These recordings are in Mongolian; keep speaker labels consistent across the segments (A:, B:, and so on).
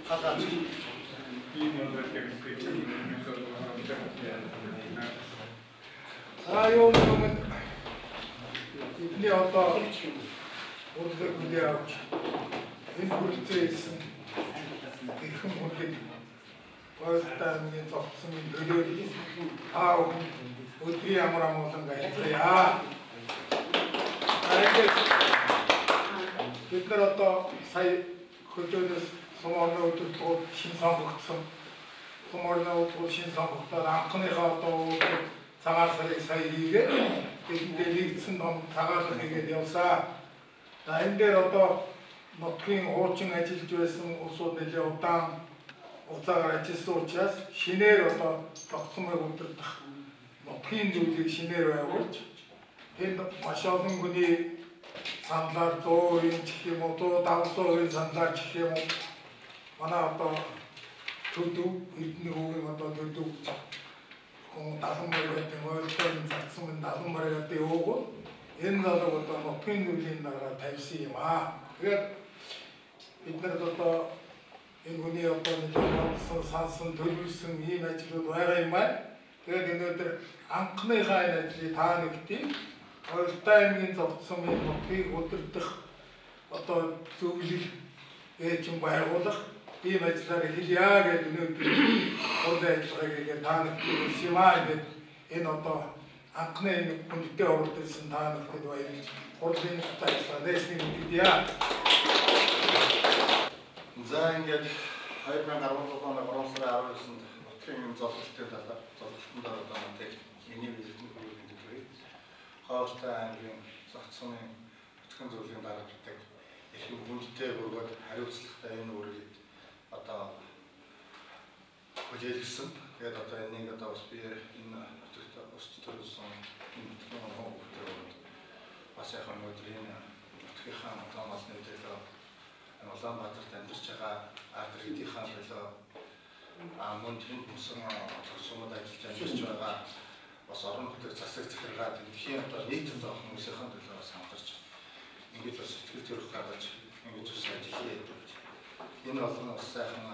A: 하다지.
B: 사용은 이제 어떤 어디서 그냥 인물들에 있음 큰 문제 어떤 게 적성이 느려지 아우 어떻게 아무나 못한가 했어야 그때 어떤 사이 그때 소말로 또 신상국성 소말로 또 신상국다 안큰애가 또 장아살이 사이게 이들이 쓴놈 장아살이게 되었사 나인대로 또 높인 5층 해질주에서 옷소들이 없당 옷사가라 질소치아스 시내로 또 덕수물 옷들다 높인 주지 시내로 하고 근데 마셔든 분이 산달 조인 치키모 또 다우소인 산달 치키모 하나 또 두두 이누구가 또 두두 나도 머리가 때 뭐 어떤 작품은 나도 머리가 때 오고 옛날도 또 높이 눌린 나라 달시마 그게 이때도 또 인군이 어떤 좀 산선 들을승 이 매치로 놓아야 이말 그게 너희들 안 큰애 가야지 다 느끼지 얼타임인 접성이 높이 옷들 딱 어떤 수리 좀 봐야거든 이 매치라를 희리하게 너희들 어디에 저에게 다 느끼고 심하게 이 어떤 안 큰애 군대 때어올 때 쓴다 느끼도 이 어디에 딱 있어 내신이 비디야
A: За ингээд 2013 оны Боронсроо 19-нд нутгийн золилтын талаар золилтын дараа нэг миний визитний хүрээнд төрөй. Хоостой аймгийн зохицны нутгийн зөвлөлийн даргадаг их хүндтэй бөгөөд хариуцлагатай энэ үргэлж одоо хүлээлгэсэн. Тэгээд одоо энийг одоо бас би энэ нутагт өсч төрүүлсэн энэ нутгийн хүмүүст бас яг өнөөдрийн нутгийнхаа томоос нэвтрэлөө Улаанбаатарт амьдарч байгаа ард иргэдийнхаа төлөө мөн тэнд бүсэн сумад ажиллаж амьдарч байгаа бас орон нутгийн засаг захиргаа дэлхийн одоо нийтэм хүмүүсийн төлөө бас хамтарч ингэж бас сэтгэл төрөх гаргаж ингэж бас ажиллая. Энэ олон бас сайхан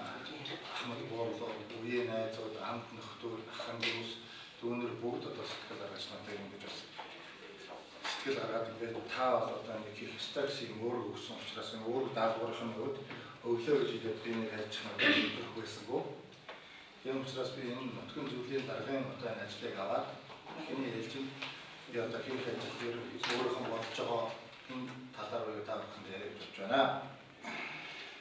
A: хамт буурлуу үеийн найзууд амт нөхдөл ахын дүүс дүүнэр бүгд одоо сэтгэл гаргаж надад ингэж бас сэтгэл гаргаад ингээд та одоо нэг их стаксийг өөрөө өгсөн учраас өөрөө даалгаврын хувьд өглөө гэж хэлээд би нэг хайчмаар өгөх байсангүй. Тийм учраас би энэ нутгийн зөвлөлийн даргын одоо энэ ажлыг аваад эхний ээлжинд би одоо хийх ажил дээр өөрийнхөө бодож байгаа энэ талаар уу та бүхэнд яриад өгч байна.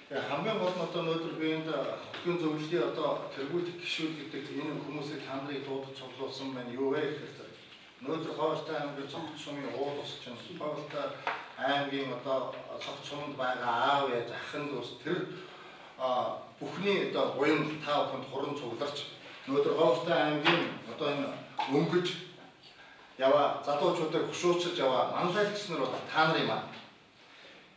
A: Тэгээ хамгийн гол нь одоо өнөөдөр би энэ нутгийн зөвлөлийн одоо тэргүүлэх гишүүд гэдэг энэ хүмүүсийг та нарыг дуудаж цуглуулсан байна юу вэ гэхээр өнөөдөр Хоостой аймгийн цогц сумын уул ус чинь Хоостой аймгийн одоо цогц суманд байгаа аав ээж ахын дүүс тэр бүхний одоо буян та бүхэнд хуран цугларч өнөөдөр Хоостой аймгийн одоо энэ өнгөж яваа залуучуудыг хөшөөчж яваа манлайлагч нар бол та нар юм аа.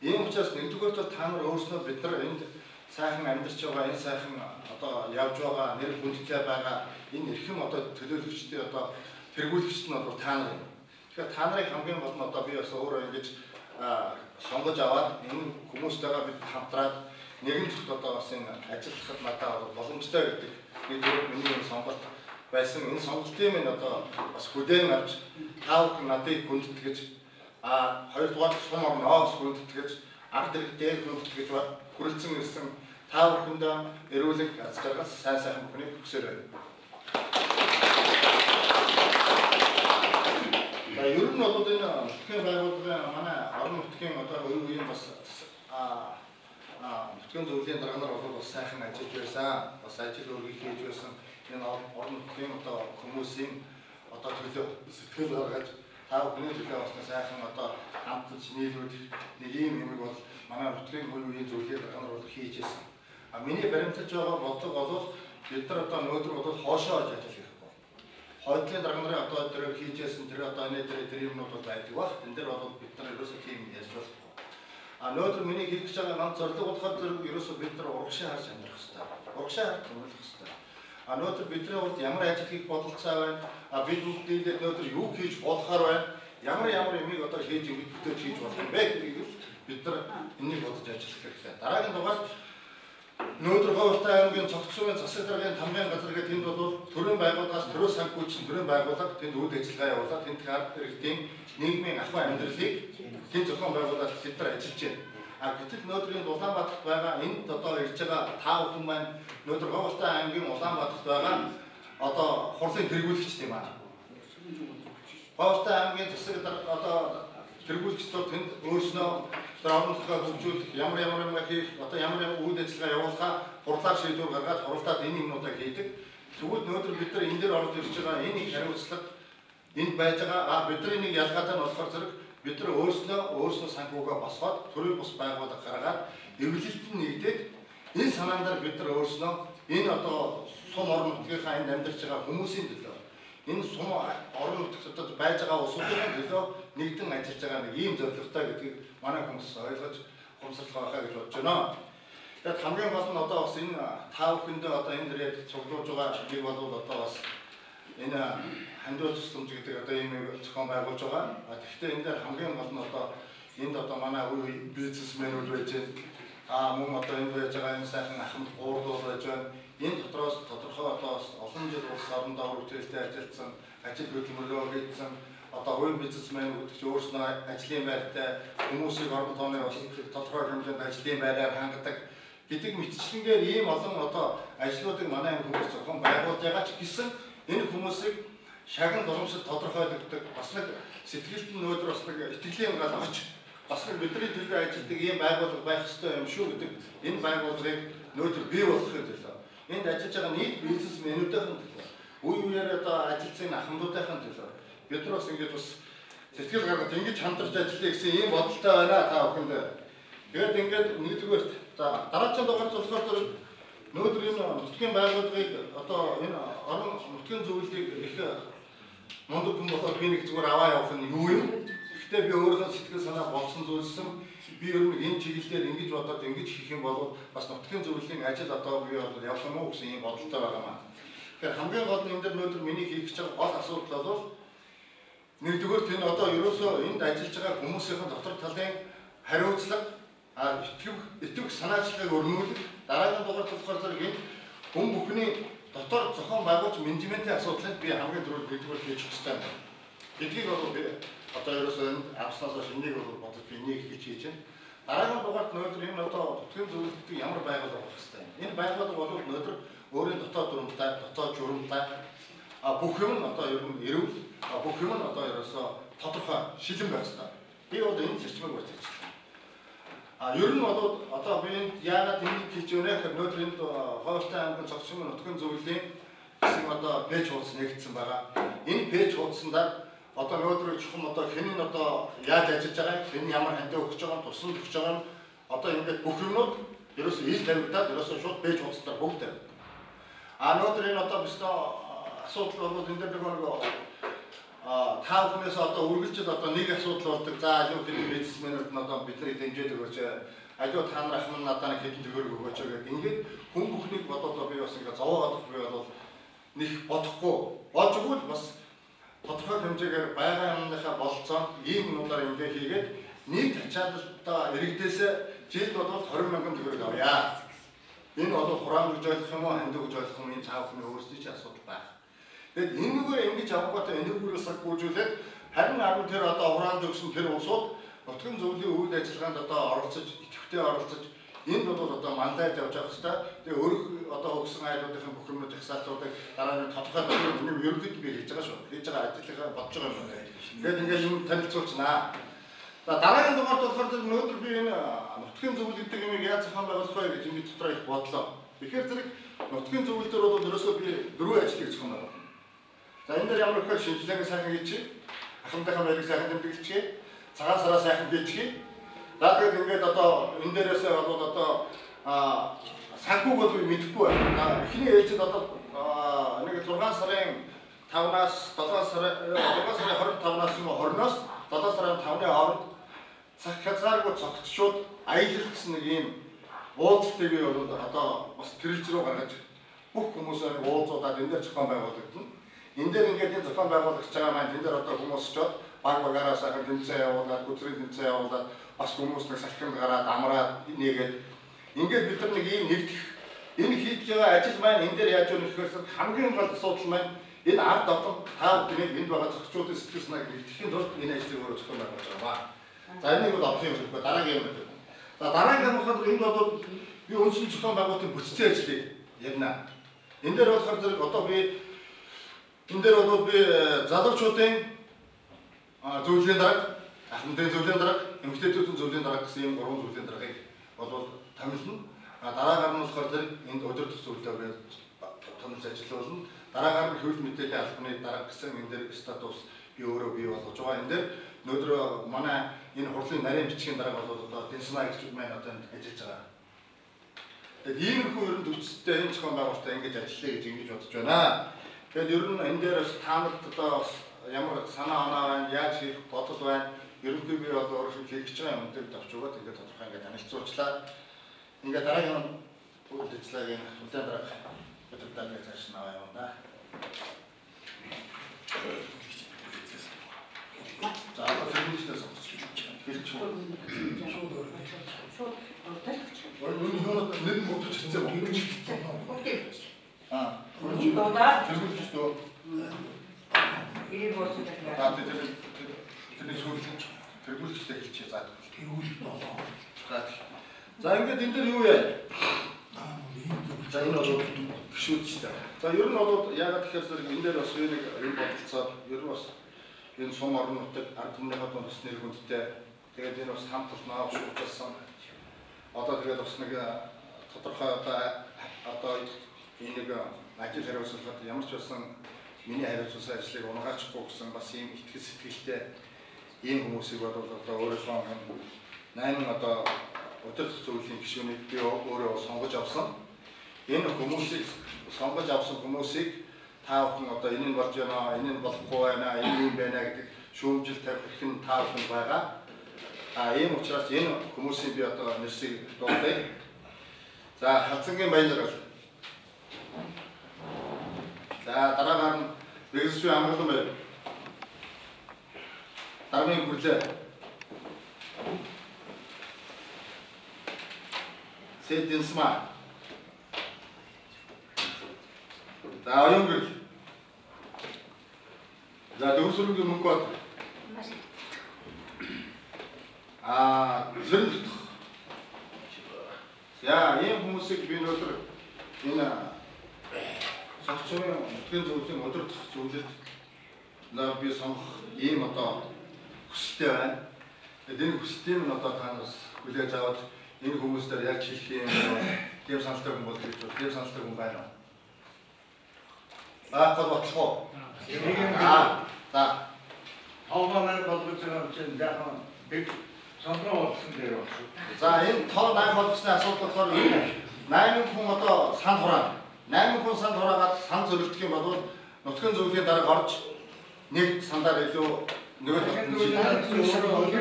A: Ийм учраас нэгдүгээр та нар өөрснөө бид нар энд сайхан амьдарч байгаа энэ сайхан одоо явж байгаа нэр хүндтэй байгаа энэ эрхэм одоо төлөөлөгчдийн одоо тэргүүлэгчд нь бол та нар юм. Тэгэхээр та нарыг хамгийн гол нь одоо би бас өөрөө ингэж сонгож аваад энэ хүмүүстэйгээ бид хамтраад нэгэн зөвхт одоо бас энэ ажиллахад надад боломжтой гэдэг нэг миний энэ сонголт байсан. Энэ сонголтын минь одоо бас хүлээн авч та бүхэн надыг хүндэтгэж хоёрдугаар сум орноос хүндэтгэж ард иргэдээ хүндэтгэж хүрэлцэн ирсэн та бүхэндээ эрүүлэг аз жаргал сайн сайхан бүхнийг хүсэж байна. Ер нь бол энэ нутгийн байгууллагын манай орон нутгийн одоо үеийн бас нутгийн зөвлөлийн дарга нар бол бас сайхан ажиллаж байсан. Бас ажил үргэлж хийж байсан. Энэ орон нутгийн одоо хүмүүсийн одоо төлөө сэтгэл гаргаж та бүхний төлөө бас сайхан одоо хамтдаж нийлүүлэх нэг юм юмыг бол манай нутгийн үеийн зөвлөлийн дарга нар бол хийж байсан. Миний баримтаж байгаа бодлого бол бид нар одоо өнөөдөр бол хоошоо олж ажиллах. Хойдлын дарга нарын одоо тэр хийжсэн тэр одоо энэ тэр юмнууд бол байдаг баг. Тэн дээр бол бид нар ерөөсөө тийм яаж болохгүй. Өнөөдөр миний хийж байгаа ганц зорилго болохоор тэр ерөөсөө бид нар урагшаа харж амьдрах хэрэгтэй. Урагшаа харж амьдрах хэрэгтэй. Өнөөдөр бидний хувьд ямар ажил хийх бодолцоо байна? Бид бүгдээ өнөөдөр юу хийж болохоор байна? Ямар юмыг одоо хийж бүтээж хийж болох юм бэ гэдгийг бид нар энийг бодож ажиллах хэрэгтэй. Дараагийн дугаар Өнөөдөр Ховстой аймгийн цогцсумын засаг даргын тамгын газар гэх тэнд бол төрийн байгууллагаас төрөө санхүүжилсэн төрийн байгууллага тэнд үйл ажиллагаа явуулаад тэнд ард иргэдийн нийгмийн ахуй амьдралыг тэнд зохион байгуулаад тэд нар ажиллаж байна. Гэтэл өнөөдрийн Улаанбаатарт байгаа энд одоо ирж байгаа таа бүхэн маань өнөөдөр Ховстой аймгийн Улаанбаатарт байгаа одоо хурлын тэргүүлэгч тийм аа. Ховстой аймгийн засаг одоо тэргүүлэгчдүүд тэнд өөрснөө орнотгоо хөгжүүлэх ямар юм хийх одоо ямар үйл ажиллагаа явуулахаа хурлаар шийдвэр гаргаад хуралдаад энэ юмнуудаа хийдэг. Тэгвэл өнөөдөр бид нар энэ дээр орж ирж байгаа энэ их хариуцлага энд байж байгаа бидний нэг ялгаатай нь болохоор зэрэг бид нар өөрснөө санхүүгээ босгоод төрийн бус байгууллага гаргаад эвлэлтэд нэгдээд энэ санаандаар бид нар өөрснөө энэ одоо сум орон нутгийнхаа энд амьдарч байгаа хүмүүсийн төлөө энэ сум орон нутгад байж байгаа улсуудын төлөө нэгдэн ажиллаж байгаа нэг ийм зорилготой гэдгийг манай хүмүүс ойлгож хумсарлах байхаа гэж бодож байна. Тэгээд хамгийн гол нь одоо бас энэ таа бүхэндээ одоо энэ дээрээ цуглуулж байгаа нэг бол одоо бас энэ хандуул тусламж гэдэг одоо ийм зохион байгуулж байгаа. Тэгэхдээ энэ дээр хамгийн гол нь одоо энд одоо манай үе бизнесмэнүүд байж мөн одоо энэ байж байгаа энэ сайхан ахмад гурлууд байж байна. Энэ дотроос тодорхой одоо олон жил улс орондоо үргэлжлэлтэй ажилласан, ажил хөдөлмөрөө хийсэн одоо хувийн бизнесмэнүүд гэж өөрснөө ажлын байртай хүмүүсийг орон тооны бас тодорхой хэмжээнд ажлын байраар хангадаг гэдэг мэтчлэнгээр ийм олон одоо ажлуудыг манай хүмүүс зохион байгуулж байгаа ч гэсэн энэ хүмүүсийг шагнал боломжтой тодорхойлогддог бас нэг сэтгэлд нь өнөөдөр бас нэг итгэлийн гал огч бас нэг бидний төлөө ажилладаг ийм байгууллага байх ёстой юм шүү гэдэг энэ байгууллагыг өнөөдөр бий болгохын төлөө энд ажиллаж байгаа нийт бизнесмэнүүдийн төлөө үе үеэр одоо ажилласан ахмадуудын төлөө бид нар бас ингэж бас сэтгэл гаргаж ингэж хамтарч ажиллая гэсэн ийм бодолтой байна та бүхэнд. Тэгээд ингээд нэгдүгээрт за дараагийн дугаард болохоор өнөөдөр энэ нутгийн байгууллагыг одоо энэ орон нутгийн зөвлөлийг их мундаг хүн болохоор би нэг зүгээр аваа явах нь юу юм? Гэхдээ би өөрийнхөө сэтгэл санаа бодсон зүйлсэн би ер нь энэ чиглэлээр ингэж бодоод ингэж хийх юм бол бас нутгийн зөвлөлийн ажил одоо би бол явах юм уу гэсэн ийм бодолтой байгаа маа. Тэгэхээр хамгийн гол нь энэ дээр өнөөдөр миний хийх гэж байгаа гол асуудал бол нэгдүгээр энэ одоо ерөөсөө энд ажиллаж байгаа хүмүүсийн дотор талын хариуцлага итгэв санаачлагыг өрнүүлэх дараагийн дугаар болохоор зэрэг энэ хүн бүхний дотор зохион байгуулж менежментийн асуудлыг би хамгийн түрүүнд нэгдүгээр хийж өгсөн байна. Эдгийг бол би одоо ерөөсөө авснаас энийг бол бодож би нэг хийж хийж байна. Дараагийн дугаард өнөөдөр энэ одоо нутгийн зөвлөлтөд ямар байгууллага болох ёстой юм. Энэ байгууллага бол өнөөдөр өөрийн дотоод дүрмтай, дотоод журамтай бүх юм нь одоо ер нь эрүүл бүх юм нь одоо ерөөсөө тодорхой шилэн байх ёстой. Би бол энэ зарчмыг барьж байна. Ер нь бол одоо би энд яагаад энийг хийж байна гэхээр өнөөдөр энд Ховстой аймгийн цогцсумын нутгийн зөвлөлийн хэсэг одоо пэйж хуудас нэгдсэн байгаа. Энэ пэйж хуудсандаа одоо өнөөдөр чухам одоо хэн нь одоо яаж ажиллаж байгаа, хэн ямар хандаа өгч байгаа, тусламж өгч байгаа нь одоо ингээд бүх юмнууд ерөөсөө ил тавигдаад ерөөсөө шууд пэйж хуудасаар бүгд тавь. Өнөөдөр энэ одоо бистэ асуудал бол энэ дээр нэг таа бүхнээс одоо үргэлжлэл одоо нэг асуудал болдог. За аюу хэдэн бизнесмэнүүд нь одоо бидний дэмжиж өгөөч. Аюу та нар ахмад надад нэг хэдэн төгрөг өгөөч гэдэг. Ингээд хүн бүхнийг бодоод би бас ингээд зовоогоод би бол нэг бодохгүй. Болж өгвөл бас тодорхой хэмжээгээр байгаа юмныхаа болцоо ийм юмудаар ингээд хийгээд нэг ачаалтаа иргэдээс жилд бодвол 20 мянган төгрөг авъя. Энэ бол хураан гэж ойлгох юм уу, хандив гэж ойлгох юм энэ цаав хүний өөрсдийн чинь асуудал байна. Тэгэд энэгээр ингэж авахгүйтэй энэгүүрээс саггуулжуулаад харин ард тэр одоо хураан зөвсөн тэр улсууд нутгийн зөвлөлийн үйл ажиллагаанд одоо оролцож, идэвхтэй оролцож энд бол одоо мандат явж байгаа хэвээр. Тэгээ өөрөөх одоо өгсөн айлуудын бүх юмнууд жагсаалтуудыг дараа нь тодорхой төлөв ерөнхийд би хийж байгаа шүү. Хийж байгаа ажлынхаа бодож байгаа юм байна. Тэгээд ингээд юм танилцуулчихнаа. За дараагийн дугаард болохоор өнөөдөр би энэ нутгийн зөвлөл гэдэг юмыг яаж зохион байгуулах вэ гэж энэ дотроо их бодлоо. Тэгэхээр зэрэг нутгийн зөвлөл дээр бол ерөөсөө би дөрвөн ажлыг зохион байгуулсан. За энэ дээр ямар их шинжилгээг сайн хийчих, ахмадынхаа байрыг сайхан тэмдэглэчих, цагаан сараа сайхан хийчих. За тэгээд ингээд одоо энэ дээрээсээ бол одоо санхүүг бол би мэдэхгүй байна. Эхний ээлжид одоо нэг 6 сарын 5-аас 7 сарын 25-аас 20-оос 7 сарын 5-ны хооронд цаг хязгааргүй цогцшууд аялал гэсэн нэг ийм уулзалтыг би бол одоо бас тэрэлж рүү гаргаж бүх хүмүүсээр уулзуудаад энэ дээр зохион байгуулагдана. Энэ дээр ингээд энэ зохион байгуулагч байгаа маань энэ дээр одоо хүмүүс очоод баг багаараа сайхан тэмцээн явуулаад, гүцрийн тэмцээн явуулаад бас хүмүүс нэг салхинд гараад амраад нээгээд ингээд бид нар нэг ийм нэгдэх Энэ хийж байгаа ажил маань энэ дээр яаж өгөх гэхээр хамгийн гол асуудал маань энэ ард олон та бүднийг энд байгаа зохицуудын сэтгэл санааг нэгтгэхийн тулд энэ ажлыг өөрөө зохион байгуулж байгаа. За энийг бол олох юм шиг дараагийн юм. За дараагийн нь болохоор энд бол би үндсэн зохион байгуулалтын бүтцийн ажлыг ярина. Энэ дээр болохоор зэрэг одоо би энэ дээр бол би залуучуудын зөвлөлийн дарга, ахмадын зөвлөлийн дарга, эмэгтэйчүүдийн зөвлөлийн дарга гэсэн ийм гурван зөвлөлийн даргаыг бол томилно. Дараагаар нь болохоор зэрэг энд удирдах зөвлөлөөр томилж ажиллуулна. Дараагаар нь хөвөл мэдээллийн албаны дарга гэсэн энэ дээр статус би өөрөө бий болгож байгаа. Энэ дээр өнөөдөр манай энэ хурлын нарийн бичгийн дарга бол одоо Дэнсмаа гэж маань одоо ажиллаж байгаа. Тэгээд иймэрхүү ерөн төвчтэй энэ зохион байгуулалтаа ингэж ажиллая гэж ингэж бодож байна. Тэгээд ер нь энэ дээр та нарт одоо ямар санаа оноо байна, яаж хийх бодол байна, ерөнхий бий бол өөрөө хийж байгаа юм дээр давч өгөөд ингээд тодорхой ингээд танилцуулчлаа. Ингээд дараагийн үйл ажиллагааг хүлээн дараах өдрөдөө цааш нь аваа юм да. За тэрнийхээс хэлж нэг модч хийцээ болгож тэргүүлж тоо ирэх болсон гэдэг. Тэр тэргүүлжтэй хэлчихээ заа. Тэргүүлж болоо. За ингээд энэ дээр юу яа? За энэ бол гişүүдчтэй. За ер нь бол яагаад тэгэхээр зэрэг энэ дээр бас энэ бодолцоод ер нь бас энэ сум орон нутаг ард түмнийхээ дунд бас нэр хүндтэй. Тэгээд энэ бас хамт олноо шүүжсэн. Одоо тэгээд бас нэг тодорхой одоо энэ нэг ажил хариуцлагад ямар ч байсан миний хариуцсан ажлыг унгаачихгүй гэсэн бас ийм итгэл сэтгэлтэй ийм хүмүүсийг бол одоо өөрийнхөө 8 одоо удирдах зөвлөлийн гишүүнийг би өөрөө сонгож авсан. Энэ хүмүүсийг сонгож авсан хүмүүсийг та бүхэн одоо энэ нь болж байна, энэ нь болохгүй байна, энэ юм байна гэдэг шүүмжил тавих нь та бүхэн байгаа. Ийм учраас энэ хүмүүсийн би одоо нэрсийг дуудая. За Хацангийн Баянрал. За дараагаар нь Рэгсү Амгалан байна. Дараагийн хүрлээ. Дэнсмаа. За оюун гэрэл. За Дөрвсүргийн Мөнгөбат. Зэрэг. За ийм хүмүүсийг би өнөөдөр энэ согцны нутгийн зөвлөлийн удирдах зөвлөлд би сонгох ийм одоо хүсэлтэй байна. Тэгээд энэ хүсэлтийг нь одоо танаас хүлээж аваад энэ хүмүүстээр яаж хийх юм тийм саналтай хүн бол гэж байна. Тийм саналтай хүн байна уу? Гол бодлого. За. Тоогоор болгож байгаа чинь яахан бид сонроо болсон дээр байна. За энэ тоо 8 болгосны асуудал болохоор 8 хүн одоо сан хураана. 8 хүн сан хураагаад сан зөвлөлдөх юм бол нутгийн зөвлөлийн дарга орж нэг сандаар илүү нөгөө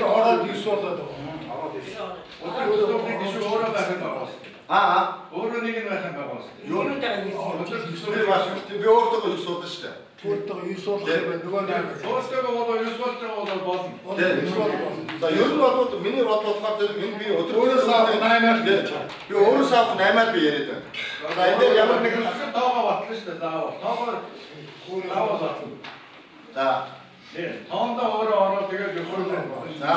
A: ороод ирс болоод өөрөө нэг нь байх юм байгаа. Юу нэг би өөртөө юу суулж штэ. Өөртөө юу суулж байгаа нөгөө нэг. Өөртөө юу суулж байгаа бол болно. За ер нь бол миний бодлохоор зэрэг энэ би өөрөөс авах 8-аар гэж. Би өөрөөс авах 8-аар би яриад байна. За энэ дээр ямар нэгэн тоогоо батлаа штэ. Заавал тоогоор заавал батлаа. За тоондоо өөрөө ороод тэгээд ёсоор байна. За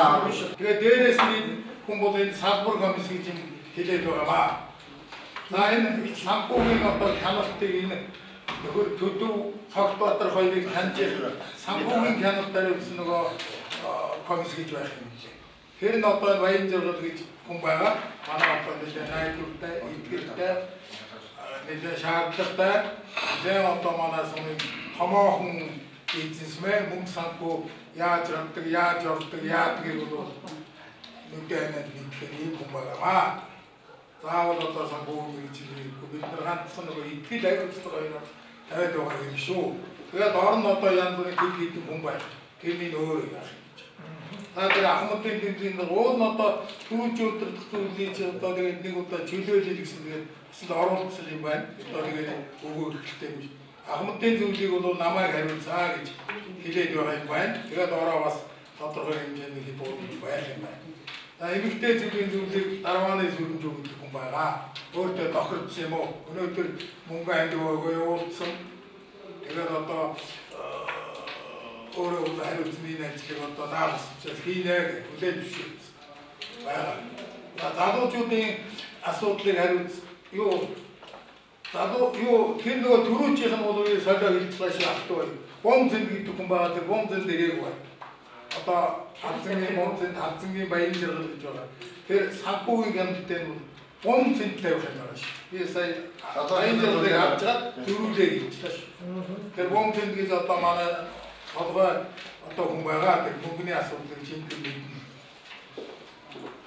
A: тэгээд дээрээс нь хүн бол энэ салбар комисс гэж хэлээд байгаа. За энэ санхүүгийн одоо хяналтыг энэ Төдөв Цогтбаатар хоёрыг таньж санхүүгийн хяналт дараалсан нөгөө комисс гэж байх юм гэж. Тэр нь одоо Баянжуулал гэж хүн байгаа. Манай одоо найдвартай, итгэртэй, нэлээд шаардлагатай. Зэн одоо манай сумын томоохон бизнесмен мөнгө санхүү яаж явдаг, яадаг гэх бол нүдэнэд нэгтгэх юм хүн байгаа. Заавал одоо санхүү гэж бид нар ганцхан нөгөө итгэл айдуулсан хоёр тавиад байгаа юм шүү. Тэгээд орон одоо янз бүрийн тэл хийдэг хүн байна. Тэрний өөрөө яах юм гэж. Тэр Ахмадын тэмдгийн уул нь одоо түүж өдөрдөх зүйлийг одоо тэгээд нэг удаа чөлөөлөл гэсэн тэгээд бас оруулсан юм байна. Одоо тэгээд өгөө хэрэгтэй биш. Ахмадын зүйлийг бол намайг хариуцаа гэж хэлээд байгаа юм байна. Тэгээд ороо бас тодорхой хэмжээний хибуурч байх юм байна.
B: Эмэгтэй зүйлийн зүйлийг даргааны сүрэмж өгдөг хүн байгаа. Өөртөө тохирдсон юм уу? Өнөөдөр мөнгө амьд өгөө явуулсан. Тэгээд одоо өөрөө хариуцсан энэ ажлыг одоо наалс учраас хийнэ гэж хүлээж зөвшөөрсөн. Залуучуудын асуудлыг хариуц тэр нөгөө түрүүчийнх нь бол солио хэлцлааш автуу. Бомзэнд гэдэг хүн байгаа. Тэр бомзэнд дээрээ байна. Одоо Алзангийн баян жаргал гэж байгаа. Тэр санхүүгийн гамттай нь бомзэнд тавих юм байна шүү. Би сая баян жаргалыг авч чад зөрүүлээ хэлчихлээ шүү. Тэр бомзэнд гэж одоо манай толгой одоо хүн байгаа. Тэр мөнгөний асуудлыг чинтэн мэднэ.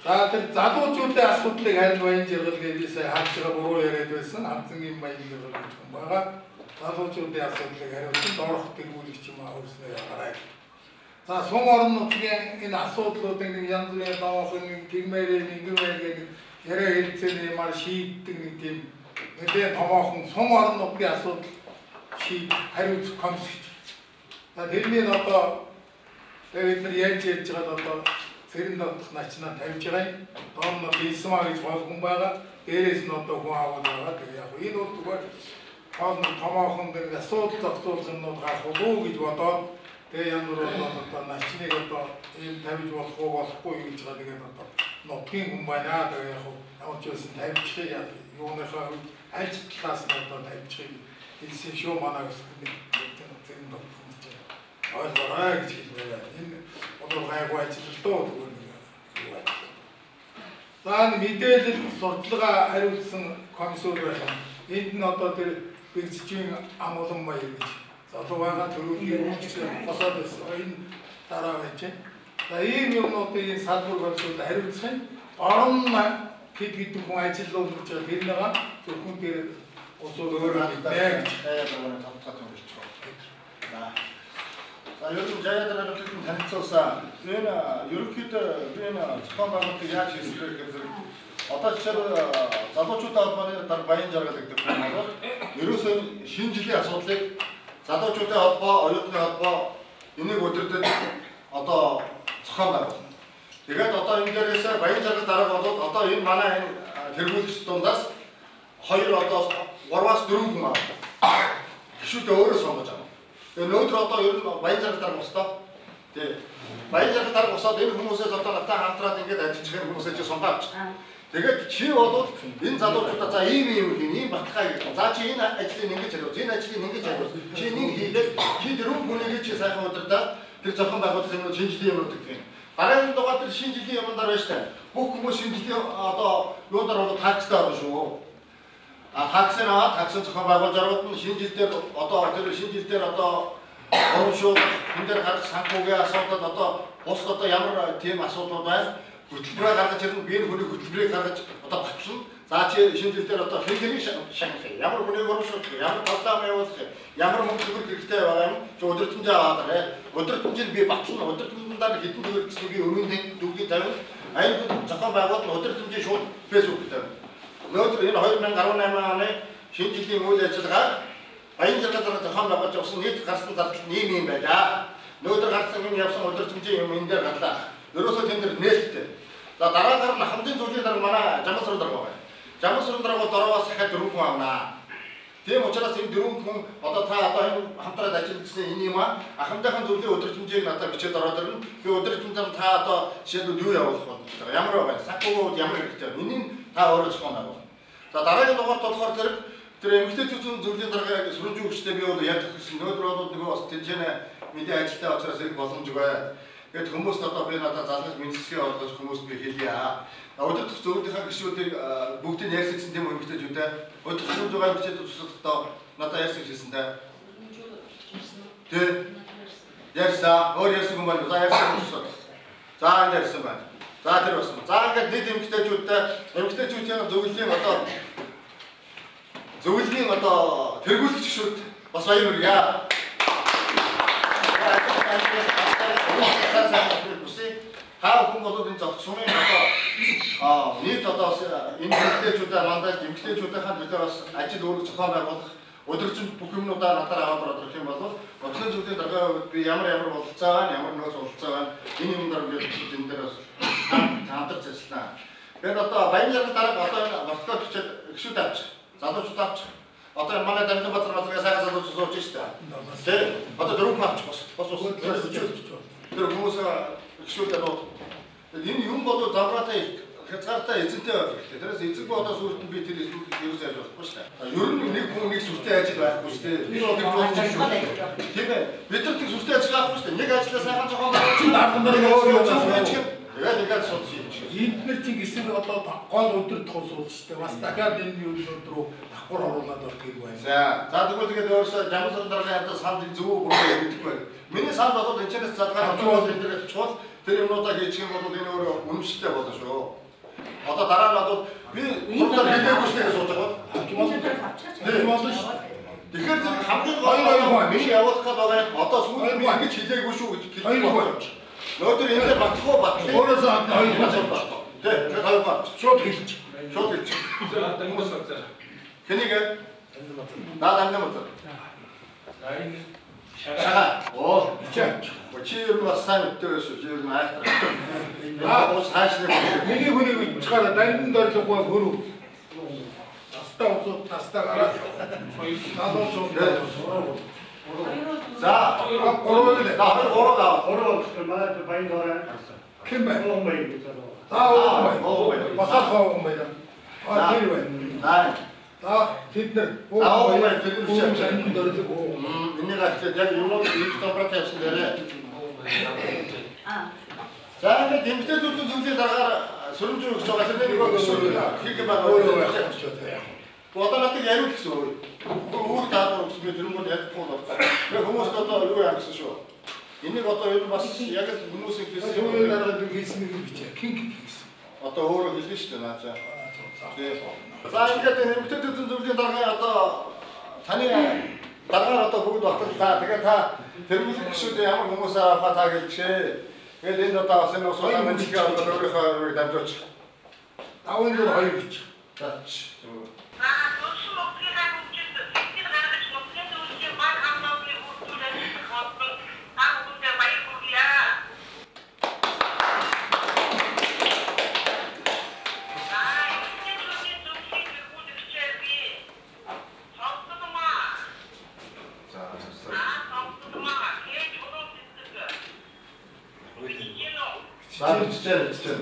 B: За тэр залуучуудын асуудлыг харин баян жаргал гэж би сая хаач байгаа буруу яриад байсан. Алзангийн баян жаргал гэж хүн байгаа. Залуучуудын асуудлыг хариуцсан доорх тэргүүлэгч юм өөрснөө гараа. За сум орон нутгийн энэ асуудлуудыг нэг янз бүрийн даваахан гэрмээрээ ингэвэр яриа хэлцээний юмар шийддэг нэг тийм нэлээд томоохон сум орон нутгийн асуудал хариуцах комисч. За тэрний одоо бид нар ярьж байгаа одоо цэрэн дотох начнаа тавьж байгаа юм. Доор нь бисмаа гэж болгон байгаа. Дээрээс нь одоо хүн аваад байгаа. Тэгээ яг энэ бол зүгээр томоохон нэг асуудал зохицуулах юмнууд гарах уу гэж бодоод тэгээ янз бүр одоо начныг одоо ийм тавьж болох уу болохгүй гэж байгаа. Тэгээд одоо нутгийн хүн байна. Тэгээ яг ямар ч байсан тавьчихыг юуныхаа аль талаас нь одоо тавьчихыг хэлсэн шүү манай цэрэн дотох хүмүүс ойлгоорой гэж хэлмээр байна. Энэ одоо гайгүй ажилтнаа зүгээр нэг. За мэдээлэл сурталгаа хариуцсан комиссар байна. Энд нь одоо тэр бэлчийн амгалан баяр гэж залуу байгаа төрөлхий үйлчлэл босоод байсан. Энэ дараа байж. За ийм юмнуудын салбар боловсрол хариуцах нь орон хэд хэдэн хүн ажиллаж байгаа тэрнийга зөвхөн тэр усууд өөрөө мэднэ гэж За ерөнхийдөө жаяадрагуудыг танилцуулсан. Энэ ерөнхийдөө би энэ зохион байгуулалтыг яаж хийсэн бэ гэхээр одоо жишээ залуучуудын холбооны дараа баян жаргал гэдэг юм бол ерөөсөө шинэ жилийн асуудлыг залуучуудын холбоо, оюутны холбоо энийг өдөртөд одоо зохион байгуулна. Тэгээд одоо энэ дээрээс баян жаргал дараа болоод одоо энэ манай энэ тэргүүлэгч дундаас 2 одоо 3-4 хүн аа. Гişүүдээ өөрөө сонгож байгаа. Тэгээ өнөөдөр одоо ер нь баян жаргал дараа босдоо. Тэг. Баян жаргал дараа босоод энэ хүмүүсээс одоо натаа хамтраад ингээд ажиллаж байгаа хүмүүсээ чи сонгооч. Тэгээд чи бол энэ залуучуудаа за ийм ийм баталгаа гэж. За чи энэ ажлыг ингэж хариуц, энэ ажлыг ингэж хариуц. Чи нэг хийгээд чи дөрөв хүнийг чи сайхан удирдаад тэр зохион байгуулах юм шинжилгээ юм гэдэг юм. Дараагийн дугаар тэр шинжилгээ юмдаар байна шүү дээ. Бүх хүмүүс шинжилгээ одоо юундаар бол такстай байна шүү. Таксын зохион байгуулж арууд нь шинжилтээр одоо тэр шинжилтээр одоо урамшуул энэ дээр гарч санхүүгийн асуудал одоо бус одоо ямар тийм асуудал байна. Хөтөлбөрөөр гаргаж ирэн биеийн хүний хөтөлбөрийг гаргаж одоо батлна. За чи шинжилтээр одоо хэнийг шангах ямар хүнийг урамшуулах, ямар талдаа явуулах, ямар мөнгө төгрөг хэрэгтэй байгаа юм. Чи өдөртөмжөө аваад арай. Өдөртөмжийг би батлна. Өдөртөмжөндөө хэдэн төгрөг гэсэн би өмнөд дүгий тавина. Аян зохион байгуулалт өдөртөмжийн шууд фэйсбүүк тавина. Өнөөдөр энэ 2018 оны шинэ жилийн үйл ажиллагаа баян жаргал зохион байгуулж явсан нийт гарсан зардал ийм байлаа. Өнөөдөр гарсан энэ явсан өдөртөмжийн юм энэ дээр гарлаа. Ерөөсөө тэнд дэр нээлттэй. За дараагаар нь хамтын зүйлийн дараа манай Жамсрын дараа байна. Жамсрын дараа дөрвөөс дахиад 4 хүн авнаа. Тийм учраас энэ 4 хүн одоо та одоо энэ хамтраад ажиллаж гэсэн энэ юм ахмадынхаа зөвлөлийн өдөртөмжийг надад бичээд ороод ирнэ. Би өдөртөмжөнд та одоо жишээлбэл юу явуулах вэ? Ямар байна? Санхүүгүүд ямар хэрэгтэй вэ? Энийг та өөрөө зохион байгуул. За дараагийн дугаарт болохоор тэр эмэгтэйчүүдийн зөвлөлийн дараагийн сүрэмжийн өгчтэй би бол яаж өгсөн. Өнөөдөр бол нөгөө бас тэнцэнэ мэдээ ажилтай учраас их боломжгүй. Тэгээд хүмүүст одоо би надад залгаж мэдсгээ олгож хүмүүст би хэлье. Өдөртөх зөвлөлийнхаа гишүүдийг бүгдийг ярьсан гэсэн тийм эмэгтэйчүүдээ өдөртөх зөвлөлийн бичээд тусалхдаа надад ярьсан гэсэнтэй. Тэг. Ярьсан. Өөр ярьсан юм байна. За ярьсан тусал. За энэ ярьсан байна. За тэр болсон. За ингээд нийт эмэгтэйчүүдийн зөвлөлийн одоо тэргүүлэгч гишүүд бас баяр хүргэе. Хаа хүн болоод энэ зохицсны одоо нийт одоо энэ эмэгтэйчүүдээ мандаж эмэгтэйчүүдийнхаа төлөө бас ажил өөрөг зохион байгуулах өдөржинд бүх юмнуудаа надад аваад орох юм бол бодлогын зөвлөлийн дараагаар би ямар бололцоо байна, ямар нөөц бололцоо байна энэ юмдаар би энэ дээр бас
A: хамтарч ажиллана. Тэгээд одоо Баянжиргал дараа одоо нотгоо бичээд гişүүд авч, залуучууд авч. Одоо манай Дамжин Баатар газрын сайхан залуучууд сууж штэ. Тэ. Одоо дөрөв авч бас тэр хүмүүс гişүүд одоо энэ юм болоо замраатай хязгаартай эзэнтэй байх хэрэгтэй. Тэрээс эзэн бодоо сүрт нь би тэр юу яаж болохгүй шүү дээ. Ер нь нэг хүн нэг сүртэй ажил байхгүй шүү дээ. Би одоо бодож байна. Тийм ээ. Бид нар тэг сүртэй ажил байхгүй шүү дээ. Нэг ажлаа сайхан жоохон дархан дээр өөр юм хийж тэгээд ингээд судалж юм шиг.
B: Энд нар чинь эсрэг одоо гол өдөр тусуул шүү дээ. Бас дахиад энэ өдөр рүү давхар оруулаад орохыг байна.
A: За тэгвэл тэгээд өөрөөсөө Жамсан дараагийн ардаа санд зөв бүрээ мэдэх байна. Миний санд болоод энэчнээс задгаар очоод энэ дээр чуул тэр юмнуудаа хийчих юм бол энэ өөрөө үнэмшилтэй болно шүү. Одоо дараа нь одоо би хурдаар хэлээгүй шүү гэж сууж байгаа. Тэр болно шүү. Тэгэхээр тэр хамгийн гол миний явуулах гээд байгаа юм одоо сүүл би ингэж хэлээгүй шүү гэж хэлж байгаа. Нөөдөр энэ дээр батлахгүй батлаа.
B: Өөрөөсөө хоёр бат.
A: Тэ тэр хоёр бат.
B: Шууд хэлж.
A: Хүмүүс байна. Хэнийг наад амнаа. За энэ шага. Оо чи ер нь бас сайн мэддэг шүү. Чи ер нь айхтар. Бас хаашны
B: миний хүнийг чигээр дандан дөрөлгүй хөрөв. Тастаа усууд тастаа гараад. За,
C: гурав манай баян дорой.
B: Ким бэ?
C: Оо баян.
B: Басаа хоо баян. Тэр байна. Тэд нар дандан дөрөлгүй.
A: Энийг ахлаа яг юм уу их томрот явсан дээрээ. За ингээд эмгтээчүүд зүйлээ дараагаар сүрэмж өгч байгаа юм нэг өгсөн. Хийг байгаа. Одоо надад яриу гэсэн үү? Өөр таагаар өгсөн би тэрнгүүнд ярихгүй бол. Тэгээ хүмүүс одоо юу яа гэсэн шүү. Энийг одоо ер нь бас яг л хүмүүсийн хэлсэн
B: юм дараа би хийсэн юм бичээ. Кинг гэсэн.
A: Одоо өөрөө хэлнэ шүү дээ наачаа. За ингээд эмгтээчүүд зүйлээ дараагаар одоо таны дараагаар одоо бүгд батлаа. Тэгээ та тэргүүлэх гişүүд ямар хүмүүс авах та гэлчээ. Тэгээд энэ одоо бас энэ ус амжилтыг одоо өөрийнхөө дамжуулчих.
B: Давын дээр хоёр гэж.
A: За. Чичээр.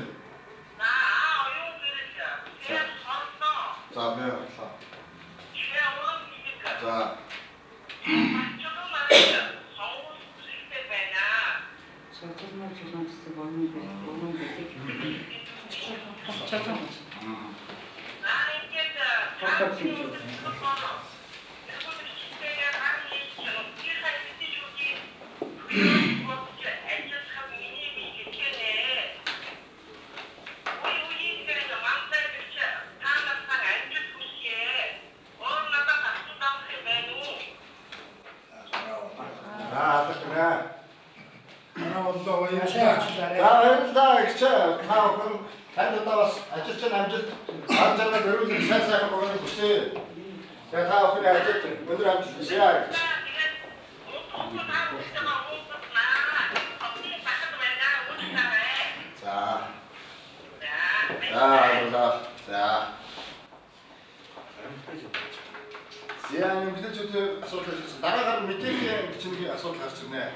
A: За мэ. За. Дараагаар мэдээллийн бичнэгийн асуудал гарч ирнэ.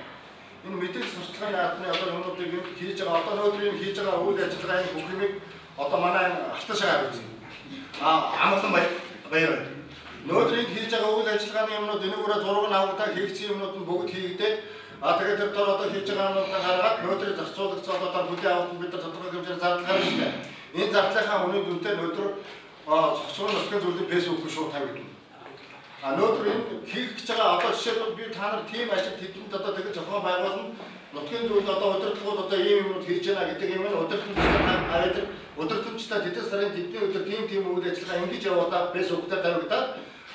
A: Энэ мэдээлэл сурталчилгааны албаны одоо юмнуудыг хийж байгаа одоо нөөдрийн хийж байгаа үйл ажиллагааны бүх юмыг одоо манай автошагаар үзье. Амгалан баяр. Нөөдрийн хийж байгаа үйл ажиллагааны юмнууд энэгээрээ зураг нь авалтаа хийгдсэн юмнууд нь бүгд хийгдээд тэгээд тэр дор одоо хийж байгаа юмнуудаа гаргаад нөөдрийн зарцуулагдсан одоо бүлийн авалт бид нар тодорхой хэмжээгээр зарлахаар байна. Энэ зардлынхаа үнийн дүнтэй нөөдөр зохицуулах нөхцөл зүйлийг фэйсбүүк шууд тавигдана. Нөөдөр энэ хийх гэж байгаа одоо жишээлбэл би та нар тийм ажил тэдэнд одоо тэгж зохион байгуулна. Нутгийн зүйл одоо удирдлагууд одоо ийм юмнууд хийж байна гэдэг юм нь удирдлагчдаа тэтгэл сарын тэдний өдөр тийм үйл ажиллагаа ингэж явуулаад фэйсбүүк дээр тавигдаад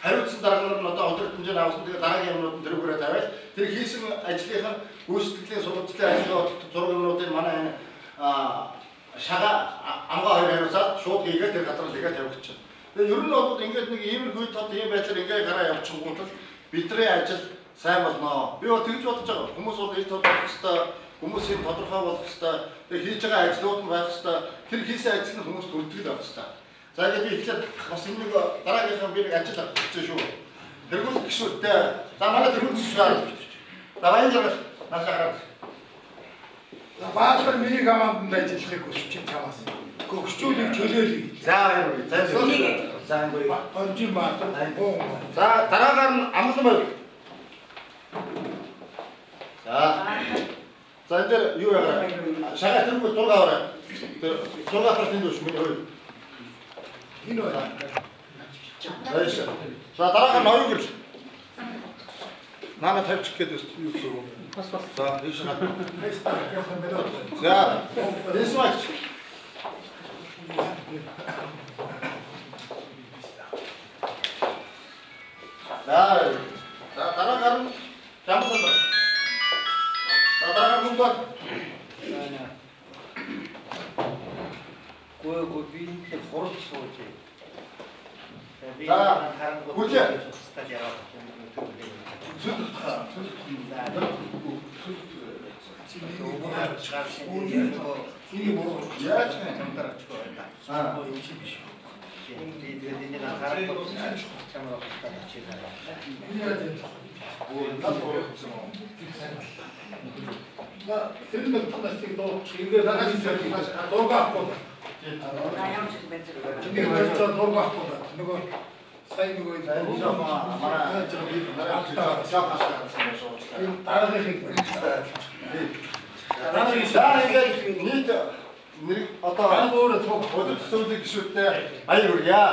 A: хариуцсан дараагаар нь одоо удирдлагын авсан тэгээ дараагийн юмнууд нь тэрүүгээр тавиад тэр хийсэн ажлынхаа гүйцэтгэлийн сургалтын ажлын зураг юмнуудыг манай энэ шага амгаа хоёр хариуцаад шууд хийгээд тэр газар лигээ тавигдчихна. Тэгээ ер нь бол ингээд нэг иймэрхүү тод ийм байдлаар ингээ гараа явчихгууд л бидний ажил сайн болно. Би бол тэгж бодож байгаа. Хүмүүс бол ил тодорхой Хүмүүсийн тодорхой болох хэвээр тэг хийж байгаа ажлууд нь байх хэвээр тэр хийсэн ажил нь хүмүүст хүрдэг байх хэвээр. За ингээд би эхлээд бас нэг дараагийнхаа би нэг ажил авах гэсэн шүү. Тэргүүл гişүүдтэй. За манай тэргүүл гişүүд. За баян жаргал наас гараад.
B: Баатар миний команданд ажиллахыг хүсэж чамаас. Гөгчүүлийг чөлөөлье.
A: За баяр. За ингэ.
B: Онжин Баатар.
A: За дараагаар нь амлан байв. За энэ юу яагаад шагаа тэргүй зураг аваарай. Тэр зураг авах тийм биш миний хоёр.
B: Энэ байна.
A: За дараагаар нь оюун гэрэл. Нана тавьчих гээд юу гэсэн юм. За ийш наа. За дэсвач. За дараагаар нь Жамсан байна. Дараагаар нь бол
D: Гөө би хурд сууж.
A: За хүлээ.
B: Сэрнэг тоносtig доо ингээд дагаад ирсэн дург авахгүй. Чиний хойцоо дург авахгүй. Нөгөө сайн нөгөө нийт нэр одоо өөрөө цог хөдөлгөөн төсөөлөх гишүүдтэй баяр хүргье.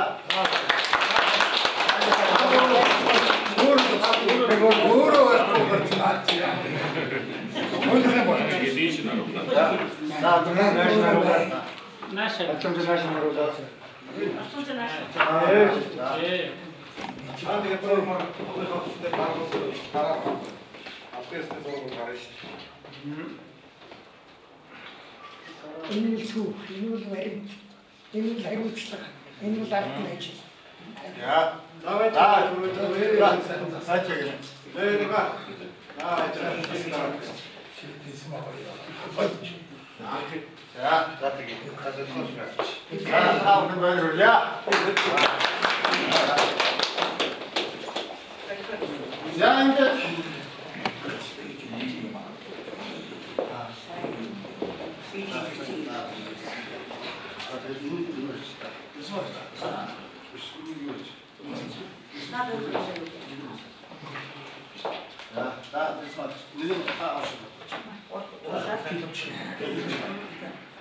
B: Өөрөө болж байгаа.
E: Энэ шүү. Энэ бол баримт. Энэ бол хариуцлага. Энэ бол ард нь ажил.
A: Яа.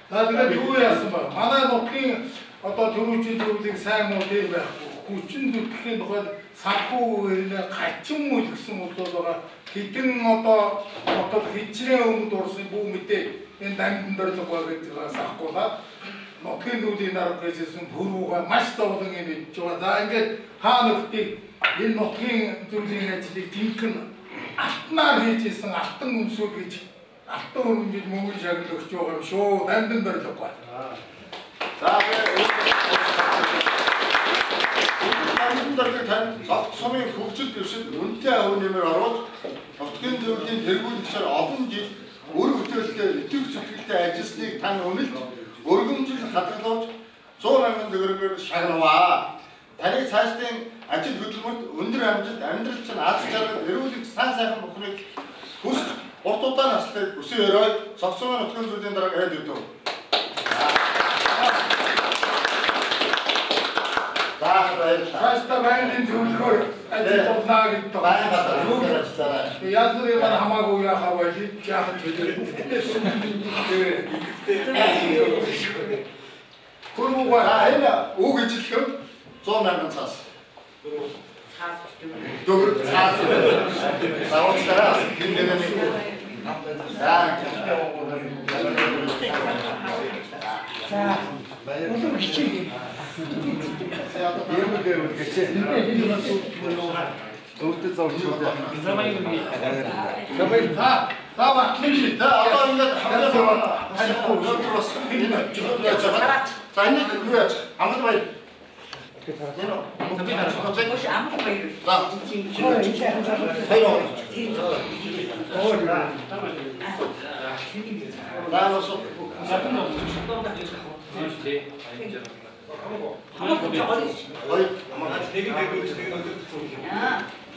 B: Тэгээд юу яасан бэ? Манай нутгийн одоо төрүүчийн зөвлөлийн сайн муу дээр байхгүй. Хүчин зүтгэхийн тухайд санхүү галчин мөл гэсэн улсууд байгаа. Хэдэн одоо хичнээн өмнө дурсан бүх мэдээ энэ дамжин дөрөлг байгаа гэж санахгүй ба. Нутгийн зөвлөлийн арга гэжсэн төрүүгээ маш зовлон юм хийж байгаа. За ингээд хаа нөхдийг энэ нутгийн зөвлөлийн ажлыг тэнхэн алтнаар хийжсэн алтан өмсөв гэж алтан хөрөмжид мөнгө шагнал өгч байгаа юм шүү. Дамжин дөрөлг байна.
A: За Дараагийн тань цогц сумын хөгжил дэвшил үнэтэй ав нэмэр оруулж нутгийн зөвлөлийн тэргүүлэгчээр олон жил үр хөтөлбөртэй идэвх зүтгэлтэй ажилласныг тань үнэлж өргөмжил хадгалж 100,000 төгрөгөөр шагнаваа. Таны цаашдын ажил хөдөлмөрт өндөр амжилт амьдрал чинь аз жаргал эрүүл сайн сайхан бүхнийг хүсэж урт удаан наслыг өсөөрөө цогц сумын нутгийн зөвлөлийн дарга хайд өгдөг.
B: Хаста байнгын зөвлөхөөр ажилласнаа гэдэг. Ядуу юм хамаагүй яхаа байж яахад хэлээ. Хөрвүүгээ энэ үг ижилхэн 100,000 цаас. Дөрөв цаас. Савчтараа хиндэний.
E: За. Өндөр хичээл.
A: Өөртөө зовж байгаа.
B: За батлын.
A: За одоо ингээд хамгаалал бас за энэ юу яаж амгалан баяр.
C: 나눠서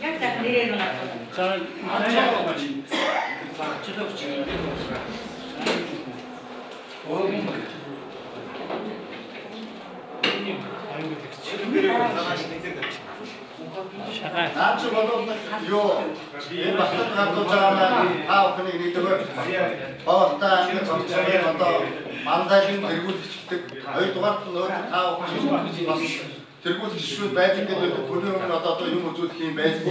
F: Jak tak nie na to?
C: 나한테 보면 요 맞던 갖고 자라나 다 그냥 이리도 어따 정책에 어떤 만다진 들고 어이 똑같은 거다 들고 지수 배지 때도 보내는 거다 또 이거 좀 힘 배지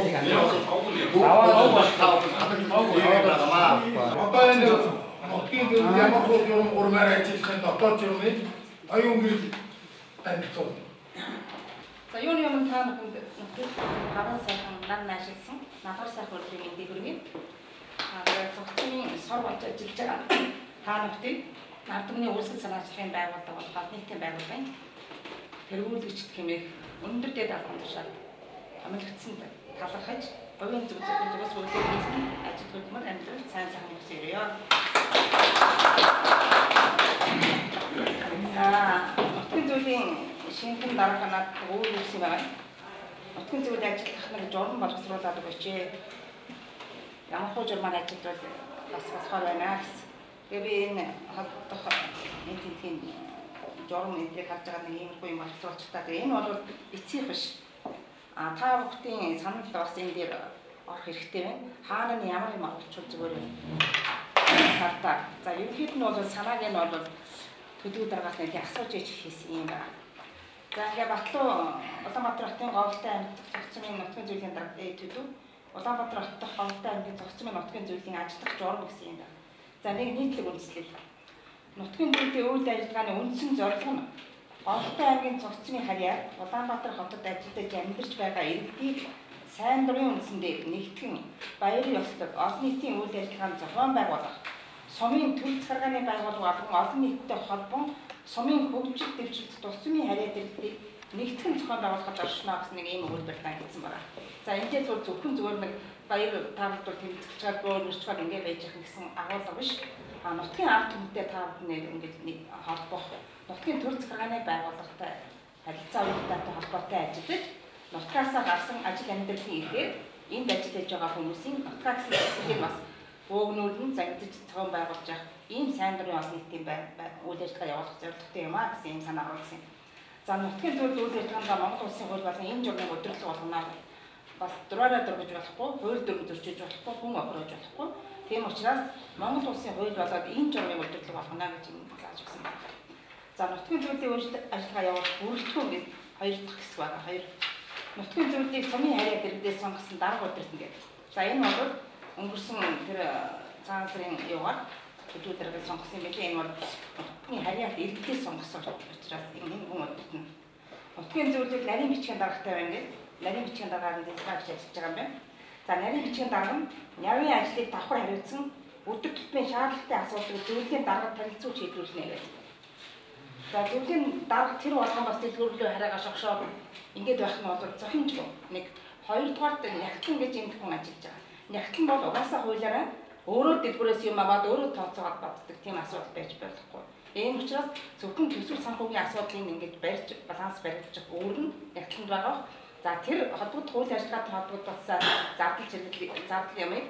C: 나와서 다 다들 나가
B: Одоо энэ нутгийн зөв ямар хөө юм урмаар ажиллахын дотоод журмын аюун гэрэл танилцуул.
F: За юуны өмнө та бүхэнд харан сайхан нар наашилсан надад сайхан өдрийн мэндийг хүргэе. Цогцны сор болж ажиллаж байгаа та бүхэн нардмны үйлсэл санаачлагын байгууллага бол гал нийтийн байгууллага байна. Тэргүүлэгчд хэмээх өндөр дэд албан тушаал амжилтсанд талархаж говийн зүгээс бүгдээ нийлэн ажил хөдөлмөр амьдрал сайн сайхан өсөөрэй. Нутгийн зүйлийн шинхэн дарга надад өөр юм байна. Нутгийн зүйл ажиллах нэг журам боловсруулаад өгөөч. Ямар хөө журмаар ажиллавал бас болохоор байна гэсэн. Тэгээ би энэ холбогдох нийтийн журам энтрийг харж байгаа нэг иймэрхүү юм боловсруулчихтаа. Тэгээ энэ бол эцсийн биш. Та бүхдийн санал бас энэ дээр орох хэрэгтэй байна. Хаана нь ямар юм олчвол зүгээр юм. За ерөнхийд нь бол санааг нь бол төлөв дараагаас нэг асууж иж хийсэн юм байна. За ингээ Батлуу Улаанбаатар хотын Говьлтай аймаг зохицмын нутгийн зүйлийн дарга төдөв. Улаанбаатар хот дахь Говьлтай аймгийн зохицмын нутгийн зүйлийн ажиллах журам гэсэн юм байна. За нэг нийтлэг үндэслэл. Нутгийн зүйлийн үйл ажиллагааны үндсэн зорилго нь Говьлтай аймгийн зохицмын харьяар Улаанбаатар хотод ажиллаж амьдарч байгаа иргэдийг сайн дурын үндсэн дээр нэгтгэн баяр ёслол олон нийтийн үйл ажиллагаанд зохион байгуулах, сумын төл захиргааны байгууллага болон олон нийттэй холбон сумын хөгжил дэвшилт тусмын харьяа дэлбэрийг нэгтгэн зохион байгуулахад оршино гэсэн нэг ийм өгүүлбэр тавьсан байна. За энэ зөв зөвхөн зүгээр нэг баяр таамаглал тэмцэлж чад бөөрнөрчгөр ингэ байж байгаа гэсэн агуулга биш. Нутгийн ард түмэнтэй та бүхэн ингэж нэг холбох, нутгийн төл захиргааны байгууллагатай харилцаа үйлдэлтэй холбоотой ажиллаж нутгаасаа гарсан ажил амьдралын ихээр энд ажиллаж байгаа хүмүүсийн нутгаа гэсэн зүйлийг бас бөөгнүүд нь загдаж зохион байгуулж явах ийм сайн дурын олон нийтийн үйл ажиллагаа явуулах зорилготой юм а гэсэн юм санаа оруулсан. За нутгийн зүйл үйл ажиллагаанд Монгол улсын хууль болон энэ журмын өдөрлөг болгоно бас дураараа дургаж болохгүй, хууль дүрм зөрчиж болохгүй, хүн охирож болохгүй. Тийм учраас Монгол улсын хууль болоод энэ журмын өдөрлөг болгоно гэж зааж өгсөн байна. За нутгийн зүйлийн үйл ажиллагаа явуулах бүрэлдэхүүн гэж хоёр дахь хэсэг байна. Нутгийн зүйлийг сумын харьяа дэргэдээс сонгосон дарга удирдна гэдэг. За энэ бол өнгөрсөн тэр цагаан сарын юугаар төдөө даргыг сонгосон юм билээ. Энэ бол нутгийн харьяат иргэдээс сонгосон учраас энэ хүн удирдна. Нутгийн зүйлийг нарийн бичгийн даргатай байна гэдэг. Нарийн бичгийн даргаар нь дэмжиж ажиллаж байгаа юм байна. За нарийн бичгийн дарга нь явын ажлыг давхар хариуцсан өдөр тутмын шаардлагатай асуудлыг зөвлөлийн даргад танилцуулж шийдвэрлэнэ гэдэг. За зөвлөлийн дарга тэр болгон бас дэлгүүрлөө хараагаа шогшоод ингээд байх нь бол зохимжгүй. Нэг хоёрдугаарт нягтлан гэж энэ хүн ажиллаж байгаа. Нягтлан бол угаасаа хуулиараа өөрөө дэлгүүрээс юм аваад өөрөө тооцоогоод боддог тийм асуудал байж болохгүй. Ийм учраас зөвхөн төсвөр санхүүгийн асуудлыг ингээд барьж баланс барьж өөр нь нягтланд байгаа. За тэр холбогдох үйл ажиллагаатай холбогдсон зардал ямыг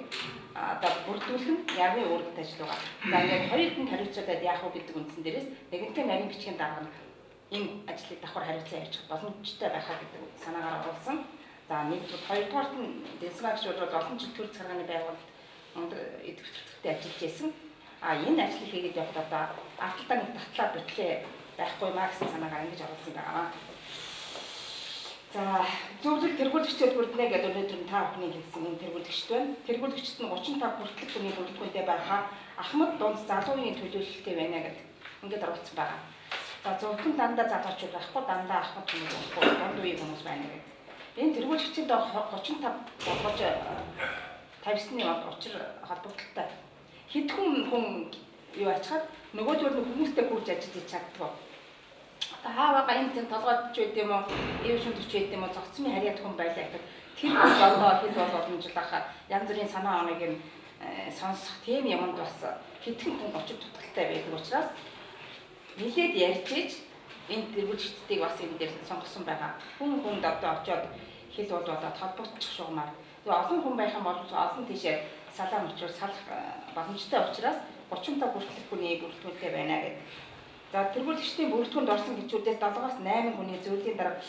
F: одоо бүрдүүлэх нь явын үүрэгт ажил байгаа. За ингээд хоёр хүн хариуцуулаад яах вэ гэдэг үндсэн дээрээс нэгэнтээ нарийн бичгийн дарга нь энэ ажлыг давхар хариуцсан явуулах боломжтой байхаа гэдэг санаагаар оруулсан. За нэгдүгээр хоёрдугаарт нь дэсмагч бол олон жил төр захиргааны байгууллагад идэвхтэй ажиллаж байсан. Энэ ажлыг хийгээд явахад одоо ардталтаа нэг татлаа бүтлээ байхгүй маа гэсэн санаагаар ингэж оруулсан байгаа. За зөвлөл тэргүүлэгчдүүд бүрднэ гэдэг өнөөдөр та бүхний хэлсэн энэ тэргүүлэгчд байна. Тэргүүлэгчд нь 35 хүртэлх хүний бүрэлдэхүүнтэй байхаа Ахмад дунд залуугийн төлөөлөлттэй байна гэдэг ингээд оруулсан байгаа. За зөвхөн дандаа залуучууд байхгүй дандаа Ахмад хүмүүс байхгүй дунд үеийн хүмүүс байна гэдэг. Энэ тэргүүлэгчдийн 35 болгож тавьсны учир холбогдолтой. Хэдхэн хүн юу ачаад нөгөөдөл нь хүмүүстэй хүрж ажиллаж чаддаг. Тааваа энэ толгойд ч байд юм уу, ив шүндч байд юм уу, зогцмын харьяат хүн байлаа гэдэг. Тэр бол одоо хэл боломжлох янз бүрийн санаа оныг нь сонсох тийм юмд бас хэдхэн хүн очиж тутагтай байдаг учраас нэлээд ярьж иж энэ тэргүүлэгчдийг бас энэ дээр сонгосон байгаа. Хүнд одоо очиод хэл болоод холбогдчих шугамар. Тэгээ олон хүн байх юм бол олон тийшээ салаан учраас салах боломжтой учраас 35 хүртэлх хүний бүрэлдэхүүнтэй байна гэдэг. За тэргүүлэгчдийн бүрэлдэхүүнд орсон гишүүдээс 7-8 хүний зөвлөлийн дарга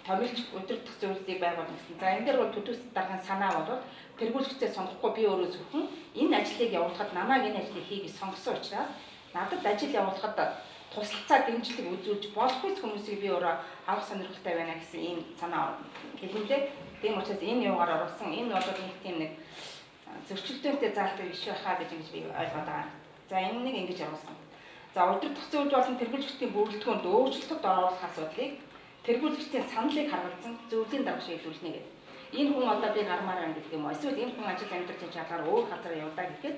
F: томилж өдөртөх зөвлөлийг байгуулна гэсэн. За энэ дээр бол төдөөс дараагийн санаа бол тэргүүлэгчдээ сонгохгүй би өөрөө зөвхөн энэ ажлыг явуулахад намайг энэ ажлыг хийх сонгосон учраас надад ажил явуулахад тусалцаа дэмжлэг үзүүлж болохгүй хүмүүсийг би өөрөө авах сонирхолтой байна гэсэн ийм санаа хэлүүлээ. Тийм учраас энэ юугаар оруулсан энэ бол нэг тийм нэг зөрчилдөөнтэй заалтай биш байхаа гэж би ойлгоод байгаа. За энэ нэг ингэж оруулсан. За удирдах зөвлөлд болон тэргүүлэгчдийн бүрэлдэхүүнд өөрчлөлтөд оруулах асуудлыг тэргүүлэгчдийн саналыг харгалзан зөвлөлийн дарга шийдвэрлэнэ гэдэг. Энэ хүн одоо би гармаар байна гэдэг юм уу? Эсвэл энэ хүн ажил амьдрах чадгаар өөр газар явдаа гэхэд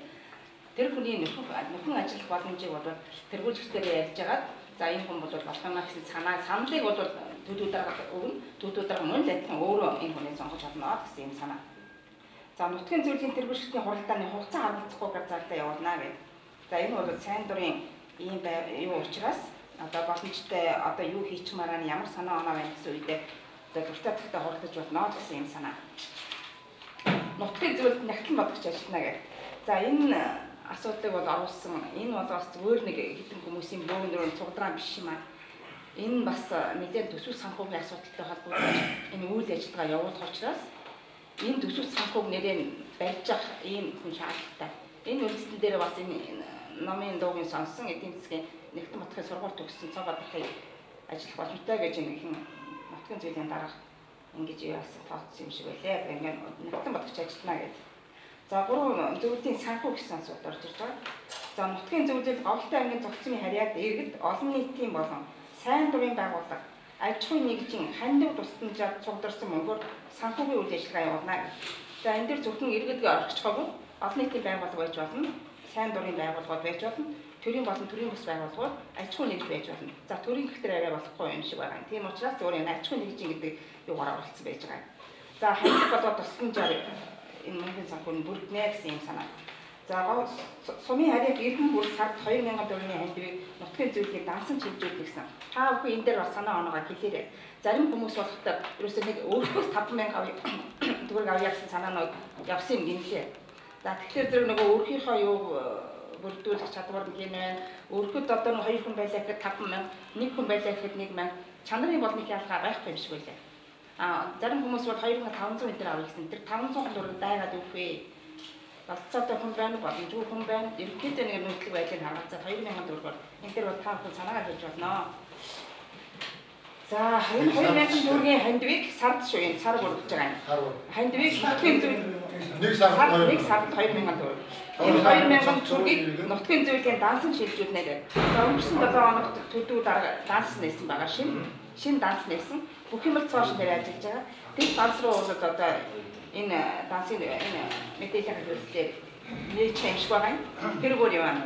F: тэр хүний нөхөн ажиллах боломжийг бол тэргүүлэгчдээр ярьж байгаа. За энэ хүн бол болох юм гэсэн саналыг бол төдөө дарга өгнө. Төдөө дарга мөн л адилхан өөрөө энэ хүнийг сонгож чадна гэсэн юм санаа. За нутгийн зөвлөлийн тэргүүлэгчдийн хуралдааны хугацаа харгалзахгүй газарлаа явуулна гэдэг. За энэ бол сайн дурын ийм юу учраас одоо боломжтой одоо юу хийчмээр нь ямар санаа оноо байна гэсэн үедээ одоо дуртай цагтаа хуралдаж болно гэсэн юм санаа. Нутгийн зөвлөлд нягтлан бодогч ажиллана гэдэг. За энэ асуудлыг бол оруулсан. Энэ бол бас зүгээр нэг хэдэн хүмүүсийн бөөгнөрөөр цугдраа биш юм аа. Энэ бас нэгэн төсөв санхүүгийн асуудалтай холбоотой энэ үйл ажиллагаа явуулах учраас энэ төсөв санхүүг нэрээр барьж ах ийм хүн шаардлагатай. Энэ үйлдэл дээр бас энэ номын дуугийн сонсон эдийн засгийн нэгэн батхын сургууль төгссөн цог батхыг ажиллах боломжтой гэж нэгэн нутгийн зөвлөлийн дарга ингэж яасан тооцсон юм шиг байлээ. Ингээд нэгэн батгч ажиллана гэдэг. За 3 зөвлөлийн санхүү гэсэн асуудал орж ирж байгаа. За нутгийн зөвлөл Говьтой аймгийн зохицмын харьяад иргэд олон нийтийн болон сайн дурын байгууллага аж ахуйн нэгжийн хандив тусламжаар цугдарсан мөнгөөр санхүүгийн үйл ажиллагаа явуулна. За энэ дээр зөвхөн иргэдгээ орчихоогүй олон нийтийн байгууллага байж болно, сайн дурын байгууллагууд байж болно, төрийн болон төрийн бус байгууллагууд аж ахуйн нэгж байж болно. За төрийн гэхдээ арай болохгүй юм шиг байгаа. Тийм учраас зөвхөн энэ аж ахуйн нэгжийн гэдэг юугаар оролцсон байж байгаа. За хандив болоод тусламжаар энэ мөнгөний санхүүг бүрднэ гэсэн юм санаа. За сумын харьяа иргэн бүр сард 2000 төгрөгийн хандивыг нутгийн зөвлөлийн дансан чиглүүлдэг гэсэн. Та бүхэн энэ дээр бас санаа оноогоо хэлээрэй. Зарим хүмүүс болохтой ерөөсөө нэг өөрөөс 5000 төгрөг авъя гэсэн санаанууд явсан юм гинлээ. За тэгэхээр зэрэг нөгөө өөрийнхөө юу бүрдүүлэх чадвар нь хин байна. Өөрөхөд одоо 2 хүн байлаа гэхэд 5000, 1 хүн байлаа гэхэд 1000 чанарын болны ялгаа байхгүй юм шиг байлаа. Зарим хүмүүс бол 2500 энэ авъя гэсэн. Тэр 500 төгрөг дайгаад өгөх вэ? Болцоотой хүн байна, боломжгүй хүн байна. Ерөнхийдөө нэг нөхцөл байдлыг харгалзаад 2000 төгрөгөөр энэ дээр бол та бүхэн санаагаар хэлж болно. За 2000 төгрөгийн хандивыг сард шүү энэ сар бүрдэж байгаа юм. Хандивыг нутгийн зөвлөл нэг сард 2000 төгрөг. Энэ 2000 төгрөгийг нутгийн зөвлөлийн дансан шилжүүлнэ гэдэг. За өнгөрсөн 7 хоногт төдөө дарга данс нээсэн байгаа шинэ данс нээсэн. Бүх юм цааш дээр ажиллаж байгаа. Тэр данс руу бол одоо энэ дансын энэ мэдээллийн хөлтөөр нээж юмшиг байгаа юм. Тэр бүр юм.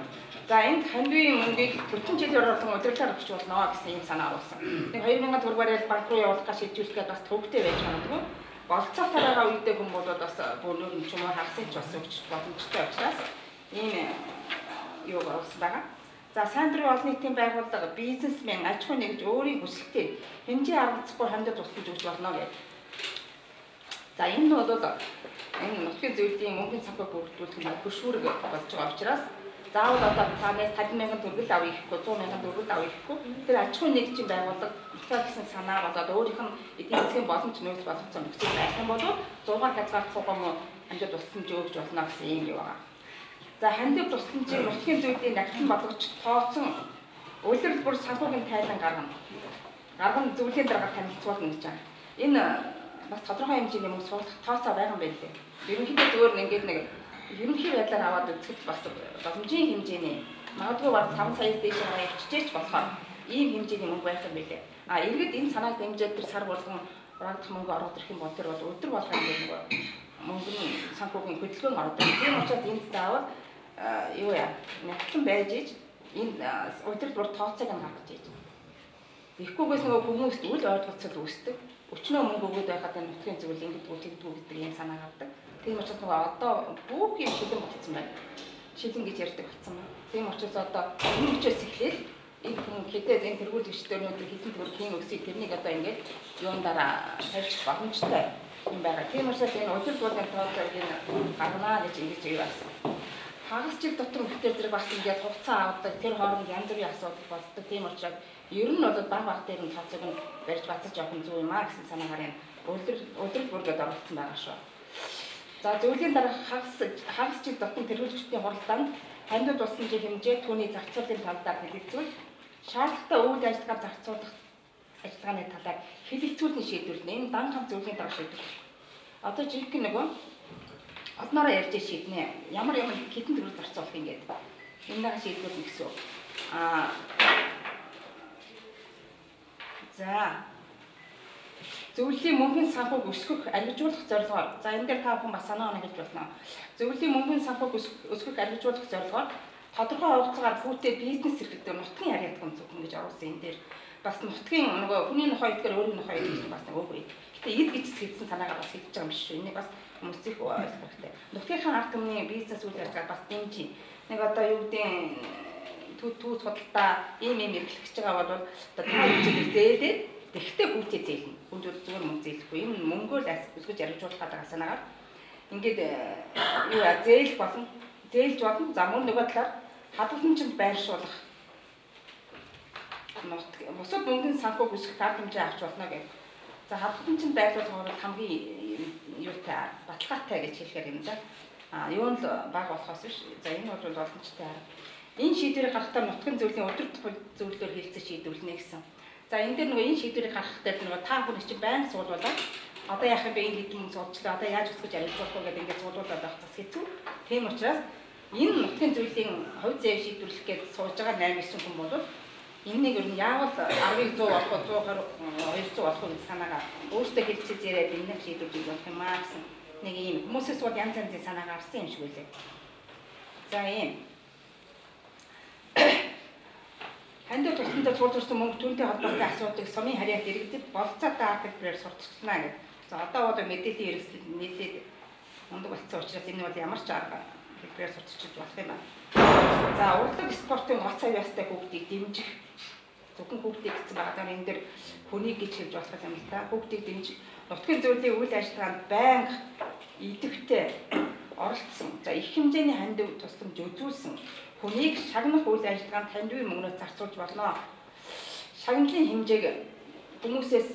F: За энд хандивын мөнгийг 40 жилээр оруулан удирдлаар өгч болно гэсэн юм санаа оруулсан. Нэг 2000 төгрөгөөр банк руу явуулах гэж шийдвэрлэхэд бас төвөгтэй байж магадгүй. Болцоо тараага үедээ хүн бол бас бүр ч юм уу хагасч бас өгч боломжтой учраас ийм юу оруулсан байгаа. За сайн дурын олон нийтийн байгууллага бизнесмен аж ахуйн нэгж өөрийн хүсэлтээр хэмжээ авалцахгүй хандад тусламж өгч болно гэдэг. За энэ нь бол энэ нутгийн зөвлөлийн мөнгөний санхүүг бүрдүүлэх нь хөшүүрэг болж байгаа учраас заавал одоо та 50,000 төгрөг авъя гэхгүй 100,000 төгрөг авъя гэхгүй тэр аж ахуйн нэгжийн байгууллага итаа гэсэн санаа болоод өөрийнх нь эдийн засгийн боломж нөөц боломжтой нөхцөл байх юм бол 100 хязгаарлахгүй хандад тусламж өгч болно гэсэн юм юу байгаа. За хандив тусламжийг нутгийн зөвлөлийн нягтлан бодгоч тооцсон улирал бүр санхүүгийн тайлан гарган зөвлөлийн дарга танилцуулна гэж байна. Энэ бас тодорхой хэмжээний мөнгө суулгах тооцоо байгаа юм байна лээ. Ерөнхийдөө зөвөр ингээд нэг ерөнхий байдлаар аваад үзэхэд бас боломжийн хэмжээний магадгүй баг 5 сая дээш аваа ичжээч болохоор ийм хэмжээний мөнгө байх юм билээ. Иргэд энэ санааг дэмжиж тэр сар болгон урагдах мөнгө ороод ирэх юм бол тэр бол өдөр болгоо нэг мөнгөний санхүүгийн хөдөлгөөн ороод ирэх. Тийм учраас энд заавал юу яа нэгэн байж иж энэ удирдал бүр тооцоог нь гаргаж иж. Тэгэхгүйгээс нөгөө хүмүүст үл ойлголцол үүсдэг. өчнөө мөнгө өгөөд байхад нутгийн зөвлөл ингэдэггүй тэгдэггүй гэдэг юм санаа гардаг. Тийм учраас нөгөө одоо бүх юм шилэн болцсон байна. Шилэн гэж ярьдаг болсон байна. Тийм учраас одоо энэ хүчээс эхлээл энэ хүн хэдээд энэ тэргүүлэгчдэр өнөөдөр хэдэн төгрөг хийн өгсөй тэрнийг одоо ингээд юундаараа тавьчих боломжтой юм байгаа. Тийм учраас энэ удирд болгон тооцоог энэ гаргана гэж ингэж яваасан. Хагас жил дотор бүтээл зэрэг бас ингээд хугацаа авдаг тэр хооронд янз бүрийн асуудал болдог. Тийм учраас ер нь бол баг дээр нь тооцоог нь барьж бацаж явах нь зөв юм аа гэсэн санаагаар энэ удирд бүргээд оролцсон байгаа шүү. За зөвлөлийн дараа хагас жил дотор тэргүүлэгчдийн хуралдаанд хандууд болсон жил хэмжээ түүний зарцуулалтын талаар хэлэлцүүл шаардлагатай үйл ажиллагаа зарцуулах ажиллагааны талаар хэлэлцүүлэн шийдвэрлэнэ. Энэ дан хамт зөвлөлийн дараа шийдвэрлэх. Одоо жинхэнэ нөгөө одноороо ярьж шийднэ. Ямар хэдэн төгрөг зарцуулах юм гээд. Энэ шийдвэрлэх гэсэн. За. Зөвлөлийн мөнгөний санхуг өсгөх, архижуулах зорилгоор. За энэ дээр та бүхэн бас санаа оноо хэлж болно. Зөвлөлийн мөнгөний санхуг өсгөх, архижуулах зорилгоор тодорхой хугацаагаар хүүтэй бизнес эрхлэлээр нутгийн яриад гом зөвхөн гэж оруулсан энэ дээр бас нутгийн нөгөө хүний нохой эдгээр өөрийн нохой эдгээр бас нэг үгүй. Гэтэ эд гэж хэлсэн санаагаар бас хэлж байгаа юм шиг шүү. Энийг бас хүмүүс их ойлгох хэрэгтэй. Нутгийнхаа ард түмний бизнес үйл ажиллагаа бас дэмжиж нэг одоо юу гэдэг түүх судалтаа ийм эрхлэх гэж байгаа бол одоо та үеийг зээлээд тэгтээ хүүтэй зээлнэ. Хүн зүгээр мөнгө зээлэхгүй. Энэ мөнгөө л өсгөж арилжуулах гэдэг санаагаар ингээд юу зээл болон зээлж болно. За мөн нөгөө талаар хадгаламжинд байршуулах бусад мөнгөний санхуг өсгөх арга хэмжээ авч болно гэх. За хадгаламжинд байрлуулах бол хамгийн юутай баталгаатай гэж хэлэхээр юм да. Юу л баг болохоос биш. За энэ бол боломжтой арга. Энэ шийдвэрийг гаргахтаа нутгийн зөвлөлийн удирдах зөвлөлөөр хэлцэж шийдвэрлэнэ гэсэн. За энэ дээр нөгөө энэ шийдвэрийг гаргахтаа нөгөө та хүн чинь байнга суулуулаад одоо яах юм бэ энэ хэдэн мөнгө суулчлаа одоо яаж өсгөж арилжуулах вэ гэдэг ингээд суулуулаад байх бас хэцүү. Тийм учраас энэ нутгийн зөвлөлийн хувь зэв шийдвэрлэх гэж сууж байгаа 8-9 хүн бол энэнийг ер нь яавал 10-ыг 100 болох 120 200 болох гэж санаагаа өөртөө хэлцэж яриад энэ шийдвэрлэж болох юм аа гэсэн нэг юм хүмүүсээс бол янз янзын санаа гарсан юм шиг үлээ. За ийм хандууд тусламжтай цуглуулсан мөнгө түүнтэй холбоотой асуудыг сумын харьяат иргэдэд болцоотой арга хэлбэрээр сурталчилна гэдэг. За одоо мэдээллийн хэрэгсэл нийлээд мундаг болцсон учраас энэ бол ямар ч арга хэлбэрээр сурталчилж болох юм байна. За урлаг спортын гоц авьяастай хүүхдийг дэмжих зөвхөн хүүхдийг гэсэн байгаа. За энэ дээр хүнийг гэж хэлж болох юм л та. Хүүхдийг дэмжих нутгийн зөвлөлийн үйл ажиллагаанд байнга идэвхтэй оролцсон. За их хэмжээний хандив тусламж үзүүлсэн хүнийг шагнах үйл ажиллагаанд хандивын мөнгөөр зарцуулж болно. Шагналын хэмжээг хүмүүсээс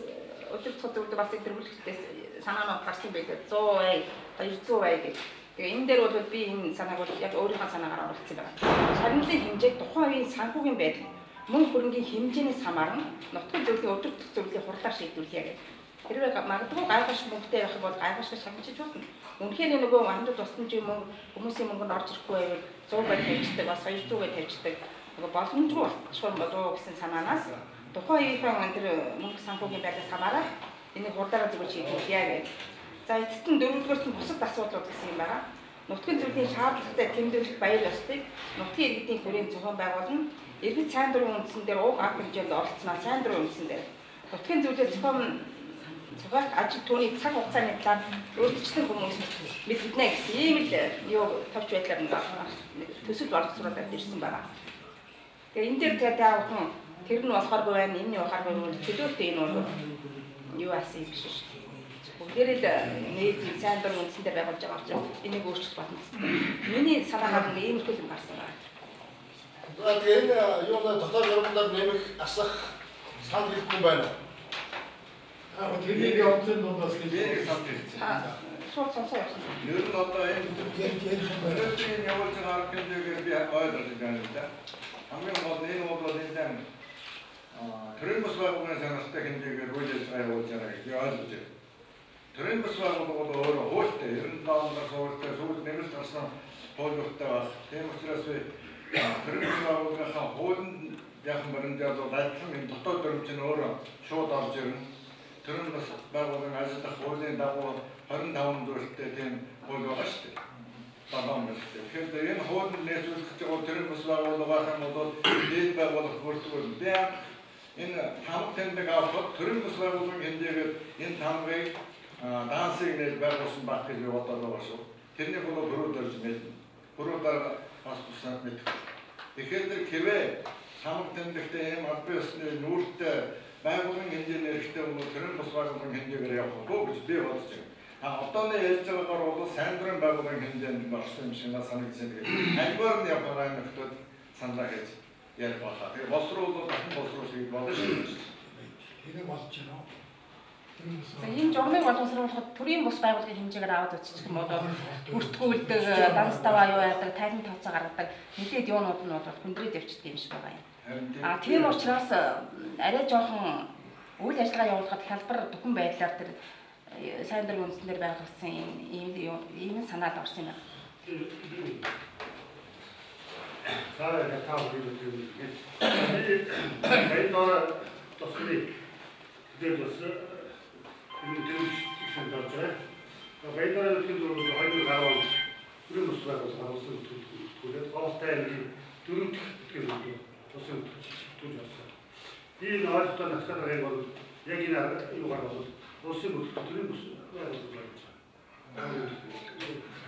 F: удирдах зөвлөлд бас илэрхийлэхээс санаанууд гарсан байдаг. 100%, 200% гэх. Тэгээ энэ дээр бол би энэ санааг бол яг өөрийнхөө санаагаар оруулсан байна. Шагналын хэмжээг тухайн үеийн санхүүгийн байдал, мөнгө хөрөнгийн хэмжээнээс хамааран нутгийн зөвлөлийн удирдах зөвлөлийн хурлаар шийдвэрлэе гэх. Хэрвээ магадгүй гайхаш мөнгөтэй байх бол гайхашгүй шагналж болно. Үнэхээр нөгөө мандад тусламжийн мөнгө хүмүүсийн мөнгөнд орж ирэхгүй байвал 100% тавьчихдаг, бас 200% тавьчихдаг. Нөгөө боломжгүй болчихсон болов гэсэн санаанаас тухайн үеийн тэр мөнгө санхүүгийн байдлаас хамааран энийг хурдаараа зөвхөн шийдвэрлэе гэж. За эцэст нь дөрөвдүгээрт нь бусад асуудлууд гэсэн юм байна. Нутгийн зөвлөлийн шаардлагатай тэмдэглэх баяр ёслолыг нутгийн иргэдийн төрийн зохион байгуулна. Иргэд сайн дурын үндсэн дээр уг арга хэмжээнд оролцсноо сайн дурын үндсэн дээр нутгийн зөвлөлийн зохион ажил түүний цаг хугацааны талаар өөрчлөлт хүмүүс мэднэ гэсэн ийм л юу тавьж байдлаар төсөл боловсруулаад ирсэн байна. Тэгээ энэ дээр тэгээ таавхан тэр нь болохооргүй байна, энэ нь болохооргүй байна. Чөлөөтэй энэ бол юу асан юм биш шүү. Бүгдээрээ л нэг сайн дурын үндсэн дээр байгуулж байгаа учраас энийг өөрчлөх болно. Миний санаагаар нэг иймэрхүү юм гарсан байна.
C: Тэгээ энэ юуны дотоод yorumдаар нэмэх асах санал хэлэхгүй байна.
B: тэрнийг явуулсан нь бас
A: нэг санал хэлсэн.
F: Шууд сонсоо явсан.
A: Ер нь одоо энэ зөвлөлийн явуулж байгаа арга хэмжээгээр би ойлгож байна л да. Хамгийн гол нь энэ бол энэ төрийн бас байгууллагын саналтай хэмжээгээр үйл ажиллагаа явуулж байгаа гэж ойлгож байна. Төрийн бас байгууллага бол өөрөө хуультай, 97 хуультай, сүүлд нэмэлт гарсан хуулиудтай байна. Тийм учраас төрийн бас байгууллагын хуулинд яхан баримтаар бол адилхан энэ дотоод дүрм чинь өөрөө шууд орж ирнэ. Төрийн бас байгууллагын ажиллах хуулийн дагуу 25 зүйлтэй тийм хууль байгаа шүү дээ. Тэгэхээр энэ хуулинд нээжүүлэх гэж байгаа төрийн бас байгууллагын бол дээд байгууллага бүртгэл энэ тамга тэмдэг авахд төрийн бас байгууллагын хэмжээгээр энэ тамгыг дансыг нээж байгуулсан баг гэж би бодоод байгаа шүү. Тэрний болоо бүрөөдөрж мэднэ. Бүрөөдөр бас тусаад мэдэх. Тэгэхээр хэвээ тамга тэмдэгтэй юм албан ёсны нүүртэй байгууллагын хэмжээний хэрэгтэй өмнө төрийн бас байгууллагын хэмжээгээр явах уу гэж би бодож байна. Одооны ярьж байгаагаар бол сайн дурын байгууллагын хэмжээнд орсон юм шиг санагдсан. Тэгээд альбаар нь явахаар нөхдөд саналаа гэж ярих болоо. Тэгээд боловсрол бол дахин боловсрол шиг болно шүү.
B: Энэ болж байна.
F: Энэ журмыг боловсруулахад төрийн бус байгууллагын хэмжээгээр аваад үчих юм бол бүртгүүлдэг, данс таваа юу яадаг, тайлан тооцоо гаргадаг нэлээд юунууд нь бол хүндрээд явчихдаг юм шиг байгаа юм. Тийм учраас арай жоохон үйл ажиллагаа явуулахад хялбар бүхэн байдлаар тэр сайн дурын үндснээр байгуулсан ийм санаад орсон юм байна.
G: Сараа тав гэдэг. Энэ тосны дэвс энэ дэвс дөрж байгаа. Баяраар тийм зүйл хойд гарав. Бүрэн бус байгуулсан төлөвлөлт гоостай дөрөв гэх юм. Тосын төлөвлөсөн. Энэ ойлголтоо насгаар гэх бол яг энэ юу гаргал Улсын төрийн бус байгуулсан.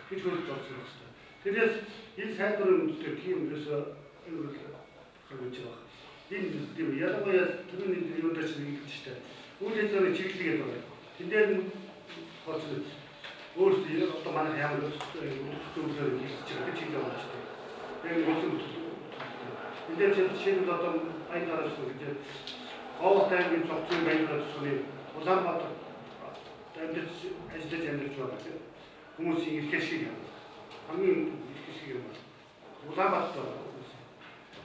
G: Бид хөрөж болсон байна. Тэрээс энэ сайн дурын үндэстэр тийм ерөөсөө хөрөж байгаа. Энэ тийм ялангуяа төрийн юу дэч нэг чинь үйл ажиллагааны чиглэлгээд байна. Тэндээр хоцрол өөрсдөө одоо манай ямар зөвлөөр хийж байгаа чиглэл байна. Энэ улсын эндээс жишээлбэл одоо айн гараас үгүй Овтайгийн цогцын байдлаар түсвэн Улаанбаатар амьдарч ажиллаж амьдарч байгаа хүмүүсийн эрхэл шиг юм. Хамгийн эрхэл шиг юм. Улаанбаатар.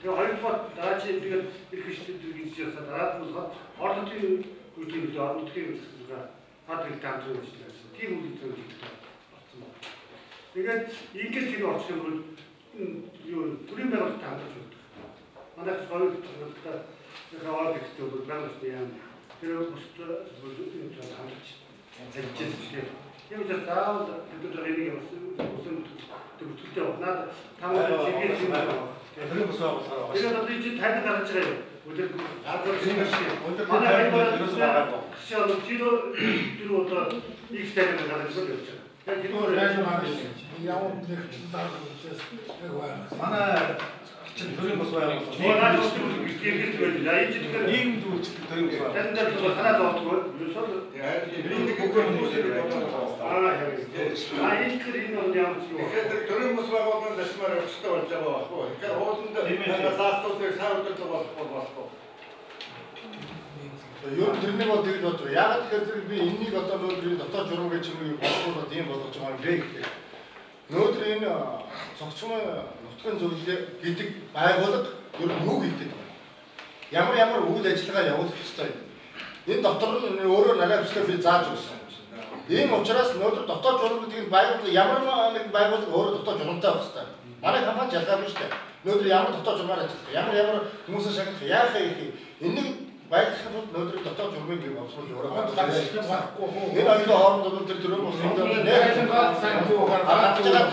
G: Тэгээ хоёрдугаар даачийн тэгээд эрхэл шиг гэж ясаа дараа нь орлогын үйлдвэрлэл орлогын зөвлөгөө фабрик таамаг ажилласан. Тийм үйлдэл болсон байна. Тэгээд ингээд хэрэг орчих юм бол юу төрийн байгууллагад хамтарч байна. Манайх хоёр төлөвлөлтөд яваад ихтэй бол байгууллагын яам тэр бусд зүйлүүд хамтарч ажиллаж юм заавал төдөлрийн усан төвлөлтөд байна. Тамаа чигээр юм байна. Тэр бус байгууллага. Тэгээд одоо чи тайлбар гаргаж байгаа юм. Өдөр манай байгууллага шал жидо тэр одоо их тайлбар гаргаж байгаа. Тэгээд тэр
B: ямар нэг таарах учраас яг байна.
C: Манай төрийн бус байгууллага.
G: ийм дүүч төрийн бус байгууллага. Тэнд дээр санаа зовдгоо. Юусоо
A: нэг бүхэн хүмүүсээр
G: энэ ямар ч юу.
A: Тэгэхээр төрийн бус байгууллагын зашмаар өсөлтөд болж байгаа байхгүй. Тэгэхээр ууланд лаастуудыг сайн удирдах болохгүй.
C: Юу тэрнийг бол тэгж бодож байгаа. Яагаад тэгэхээр би энэнийг одоо нөөдрийн дотоод журам гэж юм боловсруулаад ийм болгож байгаа юм бэ гэхээр нөөдөр энэ цогцмын нутгийн зөвлөлөө гэдэг байгууллага ер нь юу хийх гэдэг юм. Ямар үйл ажиллагаа явуулах ёстой юм. Энэ дотор нь өөрөө нарийн хүслээр би зааж өгсөн. Ийм учраас нөөдөр дотоод журам гэдэг нь байгууллага ямар нэг байгууллага өөрөө дотоод журамтай байх ёстой. Манай компани ялгаагүй шүү дээ. Нөөдөр ямар дотоод журмаар ажиллах, ямар хүмүүсээ шагнах, яахаа их энийг байгууллагын нөөдрийг дотоод журмыг бий боловсруулж өрөөгөө
B: байхгүй хөө.
C: энэ хоёрын хооронд тэр төрийн бус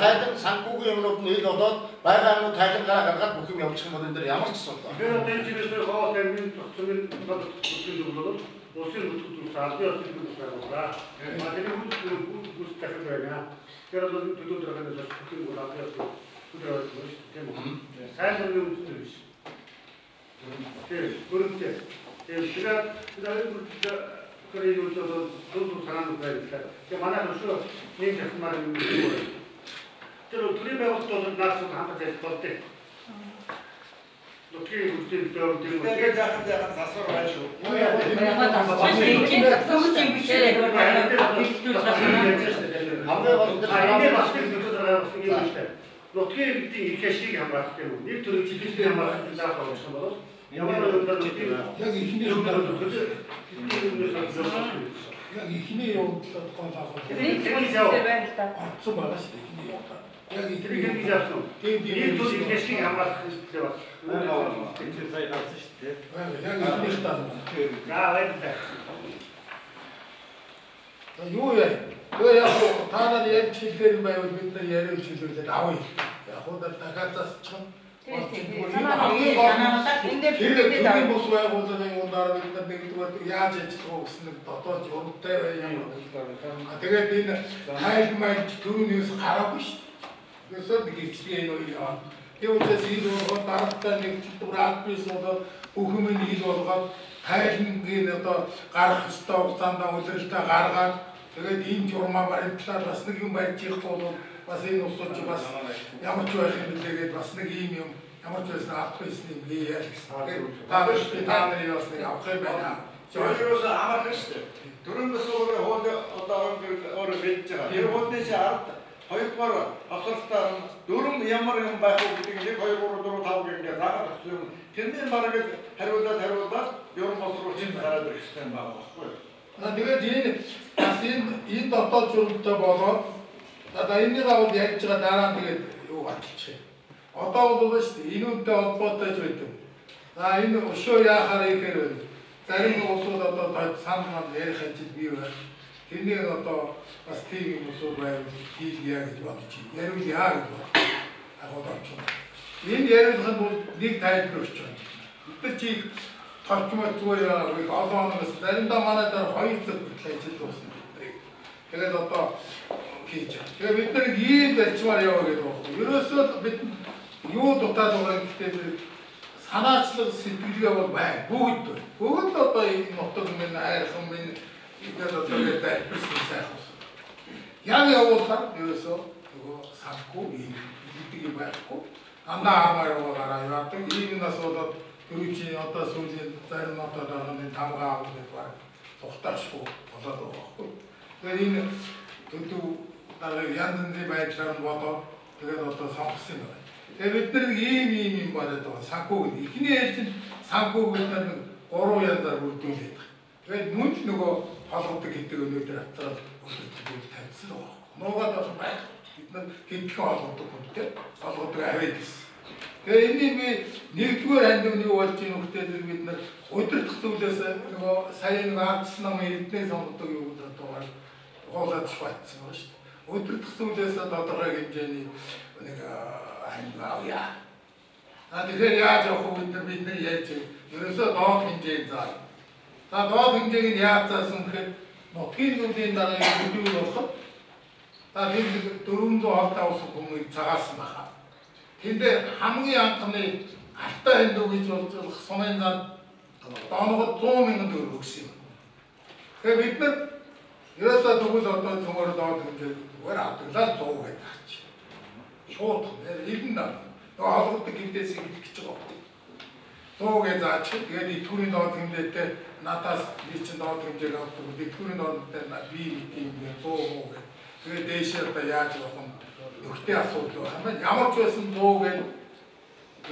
C: тайлан санхүүгийн юмнууд нь ил болоод байгаа юмнууд тайлангаа гаргаад бүх юм явуулчих юм бол энэ дээр ямар ч асуудал байна.
G: Тэр одоо жишээлбэл хоол амин цогцмын бодох зүйлүүд улсын хөтөлбөр албан ёсны хөтөлбөр байна. Материал бүс дахин байна. Тэр одоо төлөвлөрөөс хөтөлбөр албан ёсны хөтөлбөр тийм үү? Сайн дурын үндэстэр биш. Тэр бүрэнтэй 그래 요즘 도둑 사람들 그러니까 만약 그 네 작품만 있는 거 저로 둘이 배웠던 나서 한번 될 때. 어떻게 우리 배울 때
A: 그때 약간 사서로 하죠.
G: 어떻게 이렇게 시기 한 번 때문에 이 둘이 지키지 한 번 나가고 싶어.
B: 여기 힘이 온다고 여기 힘이 온다고 좀 말하시대 힘이 온다 여기
G: 힘이 잡수 이 둘이 계시기 한 번 들어봤어
D: 이제 사이 나왔을 때
B: 여기 힘이 있다
G: 야 왜다
B: 요에 그야 다른 예 칠대를 봐요 맨날 예를 치들 나와요 야 혼자 다 갖다 참 төрийн бус байгууллагын юунаар бид нар нэгдүгээр яаж ажиллах вэ гэсэн нэг дотоод юунтай байна. Тэгээд энэ тайлбарч төрөнөөс гараагүй шүү дээ. Ерөөсөө нэг хичнээн үйл яваа. Тэр учраас энэ бол дараатай нэг чөлбөр бис болоод бүх юм нэг болгоод тайлбарыг одоо гарах ёстой хугацаанд үлрэлтээ гаргаад тэгээд энэ журмаа баримтлаад бас нэг юм барьж ирэх бол бас энэ усууч бас ямар ч байх юм билээгээд бас нэг ийм юм ямар ч байсан авах байсан юм яа гэсэн. Та нарын бас нэг авах юм байна.
A: Жойроос амарх шүү дээ. Дөрөнгөс өөрөө хууль одоо өөрөө бэлдэж байгаа. Тэр хуулиас ард хоёрдугаар авсалтаа дөрөв ямар юм байх вэ гэдэг 1 2 3 4 5 гэнгээ заагаад өгсөн юм. Тэрний бараг хариулаад ерөн босруу чинь гараад ирэх хэрэгтэй байгаа байхгүй юу?
B: Тэгээд энэ бас энэ дотоод журмтай болоод одоо энэнийг аваад ярьж байгаа дараа нь тэгээд юу баталчих юм. Одоо бол шүү дээ энэ үнтэй холбоотой ч байдаг. За энэ өшөө яахаар ихээр зарим улсууд одоо санал ярих ажил бий байна. Тэрнийг одоо бас тийм юм усууд байвал хийлгийа гэж бодож байна. Яриулъя гэж бодож байна. Энэ яриулах нь бол нэг тайлбар өгч байгаа. Бид нар чи толчмоо зүгээр яг олооноос заримдаа манай дээр 2 цаг хүртэл ажил болсон биднийг. Тэгээд одоо хийж байгаа. Тэгээд бид нар ийм зарчмаар яваа гэдэг байна. Ерөөсөө бид юу дутаад байгаа гэдэг санаачлал сэтгэлгээ бол байна. Бүгд одоо энэ нутаг минь айрхан минь ингээд одоо тайлбарсан сайхан. Яг явуулахаар ерөөсөө нөгөө санахгүй ийм байхгүй. Андаа армаар яваараа яадаг. Ийм нас болоод төрүүчийн одоо сүүлийн зарим одоо дарааны тамгаа авах баг тухтаашгүй болоод байгаа байхгүй. Тэгээд энэ төдөө дараа янз бүрийн байдлаар нь бодоод тэгээд одоо сонгосон юм байна. Тэгээд бид нар ийм юм бараад байгаа. Санхүү гэдэг. Эхний ээлжинд санхүү гэдэг нь 3 янзаар бүрдүүлээд байгаа. Тэгээд мөн ч нөгөө холбогддог гэдэг өнөөдөр хацаад өөрчлөлт тавьсан байгаа. Нуугаад бас байх. Бид нар хэдхэн холбогддог хүнтэй холбогддог аваад гэсэн. Тэгээ энийг би нэгдүгээр хандивны болж ийм хөлтөд бид нар удирдах зүйлээс нөгөө сая нэг ардс намын эдний сонгодог юу гэдэг одоо хоолойч батсан байна шүү дээ. Удирдах зүйлээс тодорхой хэмжээний нэг хандив авъя. Тэгэхээр яаж явах вэ бид нар яаж ерөөсөө доод хэмжээ заа. За доод хэмжээг нь яаж заасан гэхээр нутгийн зүйлийн дараа юу болох вэ? Бид 400 хавтаа ус хүмүүст цагаасан байна. Тэндээ хамгийн анхны алтай хандив гэж болж сумын зам дооногод 100,000 төгрөг өгсөн юм. Тэгээ бид нар ерөөсөө тэгвэл одоо цөмөр доод хэмжээ зүгээр авдаглаа 100 гэж таач. Шууд эдэн даа. Тэгээ холбогддог хэмжээсийг хэлэх гэж байгаа. 100 гэж заач. Тэгээд итгэврийн доод хэмжээтэй надаас би чинь доод хэмжээг авдаг. Итгэврийн доодтой би тийм 100 муу гэж. Тэгээд дээшээ одоо яаж явах юм? Нөхдөй асуудал байна. Ямар ч байсан 100 гэж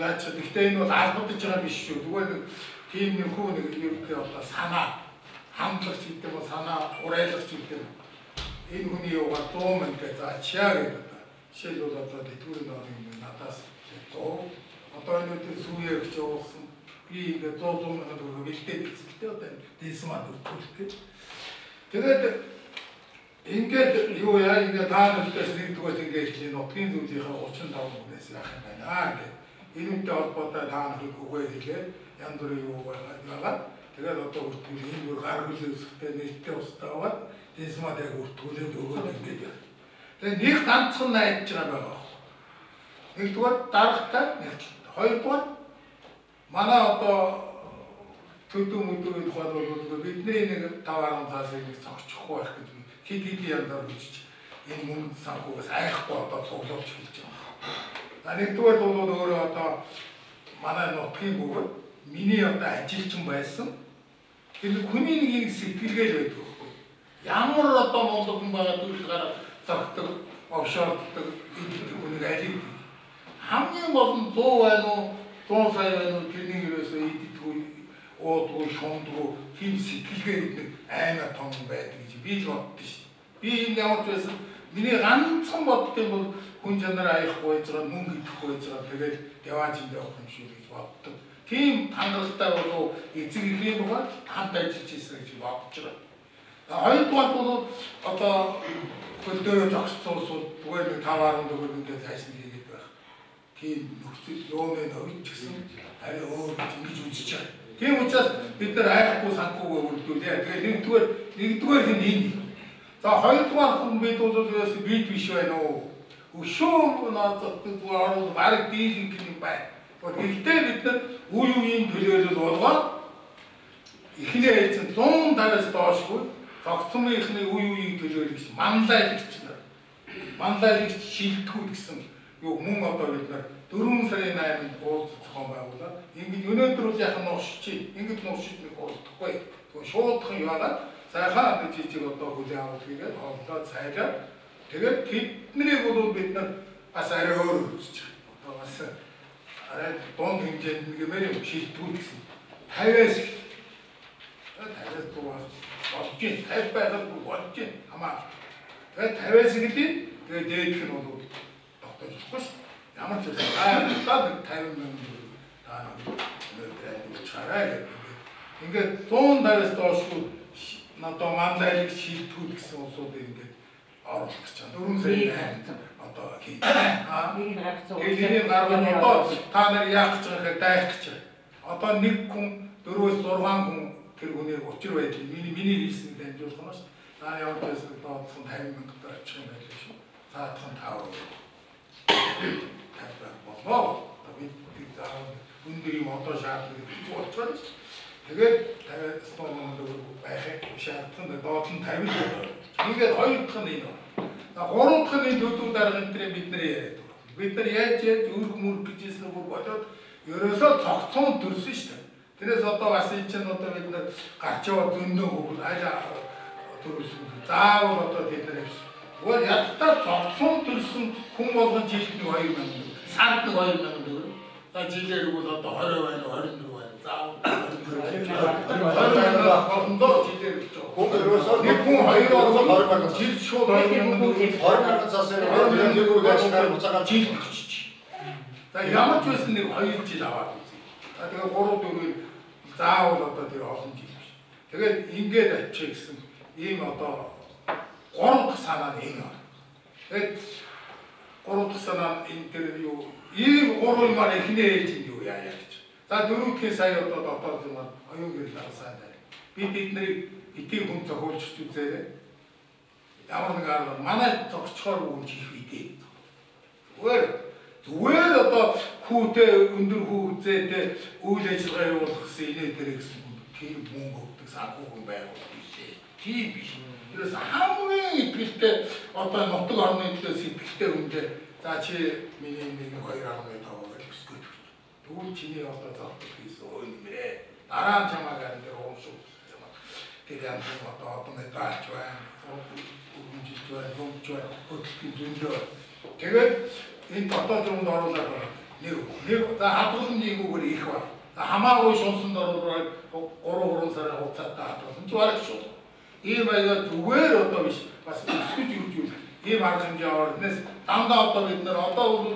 B: яаж ч гэхдээ энэ бол албадж байгаа биш шүү. Зүгээр нэг тийм нэг хүү нэг ерөнхий одоо санаа хамтлагч гэдэг нь санаа урайлгч гэдэг нь энэ хүний юугаар 100 мянга гэж заачаа гэдэг. Жишээлбэл одоо тэтгэврийн доод юм надаас 100 одоо энэ үеийн сүүе гэж явуулсан. Би ингээд 100 мянга төгрөг бэлдээд эцэлтэй одоо дээсэн манд өгөх гэж. Тэгээд ингээд юу яа ингээд та нарт нэгдүгээр ингээд нутгийн зүйлийнхээ 35 хүнээс яах юм байна гэдэг. Энэ үнтэй холбоотой та нарыг үгээр хэлээд янз бүрийн юу байгаа. Тэгээд одоо үртгүүл энэ бүр гар хөл өсөхтэй нэртэй устдаа аваад дээсмад яг үртгүүлээд өгөөд ингээд. Тэгээд нэг ганцхан найдаж байгаа. Нэгдүгээр дарагтай нэгтлээ. Хоёрдугаар манай одоо төдөө мөдөө тухайд бол бидний нэг 5 цаасыг цогцохгүй байх гэж хэд янзаар үзчих. Энэ мөнгө санхугаас айхгүй одоо цуглуулж хэлж байгаа. Нэгдүгээр бол өөрөө одоо манай нутгийн бүгд миний одоо ажилчин байсан. Тэр хүний нэг сэтгэлгээл байдаг байхгүй. Ямар одоо монгол хүн байгаа дүүргээр зогтдог, овшоорддог гэдэг хүнийг алив. Хамгийн гол нь 100 байна уу, 100 сая байна уу тэрний ерөөсөө идэггүй, уудгүй, шундгүй тийм сэтгэлгээр аймаа том байдаг гэж би л боддоо шүү. Би энэ ямар ч байсан миний ганцхан боддог бол хүн чанар аяхгүй байж байгаа, мөнгө идэхгүй байж байгаа. Тэгээд яваач энэ явах юм шүү гэж боддог. Тийм хангалттай болов эцэг эхийн дугаар хамт ажиллаж ирсэн гэж бодож байгаа. Хоёрдугаар бол одоо хөлдөө зогссон улсууд зүгээр нэг 5-10 төгрөг ингээд цааш нь хийгээд байх. тийм нөхцөл юуны нөрж гисэн арай өөр ингэж үзэж байгаа. Тийм учраас бид нар айхгүй санхүүгээ үрдүүлээ. Тэгээ нэгдүгээр нь энэ. За хоёрдугаар хүн бид бол бид биш байна уу? Өшөө наацдаг орол баг дийлэнх юм байна. Гэхдээ бид нар үе үеийн төлөөлөл болгоод эхний эзэн 150-аас доошгүй зогцсомынхны үе үеийн төлөөлөгч манлайлагч нар манлайлагч шилтгүүд гэсэн юу мөн одоо бид нар 4 сарын 8-нд уулзах зохион байгуулаад ингэж өнөөдөр бол яхан нуушчих ингэж нуушиж нэг уулзахгүй тэгвэл шуудхан яваад сайхан жижиг одоо хүлээн авах хийгээд хооллоо цайлаад тэгээд тэднийг бол бид нар бас арай өөр үзэж байгаа. Одоо бас арай дунд хэмжээнд нэмэр шилтгүүд гэсэн 50-аас 50-аас дугаар болж байна. 50 байгаад болж байна. Хамаа. Тэгээд 50-аас эхлэе. Тэгээд дээдх нь бол тогтохгүй шүү. Ямар ч үсэн гайхалтай 50 мянга таа нэг чараа ингээд 150-аас доошгүй одоо мандайлаг шилтгүүд гэсэн улсуудыг ингээд оруулах гэж байна. 4 сарын одоо хийж байгаа. Энийг гаргах одоо та нар яах гэж байгааг дайх гэж байна. Одоо нэг хүн 4-6 хүн тэр хүнийг учир байдлыг миний хийснийг дамжуулах нь шүү. Та явж байсан дооцсон 50 мянгад очих юм байлаа шүү. Цаадхан 5 болоо. Бид өндөр юм одоо шаардлага болчихвол тэгээд 50 стомонд байхыг шаардсан доод нь 50 л. Ингээд хоёр дахь нь энэ. Гурав дахь нь төдөө дарга энэ бид нар яриад. Бид нар яаж өрх мөрх гэжсэн бүр бодоод ерөөсөө цогцсон төрсөн шүү дээ. Тэрээс одоо бас энэ чинь одоо бид нар гарч яваа зөндөө хөвөл айлаа төрсөн. Заавал одоо бид нар тэгвэл ядтаа цогцсон төрсөн хүн болгон жилд нэг 2 мянга. Сард нэг 2 мянга төгрөг. За жилээр бол одоо 20 байна, 24 байна. Заавал 20 хоорондоо жилээр гэж байна. Хүн ерөөсөө нэг хүн 2 орсон 20 мянга жил шууд 2 мянга засаар 20 мянга төгрөг ашиглаж буцаагаад жил өгч. За ямар ч байсан нэг 2 жил аваад үзье. За тэгээ 3 4 заавал одоо тэр олон жил биш. Тэгээд ингээд ачих гэсэн ийм одоо 3 дахь санаа нь энэ байна. Тэгээд 3 дахь санаа энэ тэр юу ийм 3 юмар эхний ээж юу яа гэж. За 4 дахь сая одоо дотоод юм оюун гэрэл авсан дээр. Бид нарыг эдийн хүн зохиолч үзээрэй. Ямар нэг арга манай зогсчоор үн чих бидээ. Зүгээр одоо хүүтэй өндөр хүүзээтэй үйл ажиллагаа явуулах гэсэн инээ дээр гэсэн тийм мөнгө өгдөг санхүүгийн байгууллага биш. Тийм биш. Тэрээс хамгийн ихтэй одоо нутаг орны төлөө сэтгэлтэй хүндээ за чи миний 1.2 гэж өсгөж. Тэгвэл чиний одоо зовлон хийсэн өө нэмрээ. Дараа нь чамаагаар дээр уушгүй. Тэр янз одоо медалч байна. Өмжилж байна, өмж байна. Хөдөлгөөн зөндөө. Тэгээд энэ дотоод юмд оруулаад нэг за хадгалан нийгүүгээр их ба. Хамаагүй шунсанд оруулаад 3 сарын хугацаатай хадгалсан ч бараг шүү. Ийм байгаад зүгээр одоо биш бас өсгөж үржүүл ийм арга хэмжээ орнос дандаа одоо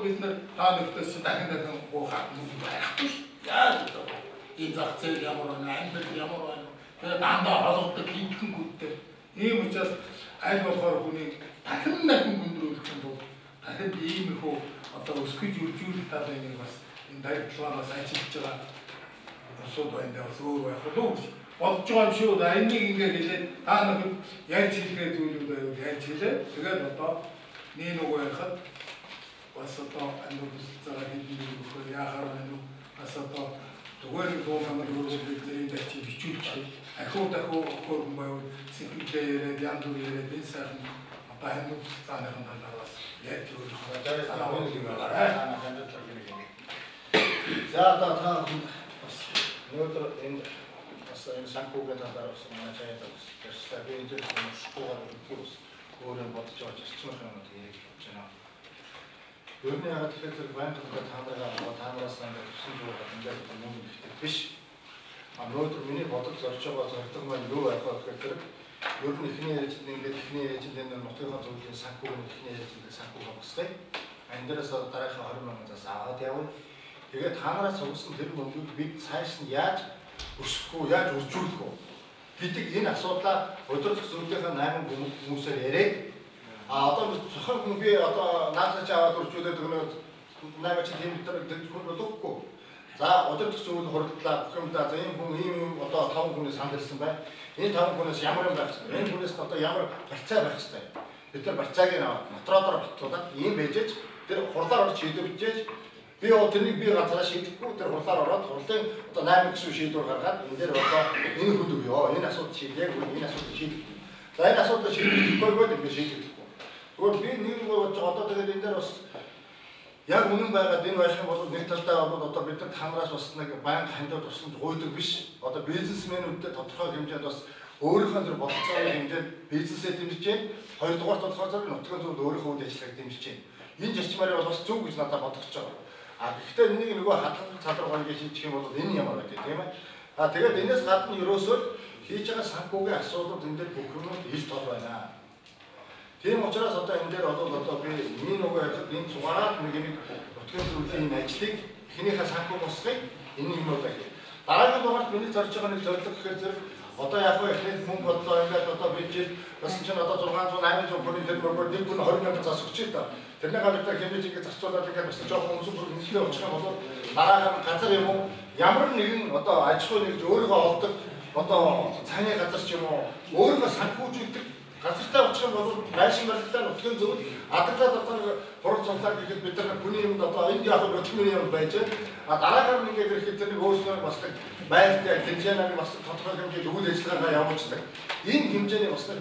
B: бид нар та нэгтээс чинь дахин гоохаад нүг байхгүй шүү. Яаж одоо энэ зах зээл ямар байна, амьдрал ямар байна. Тэгээд дандаа холбогддог хинхэн гүдтэй. Ийм учраас аль болохоор хүнийг дахин гүндрүүлэх юм бол дахин иймэрхүү одоо өсгөж үржүүлэх талын нэг бас энэ дайртлагаас ажиллаж байгаа асуудал байна. Бас өөр байх болов уу? Болж байгаа юм шүү. За энийг ингээд хэлээд та нар яаж хэлгээ зүйлүүд байвал яаж хэлээ. Тэгээд одоо нэг байхад бас одоо амьд цараа хэлний өгөхөөр яахаар байна уу? Бас одоо зүгээр дуумаар өөрөөр хэлбэл бичүүлж ахиу өгөхөөр юм байвал сэтгэлдээ яриад янз бүр яриад энэ сайхан одоо амьд цааны талаар бас яаж өөрөөр за одоо та бас өнөөдөр энэ энэ санхүүгийн талаар бас манай чаяад бас би энэ школаар өгөхөөс өөрөө бодож байгаа зарчмын юмнууд ярих гэж байна. Өөрний яагаад тэгэхээр банкнд таамараас ингээд төсөн зураг ингээд мөнгө ихтэй биш. Өнөөдөр миний бодож зорж байгаа зорилго маань юу байх вэ гэхээр ер нь ихний ээжид ингээд ихний ээжид энэ нутгийн зөвлөлийн санхүүгийн ихний ээжид санхүүг босгоё. Андраас дараагийн 20 мянган зас аваад явна. Тэгээд таамараас өгсөн тэр мөнгийг бид цааш нь яаж өсөхгүй яаж үржүүлэх вэ гэдэг энэ асуудлаа өдөр зөвлөлийн 8 хүмүүсээр яриад одоо цохон хүн би одоо наадч аваад үржүүлээд өгнө
C: 8 тийм дээр хүн болоогүй. За удирдах зүйл хурдлаа бүх юм да. За ийм хүн ийм одоо 5 хүнээс хандсан байна. Энэ 5 хүнээс ямар юм байх вэ? Энэ хүнээс одоо ямар барьцаа байх вэ? Бид нар барьцааг нь мотроодоор батлуулаад ийм байжээж тэр хурлаар орж шийдвэрлэж би тэрнийг би ганцаараа шийдэхгүй тэр хурлаар ороод хурлын одоо 8 гишүүн шийдвэр гаргаад энэ дээр одоо энэ хүнд өгөө. Энэ асуудал шийдээ. Энэ асуудал шийдэх. За энэ асуудал шийдэхгүй би шийдэхгүй. Тэгвэл би нэг бодож одоо тэгээд энэ дээр бас яг үнэн байгаад энэ байх юм бол нэг талдаа бол одоо бид нар хамраас бас нэг байнга хандаад тусламж гуйдаг биш. Одоо бизнесмэнүүдэд тодорхой хэмжээнд бас өөрийнхөө тэр болцооны хэмжээнд бизнесээ дэмжиж байна. Хоёрдугаар тодорхой зөв нутгийн зөвд өөрийнхөө үйл ажиллагааг дэмжиж байна. Энэ зарчмаар бол бас зөв гэж надад бодогч байгаа. Гэхдээ энийг нөгөө хатан цадраг гэж шийдэх юм бол энэ ямар байдаг тийм ээ. Тэгээд энэс гадна ерөөсөө хийж байгаа санхүүгийн асуудал энэ дээр бүх юм ил тод байна. Тийм учраас одоо энэ дээр бол одоо би энэ нөгөө энэ цугаараад нэг нутгийн зөвлөлийн ажлыг эхнийхээ санхүү босхыг энэ юм удаа хий. Дараагийн дугаард миний зорж байгаа нэг зорилго гэхээр зэрэг одоо яг хөө эхнийх мөнгө бодлоо ингээд одоо би жил бас чинь одоо 600 800 хүний тэр нөгөө нэг хүн 20 сая засагч та. Тэрний гадна хэмжиж ингээд зарцуулаад ингээд бас жоохон өмсөх хөрөнгөлтэй очих юм бол дараагийн газар юм уу ямар нэгэн одоо аж ахуй нэгж өөрийгөө олдог одоо цааны газар ч юм уу өөрийгөө санхүүжүүлдэг газартай очих юм бол байшин барилтаа нутгийн зөвд адаглаад одоо хурал цуглаа гэхэд бид нар хүний юмд одоо энэ яг нутгийн юм байж дараагаар ингээд ирэхэд тэр нэг өөрсдөө бас байлтай хэмжээний бас тодорхой хэмжээнд үйл ажиллагаагаа явуулдаг. Энэ хэмжээний бас нэг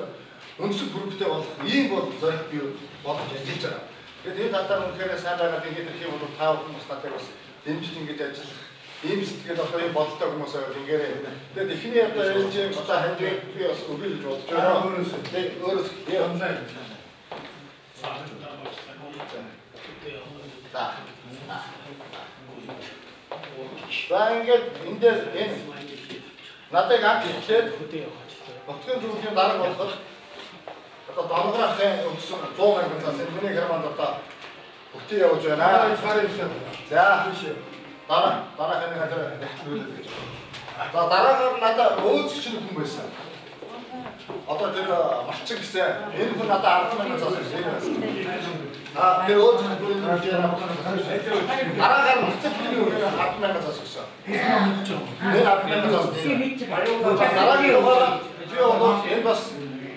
C: үндсэн бүрэгтэй болох ийм бол зорилго бий бодож ажиллаж байгаа. Тэгээд энэ талаар үнэхээр сайн байгаад ингээд ирэх юм бол та бүхэн бас надад бас дэмжиж ингэж ажиллах ийм сэтгэл одоо ийм бодолтой хүмүүс байгаад ингээрэй. Тэгээд эхний одоо ээлж одоо хандив би бас өгье гэж бодож байна. Өөрөөс онлайн. За ингээд энэ дээр энэ надад анх ихэд нутгийн зөвлөлийн дарга болоход одоо донгоорын өгсөн 100 мянган цаас энэ германд одоо бүтээ явуулж байна. За дараагийн хадаа дахиулаад гэж. За дараагаар надад өөцөгч хүн байсан. Одоо тэр малчин гэсэн энэ хүн надад 10 мянган цаас ирсэн. Тэр өөцөгч хүн гэж дараагаар малчин хүний 10 мянган цаас өгсөн. Энэ 10 мянган цаас. Дараагийн угаар би одоо энэ бас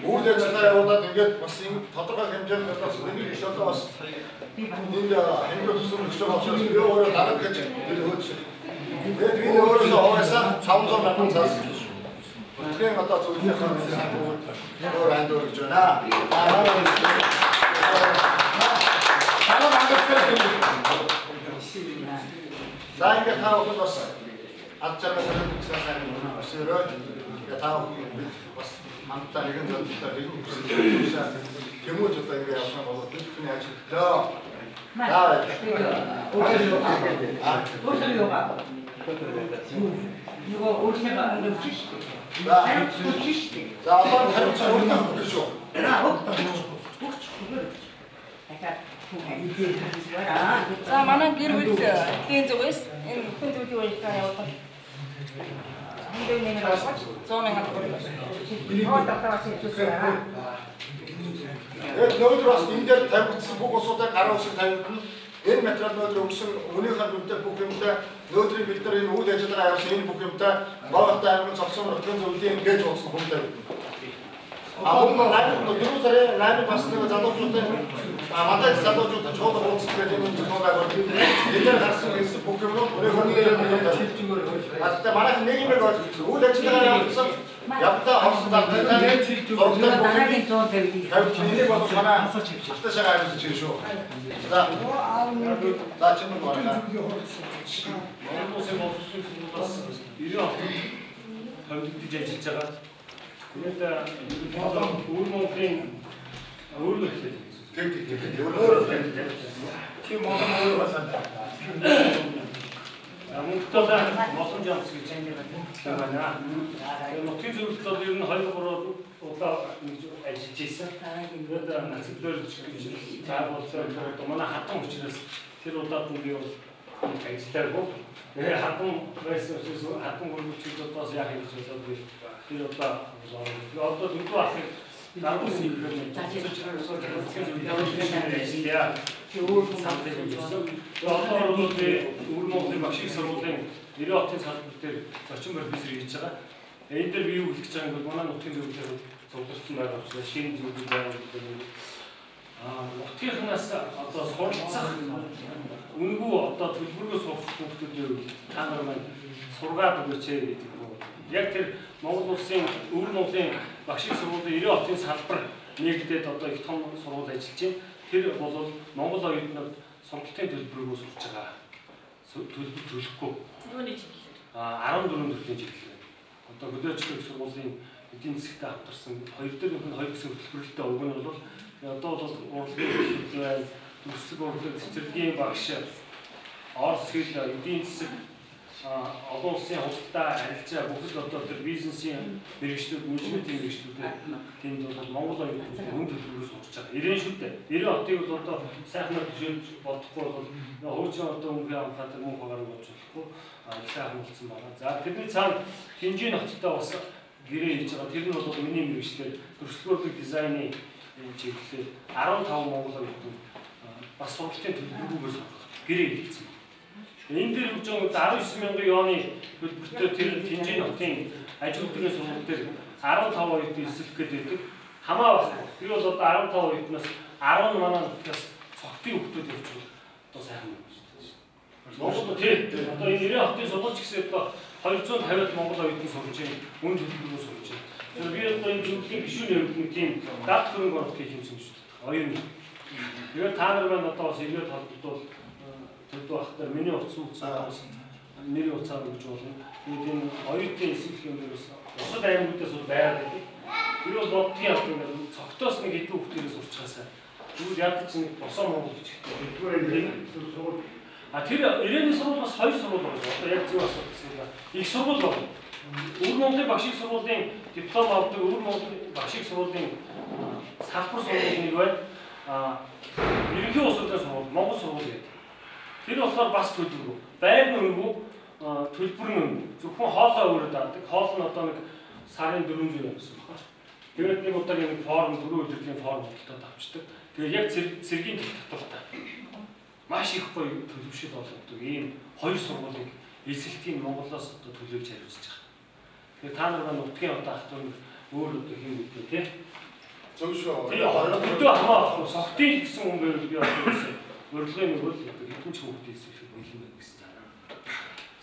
C: үйл ажиллагаа явуулаад ингээд бас ингэ тодорхой хэмжээнд бас нэг их одоо бас энэ хэмжээ төсөөлж байгаа учраас би өөрөө дараг гэж хэлж тэгээд би өөрөөсөө хаваасаа 500 мянган цаас тэгэхээр одоо зөвхөн өөр ханд өргөж байна. За ингээд таа бол бас ад жаргал гэсэн сайн бас өрөө таа бас мантаа нэгэн зөвлөлтөөр нэгэн хүсэлтээр тэмүүж одоо ингэ явах бол бидний ажилтлаа.
H: Нөгөө өөрсдөө ангилж шүү.
C: За одоо хариуцлага өгөх шүү.
F: За манай гэр бүл хийн зүгээс энэ хүн зүйлийн үйлчлэг явуулах. Энд нэг авах 100 мянган төгрөг.
C: Нөөдөр бас энэ дээр тавигдсан бүх усуудаа гараа усыг тавигдана. Энэ материал нөөдөр өгсөн өнөөхөө нүдтэй бүх юмтай нөөдрийн бид нар энэ үйл ажиллагаа явуулсан энэ бүх юмтай Боготой аймгийн цогцсон нутгийн зөвлөлийн гэж болсон хүн тавигдана. Мөн 4 сарын 8 бас нэг залуучуудын манай залуучуудад чуулга уулздаг юм зөвхөн байгуулж эдгээр гарсан гэсэн бүх юм өнөөхөө нэгэн манай нэг юм үйл ажиллагаа явуулсан явтаа орсон дараагийн
H: дараагийн 150.
C: энийг бол манай хаташаа авч ирж шүү. За чинь байна.
G: Монголын боловсролын бас 90 хавьдж ажиллаж байгаа. Тэгээд өөр Монголын өөр
C: тэг
B: тийм Монгол бас
G: Монголда мосон жамс гэж байна. Нутгийн зөвлөлт бол ер нь 2-3 удаа ажиллаж ирсэн. Тэгээд нацглоор заавал манай хатан учраас тэр удаад нь би бол ажиллаагүй. Хатан байсан учраас хатан гөрөлчүүд бас яах гэж бодоод би тэр удаа одоо дөрөв ахыг Дараагийн үеийн одоо бол Өвөр Монголын багшийн сургуулийн 90 хотын салбар дээр зочин профессор хийж байгаа. Энэ дээр би юу хэлэх гэж байгаа юм бол манай нутгийн зөвлөлөөр цугларсан байгаа учраас шинэ зөвлөл байгаа гэдэг нь нутгийнхнаас одоо суралцах үнгүй одоо төлбөргөө сурах хүмүүсүүд та нар маань сургаад өгөөч гэдэг нь. Яг тэр Монгол улсын Өвөр Монголын багшийн сургуулийн 90 хотын салбар нэгдээд одоо их том сургууль ажиллаж байна. Тэр бол Монгол оюутнууд сургалтын төлбөрөөр сурч байгаа. Төлбөр төлөхгүй. Юуны чиглэлээр? 14 төрлийн чиглэлээр. Одоо хөдөөжлөх сургуулийн эдийн засгтай хамтарсан 2 дээр нь 2 гэсэн хөтөлбөрлөлтөд уг нь бол одоо бол урлагийн хөтөлбөр, төрөлх урлаг, цэцэрлэгийн багш, Орос хэл, эдийн засаг, олон улсын худалдаа, арилжаа бүгд одоо тэр бизнесийн мэргэжлүүд, менежментийн мэргэжлүүдээр тэнд бол Монгол оюутнууд хүн төлбөрөөр сурч байгаа. 90 шүү дээ. 90 хотыг бол одоо сайхнаар төшөөлж бодохгүй бол хуучин одоо үнгийн амхаад мөнгө хагаар болж болохгүй ихтэй хамгаалсан байна. За тэрний цаана Хинжийн хоттой бас гэрээ хийж байгаа. Тэр нь бол миний мэргэжлэр төрөлхтөөрийн дизайны чиглэлээр 15 монгол оюутнууд бас сургалтын төлбөргүйгээр сурах гэрээ хийсэн. Энэ дээр үж байгаа 19,000 оны төлбөртөө тэр Хинжийн хотын аж үйлдвэрийн сургууль дээр 15 оюутны эсэлх гэдэг хамаа байна. Би бол одоо 15 оюутнаас 10 манай нутгаас цогтын хүмүүс явж байгаа. Одоо сайхан байна шүү дээ. Монгол тийм одоо энэ 90 хотын сургууль гэсэн одоо 250 монгол оюутны сурж байна. Үн төлбөрөөр сурж байна. Тэгэхээр би одоо энэ зөвлөлийн гишүүний хувьд нэг тийм даат хөрөнгө оруулалт хийх юмсан шүү дээ. Оюун. Тэгээд та нар маань одоо бас иргэд холбогдвол төдөө ахтар миний утсан бас нэрийн уцаар өгч болно. Тэгээд энэ оюутны эсэлх юм дээрээс бусад аймагуудаас бол байгаад байдаг. Тэр бол бодгийн авах юм байна. Цогтоос нэг хэдэн хүүхдээс урчгаасаа. Тэгвэл яг ч нэг босоо монгол гэж хэлдэг. Тэр 90-ны сургууль бас 2 сургууль байна. Одоо яг зөв асуулт гэсэн юм. Их сургууль байна. Өвөр Монголын багшийн сургуулийн диплом авдаг Өвөр Монголын багшийн сургуулийн салбар сургууль нэг байна. Ерөнхий улсуудын сургууль, Монгол сургууль гэдэг. Тэр болохоор бас төлбөргүй. Байр нь өнгөө төлбөр нь зөвхөн хоолой өөрөд авдаг. Хоол нь одоо нэг сарын 400 гэсэн үг байна. Тэгээд нэг удаагийн нэг форм 4 өдрийн форм худалдаад авчдаг. Тэгээд яг цэргийн татвартай. Маш их гоё төлөвшил болгодог. Ийм 2 сургуулийг эсэлтийн Монголоос одоо төлөвлөж хариуцж байгаа. Тэгээд та нар маань нутгийн одоо ахтар өөр одоо хин гэдэг тийм.
B: Зөв шүү.
G: Тэгээд хөдөө хамаахгүй сохтын гэсэн хүн байвал би одоо урлагийн нэг үйл хэдэн ч хүүхдийн эсэлхийг бэлэн байх гэсэн байна.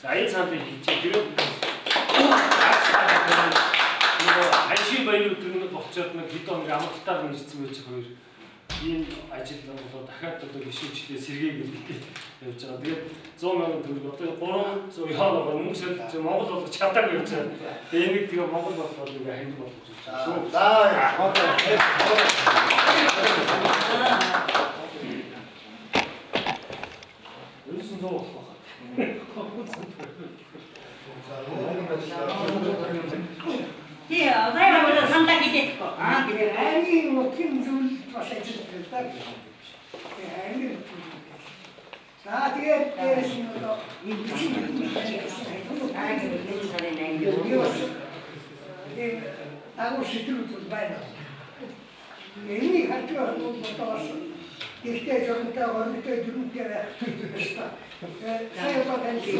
G: За энэ цаанд хийчих. Тэгээд хашийн баяр өдрөнд болцоод нэг хэдэн хоног амралтаар нэрсэн байж хоёр ийм ажил болоо дахиад одоо гişүүчлээ сэргээгээд явж байгаа. Тэгээд 100,000 төгрөг одоо 300 яалаа мөнгө сольж Монгол болгож чадаагүй явж байгаа. Тэгээд энийг тэгээ Монгол болгоод ингээ ханг болгож байна.
C: За
G: Юусэн зов болох
H: тий, одоо санаа хийдэггүй.
E: 그래, 아니 뭐 김준 도시지 딱. 아니. 나 뒤에 때리시면서 이 무슨 하고 시트를 좀 봐야 이미 학교에 못 왔어. 이때 저때 어느 때 좀 때려. 사회가 된 게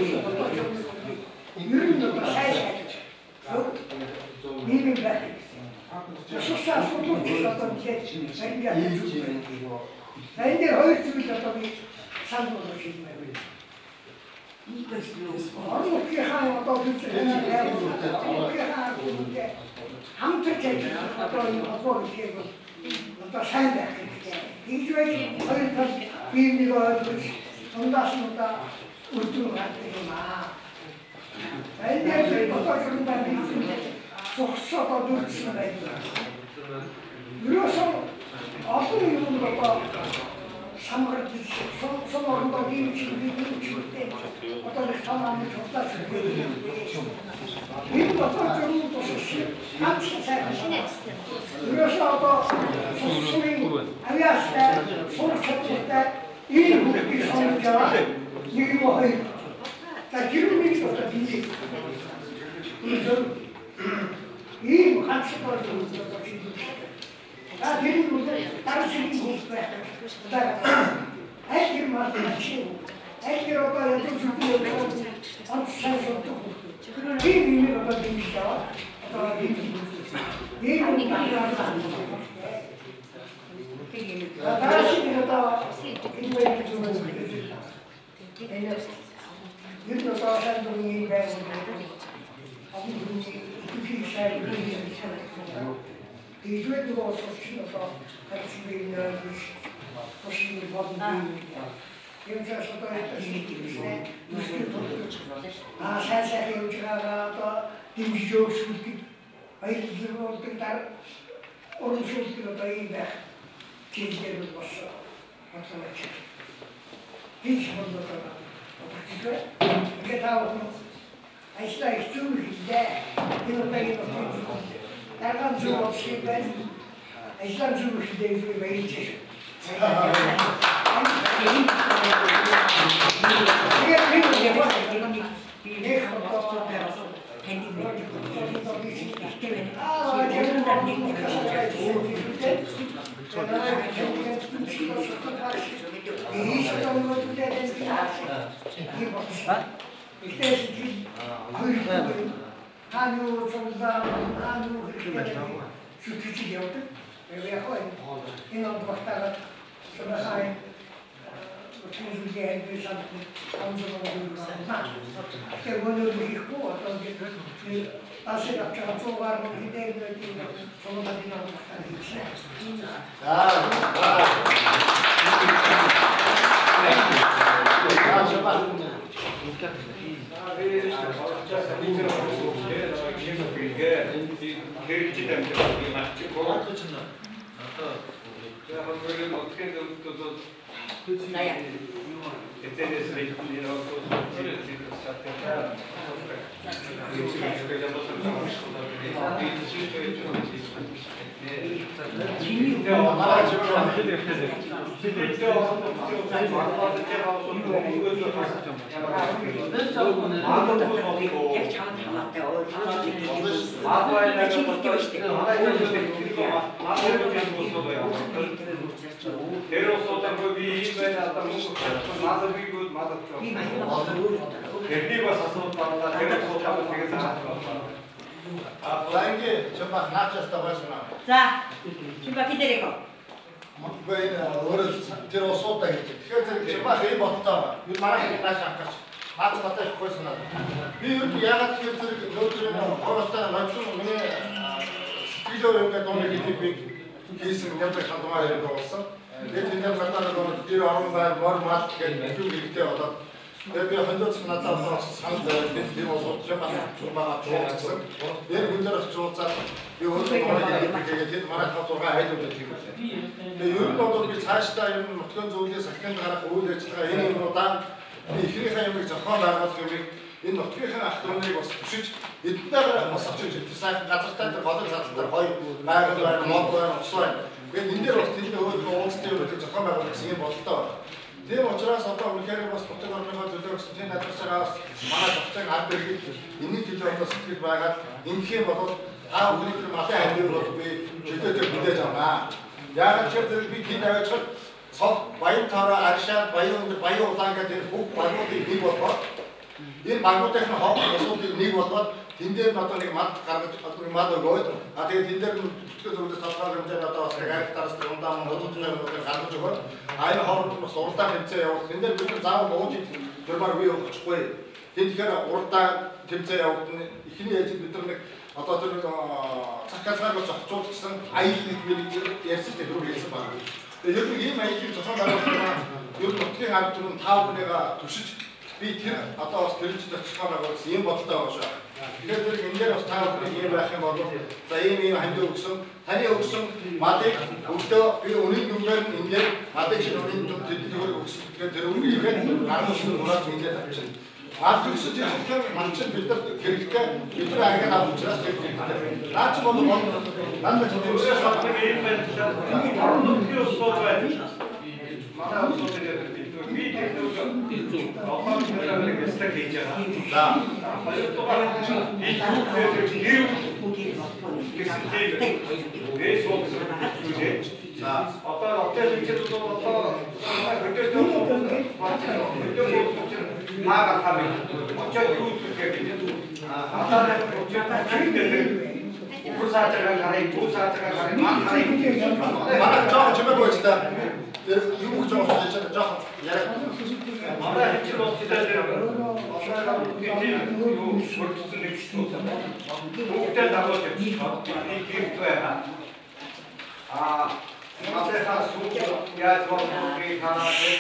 E: 이런 거 사회가 이미 봐. Susah foto kita terjadi, saya tidak juga. Saya ini harus juga tapi sangat bersyukur. Orang mungkin hanya atau bisa mungkin hanya mungkin hampir jadi atau gitu atau saya itu aja harus ini kalau terus hendak sudah untuk hati mah. Saya ini foto kita ini 속서도 dursun ayda. Biliyorsun, altın yılında da Samarkand, Samarkand'da bir içinde, otolik tamamı çoklar sürüyor. Bir defa canımı dosyası, hepsi sayfasına. Biliyorsun, o sosyalin, ayasla, sonuçta iyi bir sonuca, iyi bir hayır. Takirimi bir sonuca değil. İyi, kaç sefer тэр нь дараа ширхэг хөх байх. Аль тэр маань чи. Аль тэр одоо яг зүйл онцлог болдог. Тийм юм одоо димж аваа. Одоо димж. Энэ нь дараа ширхэг одоо энэ байх юм байна. Юу ч одоо энэ байх юм байна. И это было собственно как семейная после войны. Я уже что-то это не а сейчас я вчера то димжок шутки. А это было тогда он шутки то и да. Киндер был босса. Вот это. Видишь, вот это. Это Айста истүүрхэлээ. Энэ удаагийн даргаан зүйл шиг байна. Айста зүйлхэлээ зүйл байж. Hanno soldato, hanno successivi e poi non portava sulla sai tutti gli altri sanno che voglio dire qua che la sera c'è un po' guardo di dentro e sono da di nuovo
C: 이게 정말 나쳤다고 했으나.
H: 자, 김밥 기다리고.
C: 왜 오늘 들어섰다 했지. 그래서 정말 회의 못했다. 이 말하기 나지 않겠지. 맞지 맞다 싶고 했으나. 이 야가 그래서 너들은 걸었다 맞추는 게 스피드 연계 동력이 되게 계속 연계 가동하는 거였어. 내 진짜 갖다는 거는 뒤로 하는 거 뭘 맞게 쭉 이렇게 얻어. 내가 한도씩 나타나서 상대 뒤로서 정말 좋았어. 얘 문제로 좋았잖아. 이 어떤 거를 이렇게 말하고 또 가야 될 때. 근데 이런 것도 40대에는 어떤 좋은데 sakın 가라 오늘 제가 얘는 뭐다. 이 희생을 저거 나가서 энэ нутгийн ахтуныг бас төшиж эдгээр бас очиж сайхан газартай дээр бодож чаддаг гоё байгаль байна, мод байна, ус байна. Тэгээд энэ дээр бас тэнд өөрөө уулзтай байдаг зохион байгуулагч юм болтой. Тийм учраас одоо үнэхээр бас нутаг орныхоо төлөө гэсэн тийм надрч байгаас манай зохицын ард иргэд энэний төлөө одоо сэтгэл байгаад ингэхийн бол та бүхний тэр малын амьд бол би чөлөөтэй бүлээж авнаа. Яг ч тэр би тэнд аваач сод баян тараа аршаа баян улаан гэдэг бүх баянуудыг нэг болгоод энэ багуудын асуудлыг нэг болгоод тэн дээр нь одоо нэг мад гаргаж одоо мад өгөөд тэгээд тэн дээр нь төсөө зөвлөж тодорхой хэмжээний одоо бас гарагтараас дундаа модуудтай гаргаж өгөөд энэ хооронд бас уралдаан тэмцээн явуулах. Тэн дээр бид заавал ууж зурмаар бий өгөхгүй. Тэгэхээр уралдаан тэмцээн явуулсан ихний ээж бид нар нэг одоо тэр цахилгаан зохицуулж гэсэн аяыг нэг ярьсан дээр хэлсэн байна. Тэгээд яг ийм аягийг зохион байгуулсан ер нь нутгийн ард түмэн 5 хүнийгээ төшиж би тэр одоо бас тэр жил зохион байгуулсан юм бодолтой байгаа шүү. Тэгэхээр энэ дээр бас 5 хүнийг ийм байх юм бол за ийм хандив өгсөн таны өгсөн мадыг өглөө би өнөний нүгээр нь ингээд мадыг шинэ өнөний нүд төлөвлөгөө өгсөн. Тэгэхээр тэр үнийхээр 10 мураад ингээд авчихна. Мад өгсөж явахаар манчин бид нар хэрэгтэй бид нар аягаад авах учраас тэр хэрэгтэй. Наач бол нандаа ч юм шиг ийм байна. Нутгийн услууд байна. Манай услууд гэдэг би технологи авах хэрэглэх хэсэг хийж байгаа. За. Хоёрдугаар би гэсэн тийм 자,
A: 어떤 업체 정책도 어떤 그때도 그때 파악하면 어째 이웃을 부사자가 가래 부사자가 가래 막 가래
C: 만약 저 처음에 보여주다. 이거 좀 없어졌잖아. 저
A: 아마 핵실로 기다리는 엄마가 그때 나머지 이 기획도야. 아, 앞에서 수야 저기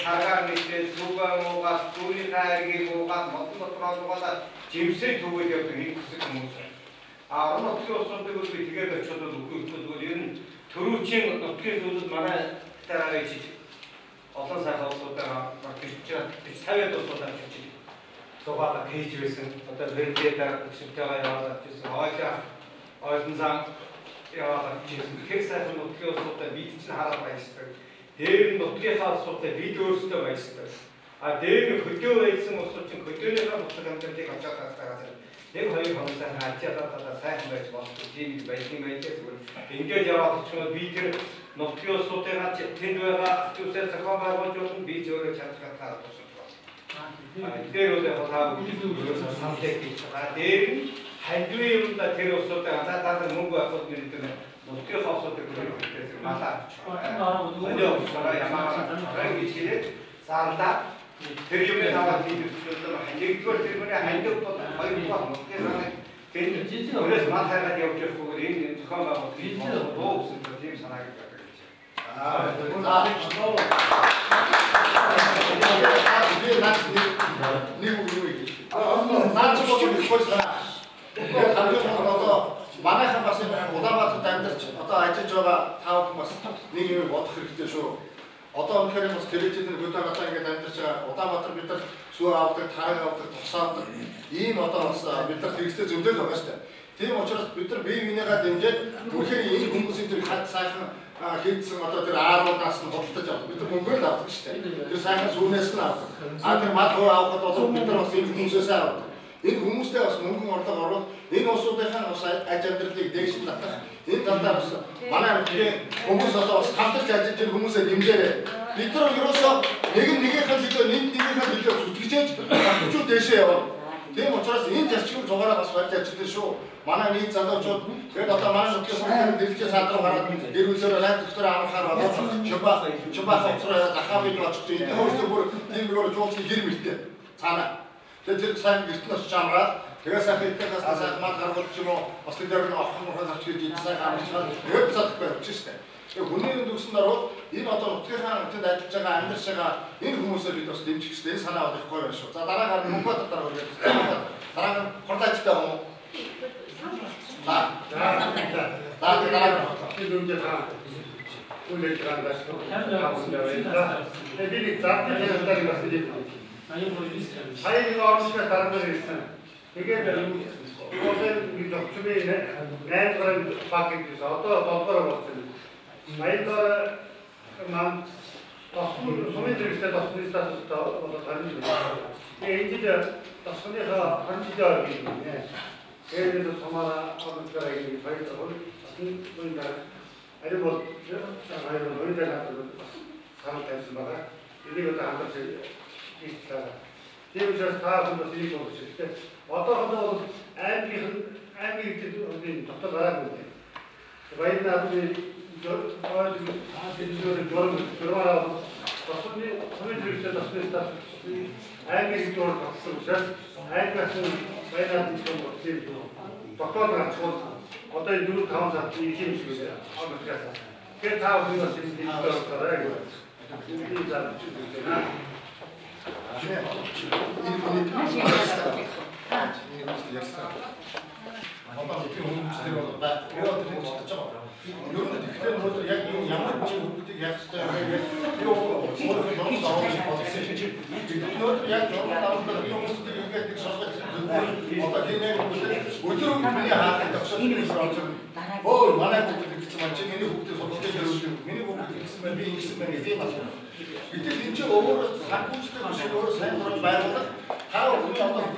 A: 가가 밑에 수가 뭐가 둘이 가야기 뭐가 먹고 들어가서 짐스 두고 있더니 무슨 무슨. 아, 어떻게 어선도 그 되게 거쳐도 누구 있고 이런 도루칭 어떻게 해서도 많아 따라가지. 어떤 사람이 없었다가 막 진짜 사회도 쏟아 주지. 소가다 케이지에서 어떤 렌트에 따라 진짜가 야다 그래서 어이가 어선상 야다 그래서 케이스에서 어떻게 없었다 미친 하라고 했어요. 내일은 어떻게 살았었다 미도울 수도 있어요. 아 내일은 그교에 있으면 솔직히 그교에가 어떻게 하면 되게 갑작스러워. 내가 거기 방사 하자다다 사회를 좀 어떻게 메이킹 인겨져서 좀 미들 높여 소대가 텐도가 주세서 가봐고 좀 미저를 잡다가 또 이대로 돼서 다 우리도 상태기 다 내일 한주에 온다 데려왔었다가 다들 뭔가 거기를 때문에 높여 가서 그래서 맞아 먼저 저라 야마가 이게 살다 대리점에 나가서 이들도 한개 그걸 때문에 한적도 거의 막 먹게 그래서 그래서 마타가 되었고 우리 잠깐만 뭐 없으니까 팀 산하겠다.
C: 만약에 봤을 때 오다마트 다니면서 어떤 아이들저가 다 오고 봤어. 니가 어떻게 그때 줘? 어떤 편에 뭐 데리지들 그때 갔다 이게 다니면서 오다마트 밑에 수아부터 다가부터 독사부터 이 어떤 왔어. 밑에 그리스도 좀 들어 봤을 때. 대 모처럼 밑에 매위내가 된게 그렇게 이 공부생들 같이 사는 게이츠 어떤 아로 나스는 없었죠. 밑에 공부를 나왔을 때. 그 사람 손에서 나왔어. 아들 마토 아고 또 밑에 와서 공부해서 이 공부때 와서 공부 못하고 이 노소대 한 노사 아이들들이 대신 났다. 이 단단했어. 만약 이게 공부서도 스타트 자체를 공부서 님제래. 밑으로 이로써 내게 가지고 니게 가지고 어떻게 좀 되세요. 대 모처럼 이 자식을 저거라 봐서 할 때 진짜쇼. 만약 이 자도 좀 그래도 만약 그렇게 소리를 들게 사도록 하라. 이루서를 할 때부터 아무 하라고. 저봐 없어야 나가면 또 죽지. 이거를 뭐 이거를 조금씩 기름 있대. 자나. 대체 사람 있으면 참라. 제가 생각할 때가 사실 만나고 뭐 어떻게 되는 거 한번 하나 지지 생각하면서 왜 비슷해 비슷해. 본인은 누구신다로 이 어떤 어떻게 하는 때 날짜가 안 됐어가 이 공무서를 믿어서 님치스 산하고 거였어. 자 따라가는 못 받았다고 그랬어. 따라가는 걸다 치다고. 나가.
G: 이제 다 우리 들어간다 싶어. 애들이 잡게 된다는 것을 이제 사이가 없으면 다른 것이 있어. 이게 이것은 이 적중에 내 그런 밖에 있어. 어떤 먹거든. 아이들만 소매들 때 소매 스타트부터 어떤 다른 게 이제 소매가 한 시절이 있는데 예를 들어서 소마나 어떤 거라기 저희도 보인다. 아니 뭐 아이들 노인들 같은 사람 됐으면 이것도 한 번씩 있다가 대우셔서 다 한번 쓰리고 있을 때 어떤 애기 이렇게 어디 doctor 건데 와인 나도 저 들어가라고 손이 들을 때도 스페이스다 애기 이쪽으로 갖고 있어서 애기 같은 와인 나도 좀 어떻게 doctor랑 저 어떤 누구 강사 이 힘이시고요. 아무 그래서 그게 다 우리가 지금 이쪽으로 가라 이거 이 사람 주잖아.
C: 이때 진짜 오버로 산부지대 식으로 사용하는 말보다 다 우리 어떤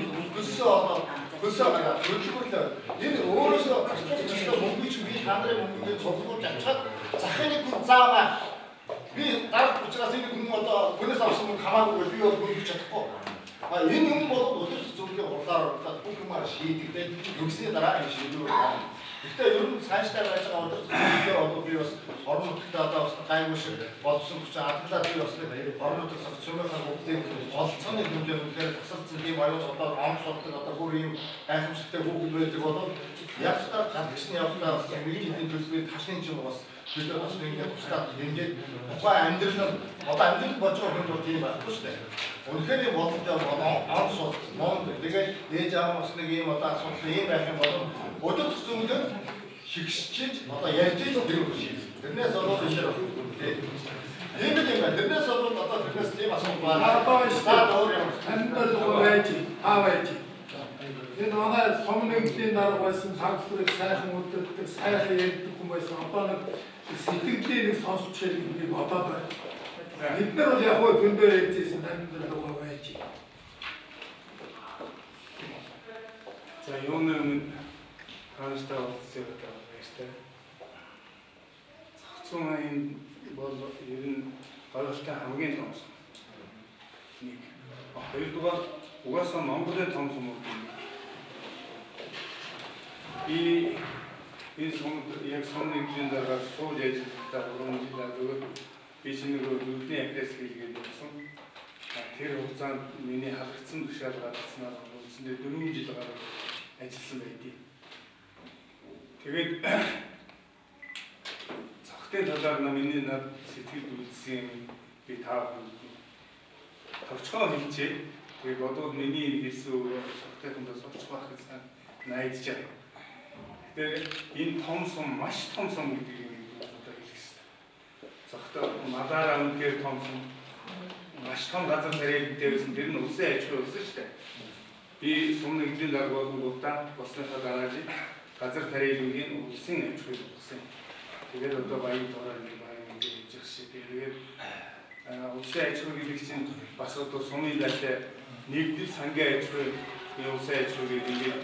C: 불쌍하다. 그렇게 보니까 얘는 오버로서 진짜 몸이 준비 하늘에 몸이 저거 쫙쫙 захын хүн заамаа. Би дарах учраас энэ хүн одоо гүнээс авсан хүн хамаагүй би бол гүнж чадахгүй. Энэ юм бол өдөр зөвлөлийн хурлаар бүх юмар шийдэгдээд өгсөний дараа энэ шийдвэр гарна. Гэхдээ ер нь цаашдаа байж байгаа өдөр зөвлөлөө одоо би бас орон нутгад одоо бас гайгүй шиг боловсон хүч хадгалаад би бас орон нутгаас цөмөхийн бүгдийг голцооны хэмжээнд үнэхээр тасалсан тийм аюул одоо ом суулдаг одоо бүр юм гайхамшигтай хүүхэд байдаг бол явцдаа гадагшны явцдаа бас мэдээллийн төлөвийн ташны юм бас бид бас ингээд тусдаа ингээд тухайн амьдрал одоо амьдрал болж байгаа хүмүүс тийм байхгүй шүү дээ. Үнэхээр юм боломжтой ом суул монд тэгээд ээж аав бас нэг юм одоо асуудал ийм байх юм бол өдөр тутмын шигшиж одоо ярьж байгаа юм шиг. Тэрнээс болоод ийм юм байна. Тэрнээс болоод одоо тэрнээс тийм асуудал байна. Одоо өөр юм.
B: амьдрал байж аваач. Энэ манай сомногдын дараа байсан цагсрыг сайхан өдөртөг сайхан ярьдаг хүн байсан. Одоо нэг сэтгэлдээ нэг сонсч хэлэх би бодоод байна. Бид нар бол яг гоо зөндөө ярьжсэн амьдрал байж.
I: За юуны хааштай болчихсон байгаа баяртай. Цогцмын бол ер нь ойлголттой хамгийн том сон. Нэг. Хоёрдугаар угаасаа Монголын том сон юм. Энэ сон яг сонны хэмжээнд дараа сууд яаж тааврын жилээр би шинэ зөвлөлийн актрис хийгээд болсон. Тэр хугацаанд миний халагдсан тушаал гаргаснаар үндсэндээ 4 жил гараад ажилласан байдгийг. Тэгээд цогтын талаар миний над сэтгэлд үлдсэн би тав товчхон хэлчихээ. Тэгээд бодвол миний хэлсэн цогтой хүндээс олчих байх гэж найдаж байна. Тэгэхээр энэ том сум маш том сум гэдгийг одоо хэлэх хэрэгтэй. Цогтой мадаараа үнэхээр том сум маш том газар тариалан дээрсэн тэр нь улсын аж ахуй болсон шүү дээ. Би сумны эдийн даргуулалтаа босныхаа дараа газар тариалангийн улсын аж ахуй болсон. Тэгээд одоо баян дураар нэг баян ингэж явж шиг. Тэгээд улсын аж ахуй гэдэг чинь бас одоо сумын дэвтэ нэгдэл сангийн аж ахуй улсын аж ахуй гэдэг ингээд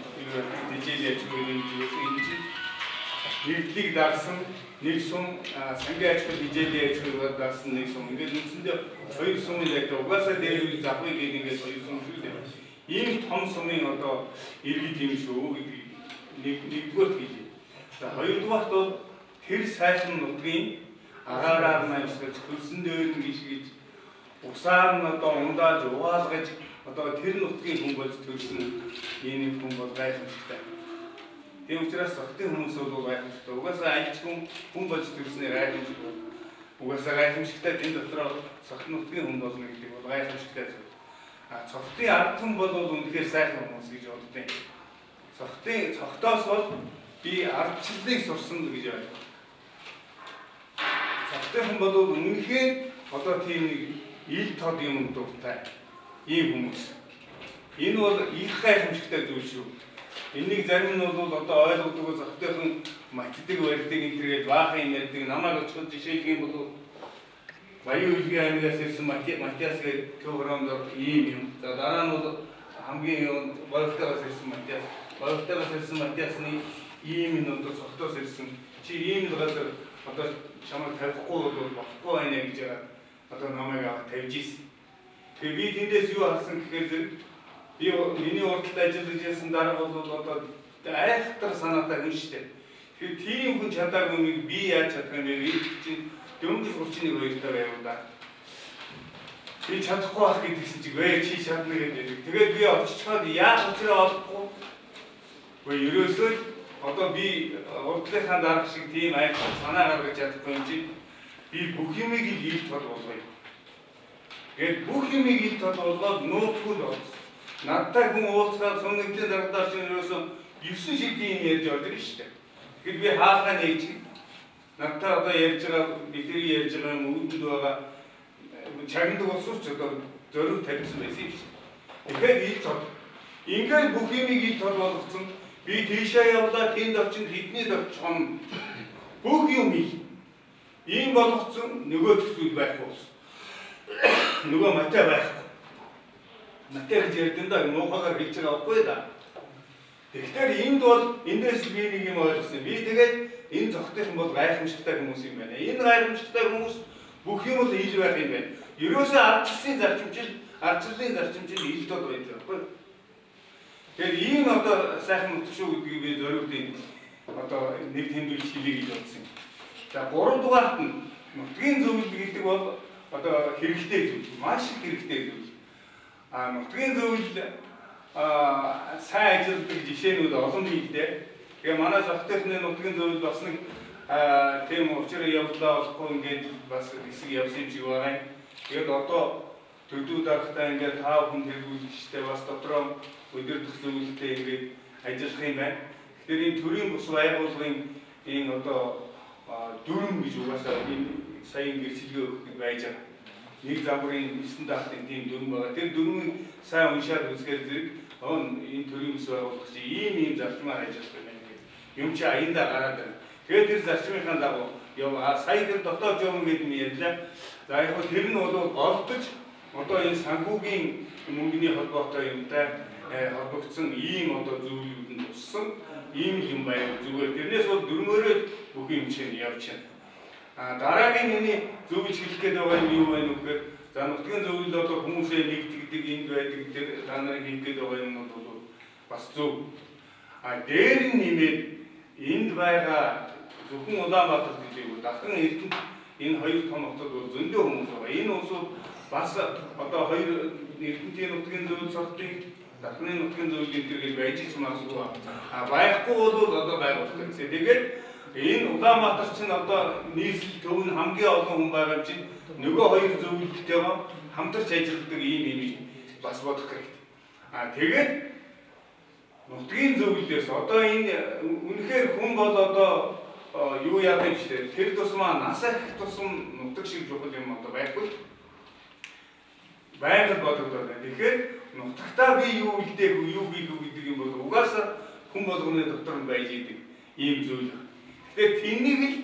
I: дижитал аж ахуй гэдэг энэ чинь нэгдлийг дагсан нэг сум сангийн аж ахуй дижитал аж ахуйг дагсан нэг сум ингээд үндсэндээ хоёр сумын дэвтэ угаасаа дээр үе завхыг гэдэг ингээд хоёр сум шүү дээ. Ийм том сумын одоо иргэд юм шүү гэдэг нэгдүгээр хэлье. За хоёрдугаарт бол тэр сайхан нутгийн агаараар намсгаж хөлсөн дээр нь гიშгэж усаар нь одоо ундааж угаалгаж одоо тэр нутгийн хүн болж төрсөн ийм хүн бол гайхамшигтай. Тийм учраас цогтын хүмүүс бол гайхамшигтай. Угаасаа альч хүн болж төрснээр гайхамшигтай. Угаасаа гайхамшигтай энэ дотор цогт нутгийн хүн болно гэдэг бол гайхамшигтай зүйл. Цогтын ард хүн бол үнэхээр сайхан хүмүүс гэж боддог. Цогтоос бол би ардчлалыг сурсан гэж байна. Цогтын хүн бол үнэхээр одоо тийм нэг ил тод юм дуртай ийм хүмүүс. Энэ бол их гайхамшигтай зүйл шүү. Энийг зарим нь бол одоо ойлгодог цогтын математик барьдаг энтергээд баахан юм ярьдаг намайг очиход жишээлх юм бол Баян үлгийн аймагаас ирсэн Матиас гэх програмдор ийм юм. За дараа нь бол хамгийн боёлтойгоос ирсэн Матиас. Боёлтойгоос ирсэн Матиасны ийм нь одоо цогтоос ирсэн. Чи ийм л газар одоо чамайг тавихгүй бол болохгүй байна гэж яагаад одоо намайг аваад тавьж ийсэн. Тэгээ би тэндээс юу харсан гэхээр би миний урдд ажиллаж байсан дараа бол одоо айхтар санаатай хүн шүү дээ. Тэгэхээр тийм хүн чадаагүй би яаж чадах юм бэ? Чи дөнгөж 31 2-тай байв да. Би чадахгүй байх гэдгийгсэн чиг вэ чи чадна гэдэг. Тэгээд би очичоод яах учраа олохгүй. Гэхдээ ерөөсөө одоо би урдлынхаа дарга шиг тийм айх санаа гаргаж чадахгүй юм чи би бүх юмыг ил тод болгоё. Тэгээд бүх юмыг ил тод болгоод нууцгүй л болсон. Надтай хүн уулзаад сумныгийн даргадаа чинь ерөөсөө 9 шиг тийм ярьж ордог шүү дээ. Тэгэхээр би хаалгаа нэгж надтай одоо ярьж байгаа бидний ярьж байгаа юм үүдэнд байгаа чагндаг болсоч одоо зориг тавьсан байсан юм шиг. Тэгэхээр ил тод. Ингээд бүх юмыг ил тод болгосон. Би тийшээ явлаа тэнд очинд хэдний дөрчгөн бүх юм ийм болгоцсон нөгөө төсөл байхгүй болсон. Нөгөө матай байхгүй. Матай гэж ярьдэн да муухагаар хэлж байгаа байхгүй да. Тэгэхээр энд бол эндээс би нэг юм ойлгосон. Би тэгээд Энэ зохицох бол гайхамшигтай хүмүүс юм байна. Энэ гайхамшигтай хүмүүс бүх юм л ил байх юм байна. Ерөөсөө ардчлалын зарчимчил ил тод байдаг байхгүй. Тэгэхээр ийм одоо сайхан нутгшгүй гэдгийг би зориултын одоо нэг тэмдэглэж хэлье гэж бодсон. За 3 дугаарт нь нутгийн зөвлөл гэдэг бол одоо хэрэгтэй зүйл, маш их хэрэгтэй зүйл. Нутгийн зөвлөл сайн ажилладаг жишээнүүд олон нийлдээ. Тэгээ манай зохицохны нутгийн зөвлөл бас нэг тийм учир явдлаа болохгүй ингээд бас хэсэг явсан юм шиг байгаа юм. Тэгээд одоо төдөө дарахтаа ингээд 5 хүн тэргүүлэгчтэй бас дотроо өдөртөх зөвлөлтөй ингээд ажиллах юм байна. Тэгэхээр энэ төрийн бус байгууллагын энэ одоо дүрм гэж угаасаа энэ саяын гэрчлэгээ өгөх байж байгаа. Нэг загварын стандартын тийм дүрм байгаа. Тэр дүрмийг сайн уншаад үзэхээр зэрэг энэ төрийн бус байгууллага чи ийм зарчмаар ажиллах юм байна гэх юм чи аяндаа гараад байна. Тэгээд тэр зарчмынхаа дагуу сая тэр дотоод жом гэдэг нь ярьлаа. За яг нь тэр нь бол олдож одоо энэ санхүүгийн мөнгөний холбоотой юмтай холбогдсон ийм одоо зөвлөлд нь туссан ийм юм байна. Зүгээр тэрнээс бол дөрмөөрөө бүх юм чинь явж байна. Дараагийн миний зөвлөж хэлэх гээд байгаа юм юу байна вэ гэхээр за нутгийн зөвлөл одоо хүмүүсээ нэгтгэдэг энд байдаг тэр та нарын хийх гээд байгаа юм бол бас зөв. Дээр нь нэмээд энд байгаа зөвхөн Улаанбаатар гэлээ дахин Эрдэнэт энэ хоёр том хотод бол зөндөө хүмүүс байгаа. Энэ улсууд бас одоо хоёр Эрдэнэтийн нутгийн зөвлөл цогтыг дахны нутгийн зөвлөлийн төргийг байж ч магадгүй. Байхгүй бол одоо байгуулах гэсэн. Тэгээд энэ Улаанбаатар чинь одоо нийслэл төв нь хамгийн олон хүн байгаа юм чинь нөгөө хоёр зөвлөлттэйгээ хамтарч ажилладаг ийм бас бодох хэрэгтэй. Тэгээд нутгийн зөвлөлөөс одоо энэ үнэхээр хүн бол одоо юу яадаг юм шиг тэр тусмаа нас их тусам нутаг шиг чухал юм одоо байхгүй. Байгаль бодогдоод байна. Тэгэхээр нутагтаа би юу үлдээх вэ, юу хийх вэ гэдэг юм бол угаасаа хүн болгоны дотор нь байж идэг ийм зүйл. Тэгэхээр тэрнийг л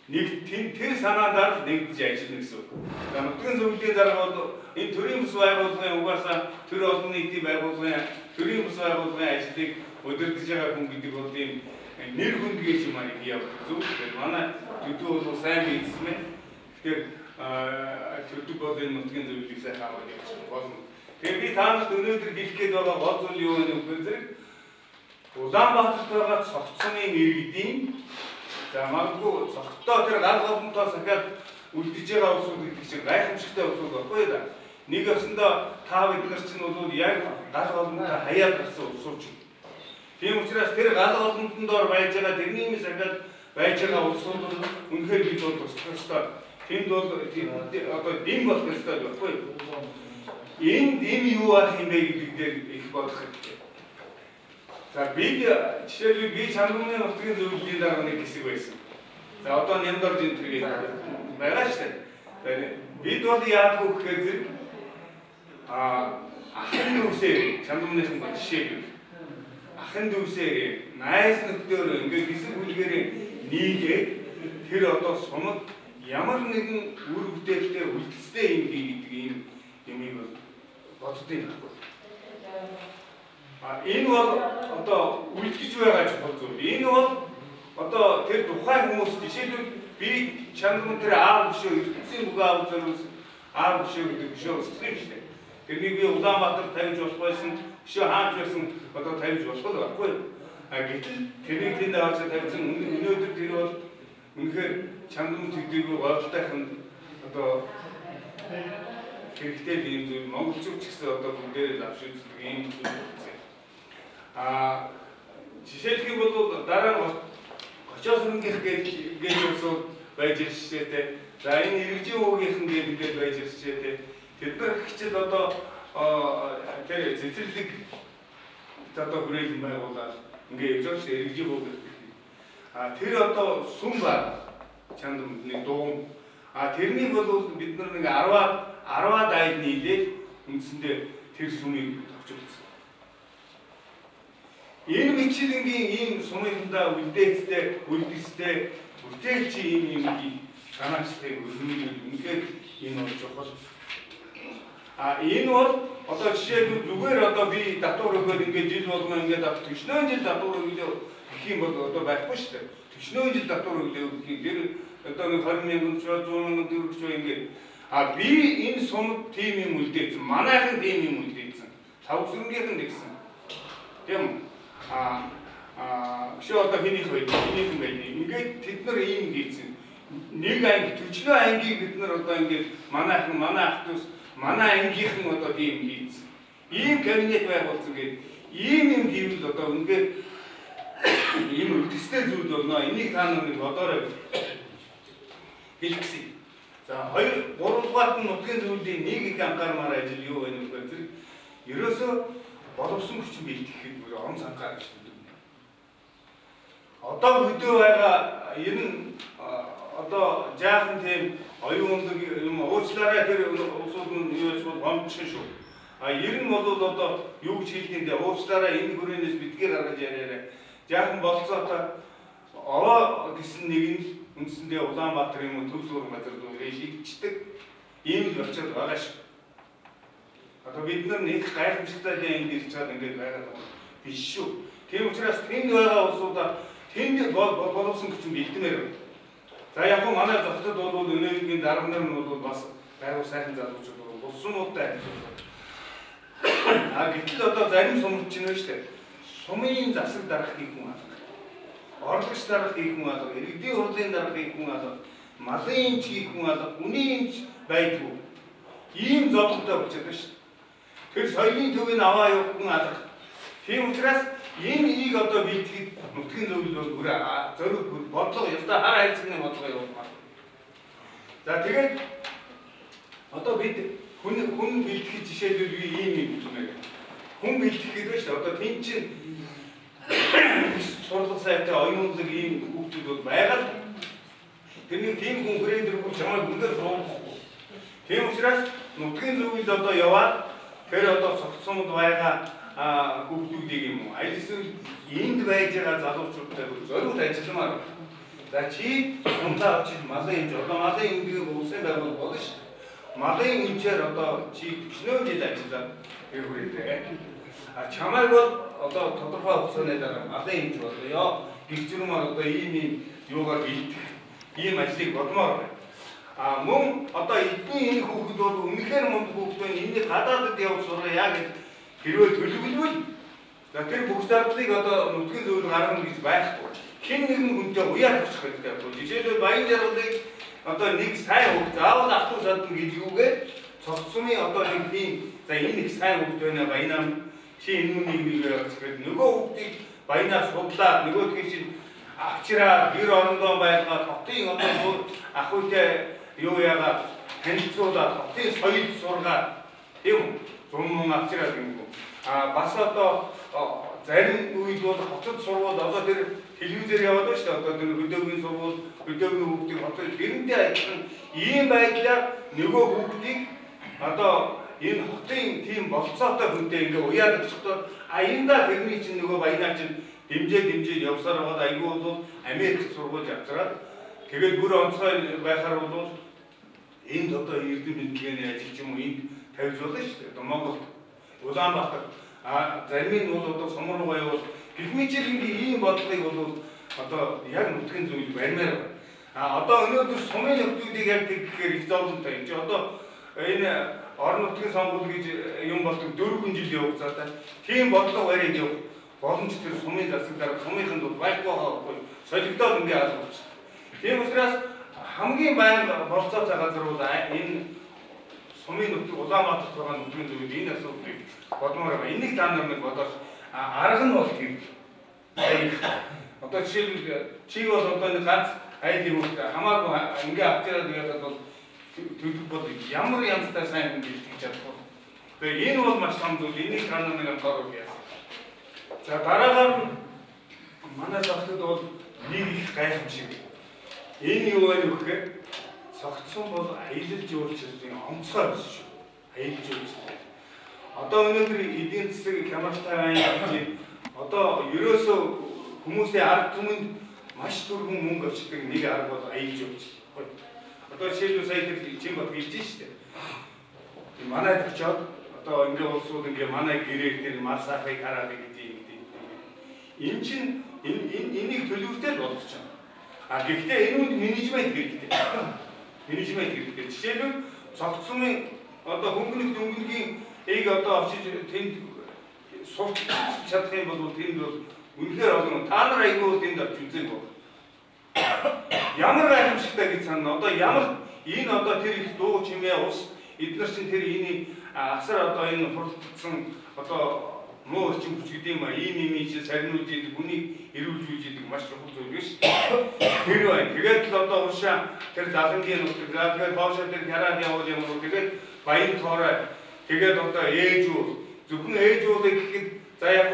I: нэг тэр санаандаар нэгдэж ажиллана гэсэн үг. За нутгийн зөвлөлийн дарга бол энэ төрийн бус байгууллагын угаасаа төр олон нийтийн байгууллагын төрийн бус байгууллагын ажлыг удирдах байгаа хүн гэдэг бол ийм нэр хүндгээс юм аа явах зүг. Манай төдөө бол сайн бизнесмен. Тэгэхээр төдөө бол энэ нутгийн зөвлөлийг сайн аваад явж болно. Тэгэхээр би таанаас өнөөдөр хэлэх гээд байгаа гол зүйл юу вэ гэхээр Улаанбаатарт байгаа цогцсны иргэдийн за магадгүй цогтоо тэр гал голомтоо сахиад үлдэж байгаа улсууд гэдэг чинь гайхамшигтай улсууд баггүй да. Нэг өсөндөө та бид нар чинь бол яг гал голомтоо хаяад гарсан улсууд ч. Тийм учраас тэр гал голомтон доор байж байгаа тэрний юм сахиад байж байгаа улсууд бол үнэхээр бид бол туслах ёстой. Тэнд бол одоо дэм болох ёстой баггүй. Энэ дэм юу ах юм бэ гэдэг дээр их бодох хэрэгтэй. За бид жишээлбэл би Чандрумны нутгийн зөвлөлийн дарга нэг хэсэг байсан. За одоо Нямдорж энэ төргийг байгаа шүү дээ. Бид бол яадаг вэ гэхээр зэрэг ахын дүүсээр Чандрумны жишээ ахын дүүсээр найз нөхдөөр ингээд хэсэг бүлгээрээ нийлээд тэр одоо сумд ямар нэгэн үр бүтээлтэй үлдэстэй юм гэдэг ийм юмыг боддгийг байхгүй. Энэ бол одоо үлдэж байгаа чухал зүйл. Энэ бол одоо тэр тухайн хүмүүс жишээлбэл би Чандрумын тэр аав бишөө эрдэнэсийн бүгэ аав зориулс аав бишөө гэдэг бишөө өссөн юм шүү дээ. Тэрнийг би Улаанбаатар тавьж болох байсан бишөө хааж байсан одоо тавьж болох л байхгүй. Гэтэл тэрийг тэнд авч тавьсан өнөөдөр тэр бол үнэхээр Чандрум төдийгүй гоолтойхон одоо хэрэгтэй юм зүйл монголчууд ч гэсэн одоо бүгдээр авч үздэг юм зүйл. Жишээлх юм бол дараа нь очоос хөнгөх гэж усууд байж ирэх шишээтэй. За энэ иргэжийн уугийнхан гэдэг байж ирэх шишээтэй. Тэд нар хичээл одоо тэр цэцэрлэг одоо хүрээлэн байгуулаад ингээ явж байгаа шүү иргэжийн ууг гэдэг. Тэр одоо сүм ба Чандрумд нэг дуун. Тэрний бол бид нар нэг 10-аад айл нийлээд үндсэндээ тэр сүмийг товчулсан. Энэ мичилэнгийн ийм сумынхандаа үлдээцтэй, үлдэстэй, бүтээлчи ийм санаачтай үнэхээр энэ бол чухал. Энэ бол одоо жишээлбэл зүгээр одоо би татвар өгөөд ингээд жил болгоо ингээд 40 жил татвар өгөөд гэх юм бол одоо байхгүй шүү дээ. 40 жил татвар өгөх юм. Тэр одоо нэг 20 мянган 100 мянган төгрөгч ингээд би энэ сумд тим юм үлдээсэн. Манайхан тим юм үлдээсэн. Тавсрангийнх нь гэсэн. Тийм шоо одоо хэнийг байд. Ингээд тэд нар ийм хийсэн. Нэг анги 40 ангийг бид нар одоо ингээд манайхан манай ах トゥ ус манай ангийнхан одоо тийм хийсэн. Ийм кабинет байгуулсан гэдэг. Ийм юм хийвэл одоо ингээд ийм үлдэстэй зүйл болно. Энийг та нар бодоорой хэлчихье. За 2 3 дугаарт нь нутгийн зөвлөлийн нэг их анхаармаар ажил юу вэ нөхөр зэрэг ерөөсөө боловсон хүчин бэлтгэхэд бүр он санхаар гэж байна. Одоо хөдөө байгаа ер нь одоо жаахан тийм оюун ундаг юм уучлаарай тэр усууд нь юу ч гомдчихно шүү. Ер нь бол одоо юу гэж хэлдэг юм уучлаарай энэ хүрээнээс битгээр гаргаж яриарай. Жаахан болцоо та овоо гэсэн нэг нь үндсэндээ Улаанбаатар юм уу Төв сургууль газар дүүрээ шийдчихдэг ийм л болчиход байгаа шүү. Одоо бид нар нэг гайхамшигтай энэ ирж чад ингээд байгаад байгаа биш шүү. Тийм учраас тэнд байгаа улсуудаа тэнд боловсон хүчин бэлтмээр байна. За яг гоо манай зохицод бол өнөөгийн дарга нар нь бол бас байгуул сайхан залуучууд бол улсуудтай ажилладаг. Гэтэл одоо зарим сумч чинь шүү дээ. Сумын засаг дарах хийх юм аа. Орлогч дарах хийх юм аа. Иргэдийн хурлын дарах хийх юм аа. Малын хийх юм аа. Үнийн байдгүй. Ийм зовлонтой болчиход байна шүү дээ. Тэр соёлын төвийг аваа явах хүн алах. Тийм учраас энэ энийг одоо бэлтгэхэд нутгийн зөвлөл бол бүр зориг бодлого ёстой хар хайцны бодлого явуулмаар. За тэгээд одоо бид хүн бэлтгэх жишээлбэл ийм юм хэлмээр. Хүн бэлтгэхэд байна шүү дээ. Одоо тэн чинь сурлага сайтай оюунлаг ийм хүүхдүүд бол байгаа л. Тэрний тийм хүн хүрээндэргүй чамайг үнээр суулгахгүй. Тийм учраас нутгийн зөвлөл одоо яваад тэр одоо цогцсонд байгаа хүүхдүүдийг юм уу аль эсвэл энд байж байгаа залуучуудтай зориуд ажилламаар. За чи сумдаа очиж малын хэмж одоо малын хэмжээ улсын байгуул болно шүү дээ. Малын хэмжээр одоо чи 40 жил ажиллаад тэр хүрээтэй. Чамайг бол одоо тодорхой хугацааны дараа малын хэмж болоё. Гэрчрүүмээр одоо ийм юугаар бэлдэх ийм ажлыг бодмоор байна. Мөн одоо эдний энэ хүүхэд бол үнэхээр мундаг хүүхэд байна. Энийг гадаадд явуулж сураа яа гэж хэрвээ төлөвлөвөл за тэр бүх зардлыг одоо нутгийн зөвлөл гаргана гэж байхгүй. Хэн нэгэн хүнтэй уяад очих хэрэгтэй бол жишээлбэл баян жаргалыг одоо нэг сайн хүүхэд заавал ах トゥ садна гэж юугээ цогцсны одоо нэг тийм за энэ их сайн хүүхэд байна баянаа чи энэ үнийг гэж нөгөө хүүхдийг баянаа судлаад нөгөөдгийг чинь авчираа гэр орондоо байлгаад хотын одоо ах үетэй юу яагаад танилцуулаад хотын соёл сургаад тийм зум авчираа гэнэ. Бас одоо зарим үед бол хотод сургууль одоо тэр телевизээр яваад байна шүү дээ. Одоо тэр хөдөөгийн сургууль, хөдөөгийн хүүхдийг хотод гэрэнтэй адилхан ийм байдлаар нөгөө хүүхдийг одоо энэ хотын тийм болцоотой хүнтэй ингээ уяад очихдоо аяндаа тэрний чинь нөгөө баянаа чинь дэмжиж явсаар байгаа айгүй бол Америкт сургууль авчираад тэгээд бүр онцгой байхаар бол энд одоо эрдэм мэдгээний ажил ч юм уу энд тавьж болно шүү дээ. Одоо Монголд Улаанбаатар зарим нь бол одоо сумар руу явал гихмичилэнгийн ийм бодлогыг бол одоо яг нутгийн зүйл барьмаар байна. Одоо өнөөдөр сумын нөхдүүдийг яг тэгэхээр их зовлонтой юм чи одоо энэ орон нутгийн сонгуул гэж юм болдог 4 жил явуулцаатай тийм бодлого барьж явах боломж тэр сумын засаг дарга сумынханд бол байхгүй байхгүй солигдоод ингээ алгуулж. Тийм учраас хамгийн байнга болцоотой газар бол энэ сумын нутаг Улаанбаатарт байгаа нутгийн зөвлөл энэ асуудлыг бодмоор байгаа. Энийг та нар нэг бодож арга нь бол тийм. Одоо жишээлбэл чи бол одоо нэг ганц айл юм хамаагүй ингээ авчираад яваад бол төлөв бол ямар янзтай сайн хүн гэж чадахгүй. Тэгээ энэ бол маш том зүйл. Энийг та нар нэг анхааруул яа. За дараагаар нь манай зохицод бол нэг их гайхамшиг. Энэ юу вэ гэхээр цогцсон бол аялал жуулчлалын онцгой биш шүү. Аялал жуулчлал. Одоо өнөөдөр эдийн засаг хямралтай байна гэж одоо ерөөсөө хүмүүсийн ард түмэнд маш түргэн мөнгө авчдаг нэг арга бол аялал жуулчлал. Одоо жишээлбэл сая тэр Чимбат хэлж штэ. Манайд очиод одоо ингээ улсууд ингээ манай гэрээ дээр мал сахыг хараад гэдэг юм. Энэ чинь Энийг төлөвлөлтөд болгож байна. Гэхдээ энэ үнд менежмент хэрэгтэй. Менежмент хэрэгтэй. Жишээлбэл цогцсомын одоо хөнгөнөх дөнгөнгийн одоо очиж тэнд сууч чадах юм бол тэнд бол үнэхээр олон та нар айгүй тэнд авч үзээг байна. Ямар гайхамшигтай гэж санана. Одоо ямар энэ одоо тэр их дуу чимээ ус эдгээр чинь тэр энийг асар одоо энэ хурлагдсан одоо муу орчин хүч гэдэг юм а ийм чи сарниулж идэг хүнийг эрүүлж идэг маш чухал зүйл биш. Тэр бай. Тэгээд л одоо уушаа тэр залангийн нутаг тэгээд хоошоо тэр хараад явуул юм уу тэгээд баян тоорой тэгээд одоо ээжүүд зөвхөн ээжүүдийг гэхэд за яг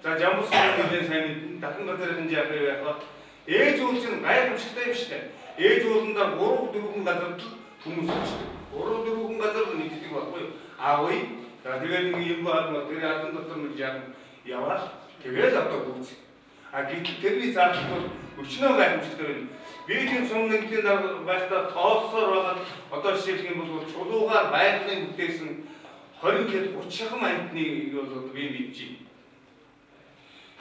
I: за жамбусын хэлэн сайн дахин газарын хэмжээ авах байх. Ээжүүд чинь гайхамшигтай биш үү? Ээжүүдэндээ 3-4 газар хүмүүс очдог. 3-4 газар нэгдэг байхгүй юу? Аавыг тэгээд нэг юм баа тэр албан дотор нэг яваад тэгээд одоо гүйц. Гэтэл тэрний заалт бол өчнөө гайхамшигтай байна. Би тийм сум нэгдлийн байхдаа тоолсоор байгаа одоо жишээлх юм бол чулуугаар байгалийн бүтээсэн 20-30 шахам амтныг бол би мэдж байна.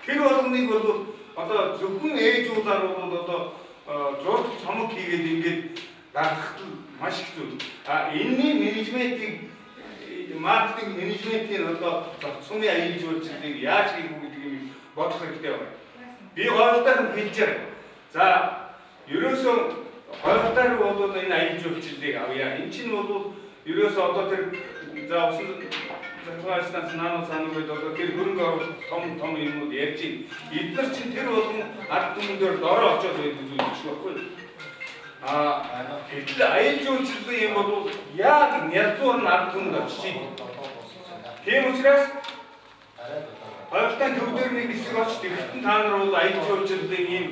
I: Тэр болгоныг бол одоо зөвхөн ээжүүдээр бол одоо зураг цомог хийгээд ингээд гаргах маш их зүйл. Энэний менежментийг маркетинг менежментийн одоо цогцсомын аян жуулчлалыг яаж хийх үү гэдгийг бодох хэрэгтэй байна. Би гоёлтойн хэлж байгаа. За ерөөсөө гоёлтойр бол энэ аян жуулчлалыг авъя. Энд чинь бол ерөөсөө одоо тэр за усан захиалсан наан санагд одоо тэр хөрөнгө оруулалт том юмуд ярьж байна. Эдгээр чинь тэр болгон ард түмэн дээр дороо очоод байдаг зүйл биш байхгүй. Гэтэл аян жуулчлалын юм бол яг нязуур нь ард түмэнд очиж байна. Тийм учраас Хоёртаа төв дээр нэг хэсэг очиж тэгтэн та нар бол аян жуулчлалын ийм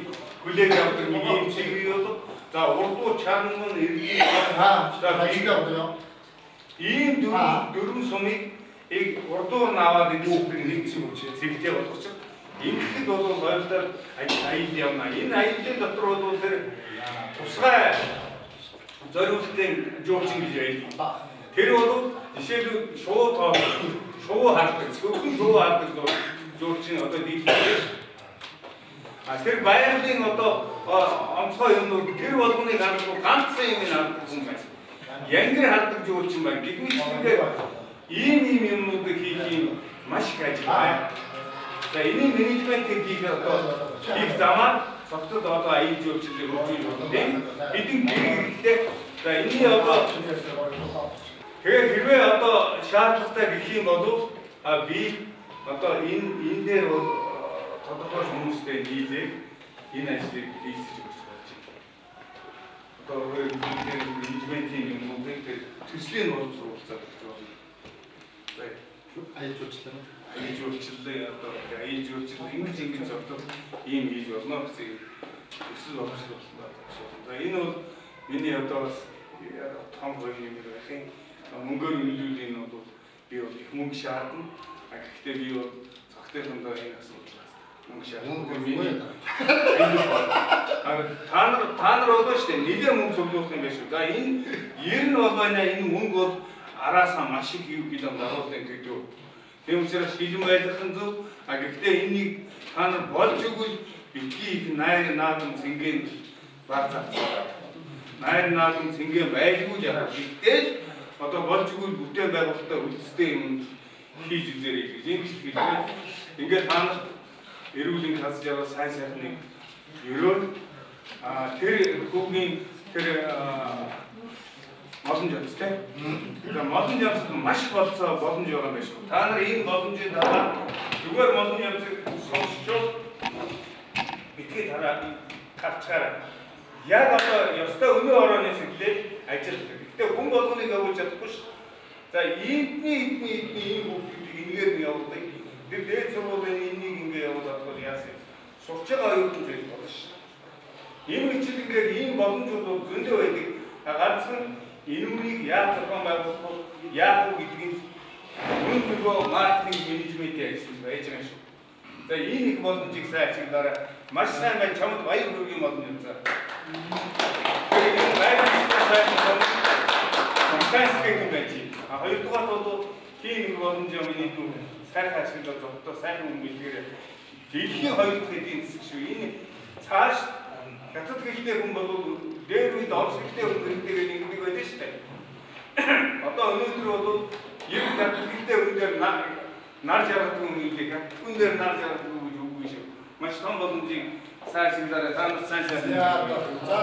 I: хүлээг авдаг нэг ийм чиглэл бол за урдуу чарман иргэн за бийг авдаг. Ийм дөрвөн сумыг урдуур нь аваад идэх нэг зэгтэй болгоч. Ингэхэд бол хоёртаа аянд явна. Энэ аяндын дотор бол тэр тусгай зориултын жуулчин гэж байдаг. Тэр бол жишээлбэл шуу хардаг, зөвхөн шуу хардаг жуулчин одоо дийлэх. Тэр байгалийн одоо онцгой юмнууд тэр болгоныг хардаг ганцхан юм хардаг хүн байна. Янгэр хардаг жуулчин байна. Гэвч тэгээд ийм юмнуудыг хийх юм маш их ажил байна. За энэ менежментийг хийх одоо их замаар цогцод одоо аян жуулчлалыг хөгжүүлж байна. Бидний хэрэгтэй за энэ одоо тэгэхээр хэрвээ одоо шаардлагатай гэх юм бол би одоо энэ дээр бол тодорхой хүмүүстэй нийлээд энэ ажлыг хийсэж өгч болж байна. Одоо менежментийн юмнуудыг төслийн боловс сургалтад өгч байна. За аян жуулчлалын одоо аян жуулчлал ингэж зовдог ийм хийж болно гэсэн төсөл боловсруулалтаа багшаа. За энэ бол миний одоо том гоё юм байх юм. Мөнгөөр нөлөөлөх нь бол би бол их мөнгө шаардна. Гэхдээ би бол цогцтой энэ асуудлаас мөнгө шаардна. Та нар болоо шүү дээ. Нэлээд мөнгө цуглуулах юм байна шүү. За энэ ер нь бол байна. Энэ мөнгө бол араасаа маш их юу гэдэг даруулсан гэдэг. Тийм учраас шилэн байлгах нь зөв. Гэхдээ энэнийг та нар болж өгвөл битгий их найр наадам цэнгийн баг цацгаа. Найр наадам цэнгээ байлгүй яах вэ? Одоо болж өгвөл бүтээн байгуулалтаа үлдэстэй юм хийж үзээрэй гэж юм шиг хэлээ. Ингээд та нарт эрүүлийн хасж байгаа сайн сайхныг өрөөл тэр хүүгийн тэр боломж өгстэй. Тэгэхээр боломж явуулах маш болцоо боломж байгаа юм байна шүү. Та нар энэ боломжийг дараа зүгээр боломж явуулах сонсчод битгий дараа капчаар яг одоо ёстой өнөө орооны сэтлэл ажилладаг. Гэтэ хүн болгоныг явуулж чадахгүй шүү. За эдний ийм бүгдийг энэгээр нь явуулдаг. Тэр дээд сургуулийн энийг ингэ явуулаад бол яасан. Сурч байгаа оюутан зүйл болно шүү. Энэ мэтлэгээр ийм боломжууд бол зөндөө байдаг. Ганцхан энэ үнийг яаж зохион байгуулах вэ? Яах вэ гэдгийг өнөөдөр маркетинг менежментийн ажил байж байгаа шүү. За энэ их боломжийг сайн ашиглаарай. Маш сайн байна. Чамд баяр хүргэе болно юм за. Энэ байрны сайнсгэх юм байж. Хоёрдугаар бол тийм нэг боломж юм миний дүү сайн ашиглаж зовдоо сайн хүн билгээр Дэлхийн хоёр дахь эдийн засаг шүү. Энэ цааш хятад хэлтэй хүн бол дээр үед орос хэлтэй хүн гэдэг нэг байдаг шүү дээ. Одоо өнөөдөр бол ер нь хятад хэлтэй хүн дээр нар жаргадаг хүн хэлээ. Хятад хүн дээр нар жаргадаг хүн үгүй шүү. Маш том боломжийг сайжруулаарай. Та нар сайн сайн.
C: За,